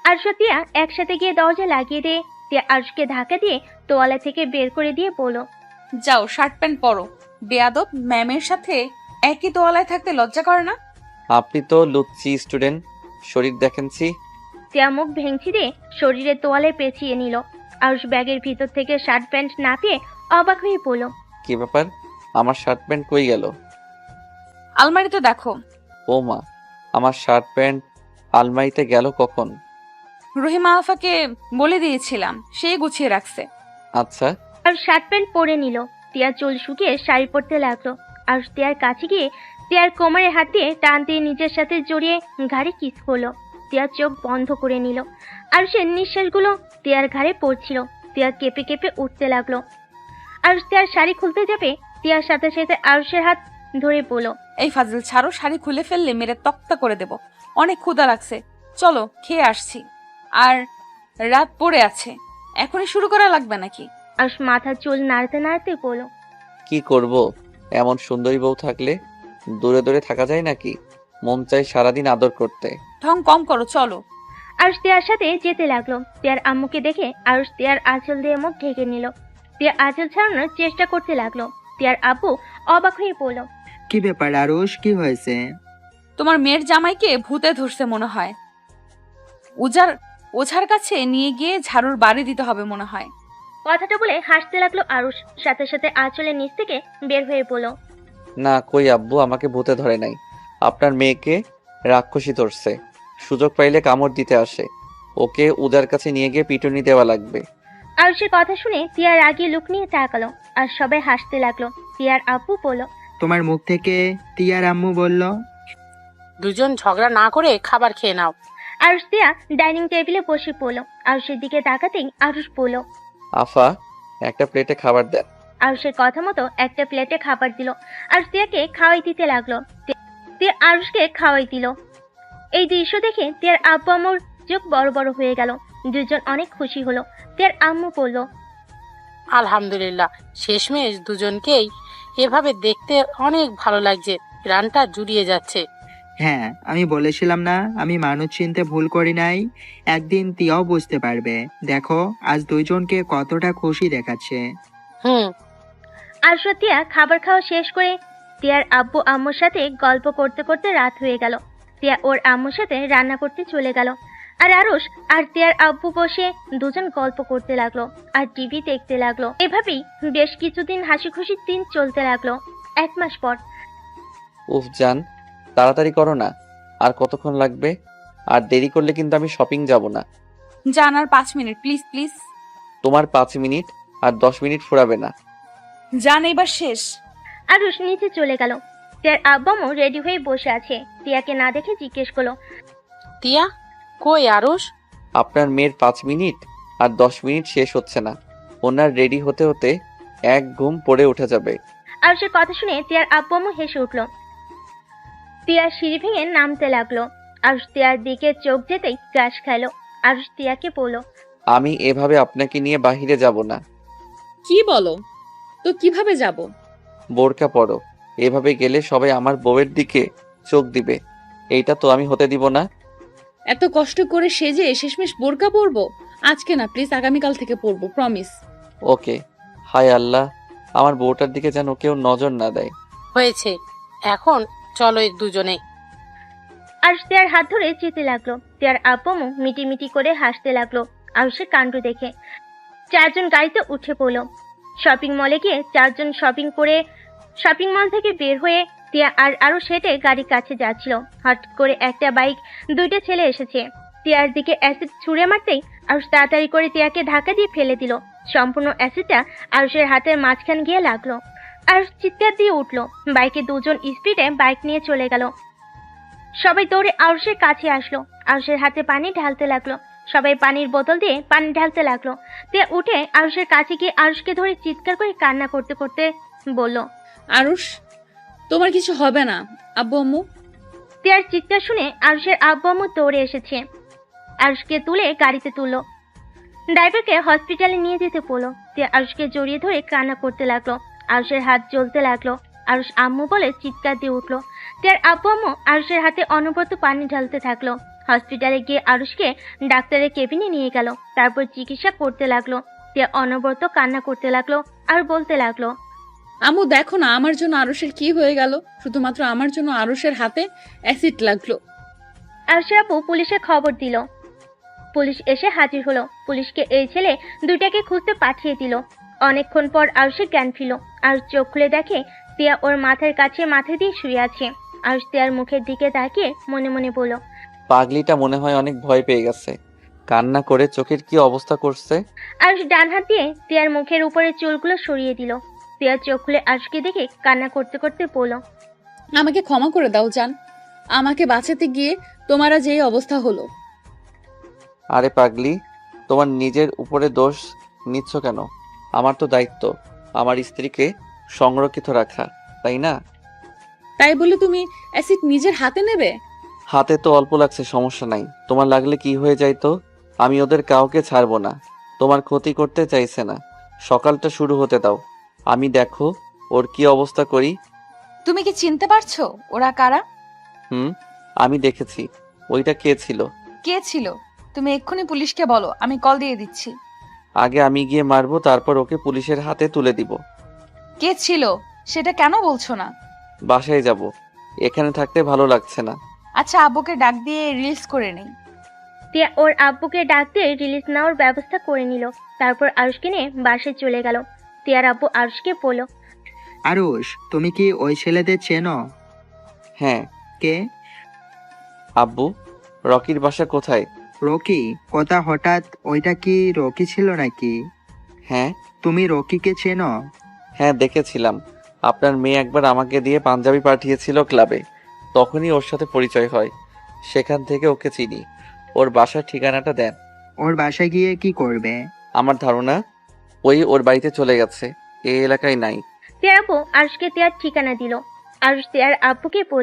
আরুষ আর তিয়া একসাথে গিয়ে দরজা লাগিয়ে দিয়ে তিয়া আরুষকে ধাক্কা দিয়ে তোয়ালা থেকে বের করে দিয়ে বলল, যাও শার্ট প্যান্ট পরো। বেয়াদব, ম্যামের সাথে একই তোয়ালায় থাকতে লজ্জা করে না? আপনি তো লুচ্চি স্টুডেন্ট, শরীর দেখেনছি। তিয়া মুখ ভেঙচি দিয়ে শরীরে তোয়ালে পেঁচিয়ে নিল। আরুষ ব্যাগের ভিতর থেকে শার্ট প্যান্ট না পেয়ে অবাক হয়ে পড়ল। কি ব্যাপার, আমার শার্ট প্যান্ট কই গেল? আলমারিতে দেখো। ও মা, আমার শার্ট প্যান্ট আলমারিতে গেল কখন? রহিমা আলফাকে বলে দিয়েছিলাম, সেই গুছিয়ে রাখছে। আচ্ছা। আর শার্ট প্যান্ট পরে নিল। তিয়া চুল শুকিয়ে শাড়ি পরতে লাগলো। আর তিয়ার কাছে গিয়ে তিয়ার কোমরে হাত দিয়ে টান দিয়ে নিজের সাথে জড়িয়ে ঘাড়ে কিস করলো। তিয়ার চোখ বন্ধ করে নিল। আর সে নিঃশ্বাসগুলো তিয়ার ঘাড়ে পড়ছিল। তিয়া কেঁপে কেঁপে উঠতে লাগলো। আর তিয়ার শাড়ি খুলতে যাবে, তিয়ার সাথে সাথে আরুষের হাত ধরে বলল, এই ফাজিল ছাড়ো, শাড়ি খুলে ফেললে মেরে তক্তা করে দেব। অনেক ক্ষুধা লাগছে, চলো খেয়ে আসছি। আর রাত পড়ে আছে, এখনই শুরু করা লাগবে নাকি? আরুষ মাথার চুল নাড়তে নাড়তে বলল, কি করব, এমন সুন্দরী বউ থাকলে দূরে দূরে থাকা যায় নাকি? মন চাই সারাদিন আদর করতে। ঢং কম করো, চলো। আরুষ তিয়ার সাথে যেতে লাগলো। তিয়ার আম্মুকে দেখে আরুষ তিয়ার আঁচল দিয়ে মুখ ঢেকে নিল। তিয়া আঁচল ছাড়ানোর চেষ্টা করতে লাগলো। তিয়ার আব্বু অবাক হয়ে পড়ল। কি ব্যাপার আরুষ, কি হয়েছে? তোমার মেয়ের জামাইকে ভূতে ধরছে মনে হয়। ওঝার কাছে নিয়ে গিয়ে ঝাড়ুর বাড়ি দিতে হবে মনে হয়। কথাটা বলে হাসতে লাগলো আরুষ। সাথে সাথে আঁচলের নিচ থেকে বের হয়ে পড়ল, না কই আব্বু, আমাকে ভূতে ধরে নাই, আপনার মেয়েকে রাক্ষসী ধরছে, সুযোগ পাইলে কামড় দিতে আসে, ওকে উদার কাছে নিয়ে গিয়ে পিটুনি দেওয়া লাগবে। আরুষের কথা শুনে তিয়ার রাগে লুক নিয়ে তাকালো। আর সবাই হাসতে লাগলো। তিয়ার আব্বু বলল, তোমার মুখ থেকে তিয়ার আম্মু বলল। দুজন ঝগড়া না করে খাবার খেয়ে নাও। আরুষ তিয়া ডাইনিং টেবিলে বসে পড়ল। আরুষের দিকে তাকাতেই আরুষ বলল, আফা, একটা প্লেটে খাবার দেন। আরুষের কথা মতো একটা প্লেটে খাবার দিল। আরুষ তিয়াকে খাওয়াই দিতে লাগলো। তিয়া আরুষকে খাওয়াই দিল। এই দৃশ্য দেখে তিয়ার আব্বু আম্মুর চোখ বড় বড় হয়ে গেল। দুজন অনেক খুশি হলো। তিয়ার আম্মু বলল, আলহামদুলিল্লাহ, শেষমেশ দুজনকেই এভাবে দেখতে অনেক ভালো লাগছে, প্রাণটা জুড়িয়ে যাচ্ছে। হ্যাঁ, আমি বলেছিলাম না আমি মানুষ চিনতে ভুল করি নাই। একদিন তিয়াও বুঝতে পারবে। দেখো আজ দুইজনকে কতটা খুশি দেখাচ্ছে। হুম। আরুষ আর তিয়া খাবার খাওয়া শেষ করে তিয়ার আব্বু আম্মুর সাথে গল্প করতে করতে রাত হয়ে গেল। তিয়া ওর আম্মুর সাথে রান্না করতে চলে গেল। আর আরুষ আর তিয়ার আব্বু বসে দুজন গল্প করতে লাগলো আর টিভি দেখতে লাগলো। এভাবেই বেশ কিছুদিন হাসি খুশির দিন চলতে লাগলো। 1 মাস পর উফ জান, তাড়াতাড়ি করো না, আর কতক্ষণ লাগবে? আর দেরি করলে কিন্তু আমি শপিং যাব না। যান, আর 5 মিনিট প্লিজ প্লিজ। তোমার 5 মিনিট আর 10 মিনিট ফুরাবে না। যান, এবার শেষ। আরুষ নিচে চলে গেল। তিয়ার আব্বু আম্মু রেডি হয়ে বসে আছে। তিয়াকে না দেখে জিজ্ঞেস করলো, তিয়া, কই আরুষ? আপনার মেয়ের 5 মিনিট আর 10 মিনিট শেষ হচ্ছে না, ওনার রেডি হতে হতে এক ঘুম পড়ে উঠে যাবে। আরুষের কথা শুনে তিয়ার আব্বু আম্মু হেসে উঠল। তিয়া সিঁড়ি ভেঙে নামতে লাগলো। আরুষ তিয়ার দিকে চোখ যেতেই ক্রাশ খাইলো। আরুষ তিয়াকে বলল, আমি এভাবে আপনাকে নিয়ে বাহিরে যাব না। কি বলো? তো কিভাবে যাব? বোরকা পরো, এভাবে গেলে সবাই আমার বউয়ের দিকে চোখ দিবে, এইটা তো আমি হতে দিব না। এত কষ্ট করে সেজে শেষমেশ বোরকা পরবো? আজকে না প্লিজ, আগামীকাল থেকে পরবো, প্রমিস। ওকে। হায় আল্লাহ, আমার বউটার দিকে যেন কেউ নজর না দেয়। হয়েছে, এখন চলো দুজনে। আরুষ তিয়ার হাত ধরে যেতে লাগলো। তিয়ার আব্বু আম্মু মিটিমিটি করে হাসতে লাগলো আরুষের কাণ্ড দেখে। 4 জন গাড়িতে উঠে পড়লো। শপিং মলে গিয়ে 4 জন শপিং মল থেকে বের হয়ে তিয়া আর আরুষ হেঁটে গাড়ির কাছে যাচ্ছিল। হঠাৎ করে একটা বাইক 2টা ছেলে এসেছে। তিয়ার দিকে অ্যাসিড ছুঁড়ে মারতেই আরুষ তাড়াতাড়ি করে তিয়াকে ধাক্কা দিয়ে ফেলে দিল। সম্পূর্ণ অ্যাসিডটা আরুষের হাতের মাঝখান গিয়ে লাগলো। আরুষ চিৎকার দিয়ে উঠলো। বাইকে 2 জন স্পিডে বাইক নিয়ে চলে গেল। সবাই দৌড়ে আরুষের কাছে আসলো। আরুষের হাতে পানি ঢালতে লাগলো। সবাই পানির বোতল দিয়ে পানি ঢালতে লাগলো। তিয়া উঠে আরুষের কাছে গিয়ে আরুষকে ধরে চিৎকার করে কান্না করতে করতে বলল, আরুষ, তোমার কিছু হবে না। আব্বু আম্মু। তিয়ার চিৎকার শুনে আরুষের আব্বু আম্মু দৌড়ে এসেছে। আরুষকে তুলে গাড়িতে তুললো, ড্রাইভারকে হসপিটালে নিয়ে যেতে বললো। তিয়া আরুষকে জড়িয়ে ধরে কান্না করতে লাগলো। আরুষের হাত জ্বলতে লাগলো। আরুষ আম্মু বলে চিৎকার দিয়ে উঠলো। তিয়ার আব্বু আম্মু আরুষের হাতে অনবরত পানি ঢালতে থাকলো। হসপিটালে গিয়ে আরুষকে ডাক্তারের কেবিনে নিয়ে গেল। তারপর চিকিৎসা করতে লাগলো। তিয়া অনবরত কান্না করতে লাগলো আর বলতে লাগলো, আম্মু দেখো না আমার জন্য আরুষের কি হয়ে গেল। শুধুমাত্র আমার জন্য আরুষের হাতে অ্যাসিড লাগলো। আরুষের আব্বু পুলিশে খবর দিল। পুলিশ এসে হাজির হলো। পুলিশকে এই ছেলে দুইটাকে খুঁজতে পাঠিয়ে দিল। অনেকক্ষণ পর আরুষের জ্ঞান ফিরল। আরুষ চোখ খুলে দেখে তিয়া ওর মাথার কাছে মাথা দিয়ে শুয়ে আছে। আরুষ তিয়ার মুখের দিকে তাকিয়ে মনে মনে বলল, পাগলিটা মনে হয় অনেক ভয় পেয়ে গেছে, কান্না করে চোখের কি অবস্থা করছে। আরুষ ডান হাত দিয়ে তিয়ার মুখের উপরে চুলগুলো সরিয়ে দিল। তিয়ার চোখ খুলে আরুষকে দেখে কান্না করতে করতে বলল, আমাকে ক্ষমা করে দাও জান, আমাকে বাঁচাতে গিয়ে তোমার আজ এই অবস্থা হলো। আরে পাগলি, তোমার নিজের উপরে দোষ নিচ্ছ কেন? আমার তো দায়িত্ব আমার স্ত্রীকে সংরক্ষিত রাখা, তাই না? তাই বলে তুমি অ্যাসিড নিজের হাতে নেবে? হাতে তো অল্প লাগছে, সমস্যা নাই। তোমার লাগলে কি হয়ে যায় তো? আমি ওদের কাউকে ছাড়বো না। তোমার ক্ষতি করতে চাইছে না। সকালটা শুরু হতে দাও, আমি দেখো ওর কি অবস্থা করি। তুমি কি চিনতে পারছো ওরা কারা? আমি দেখেছি। ওইটা কে ছিল? কে ছিল? তুমি এক্ষুনি পুলিশকে বলো, আমি কল দিয়ে দিচ্ছি। আগে আমি গিয়ে মারবো, তারপর ওকে পুলিশের হাতে তুলে দিব। কে ছিল সেটা কেন বলছো না? বাসায় যাব, এখানে থাকতে ভালো লাগছে না। আচ্ছা, আব্বুকে ডাক দিয়ে রিলিজ করে নেই। তিয়া ওর আব্বুকে ডাক দিয়ে রিলিজ নেওয়ার ব্যবস্থা করে নিল। তারপর আরুষকে নিয়ে বাসায় চলে গেল। তিয়ার আব্বু আরুষকে বলল, আরুষ, তুমি কি ওই ছেলেদের চেনো? হ্যাঁ। কে? আব্বু, রকির বাসা কোথায়? রকি? কথা হঠাৎ, ওইটা কি রকি ছিল নাকি? হ্যাঁ। তুমি রকিকে চেনো? হ্যাঁ, দেখেছিলাম। আপনার মেয়ে একবার আমাকে দিয়ে পাঞ্জাবি পাঠিয়েছিল ক্লাবে, তখনই ওর সাথে পরিচয় হয়। সেখান থেকে ওকে চিনি। ওর বাসার ঠিকানাটা দেন। ওর বাসায় গিয়ে কি করবে? আমার ধারণা ওই ওর বাড়িতে চলে গেছে, এই এলাকায় নাই। তিয়ার আব্বু আরুষকে তিয়ার ঠিকানা দিল। আরুষ তিয়ার আব্বুকে বলল,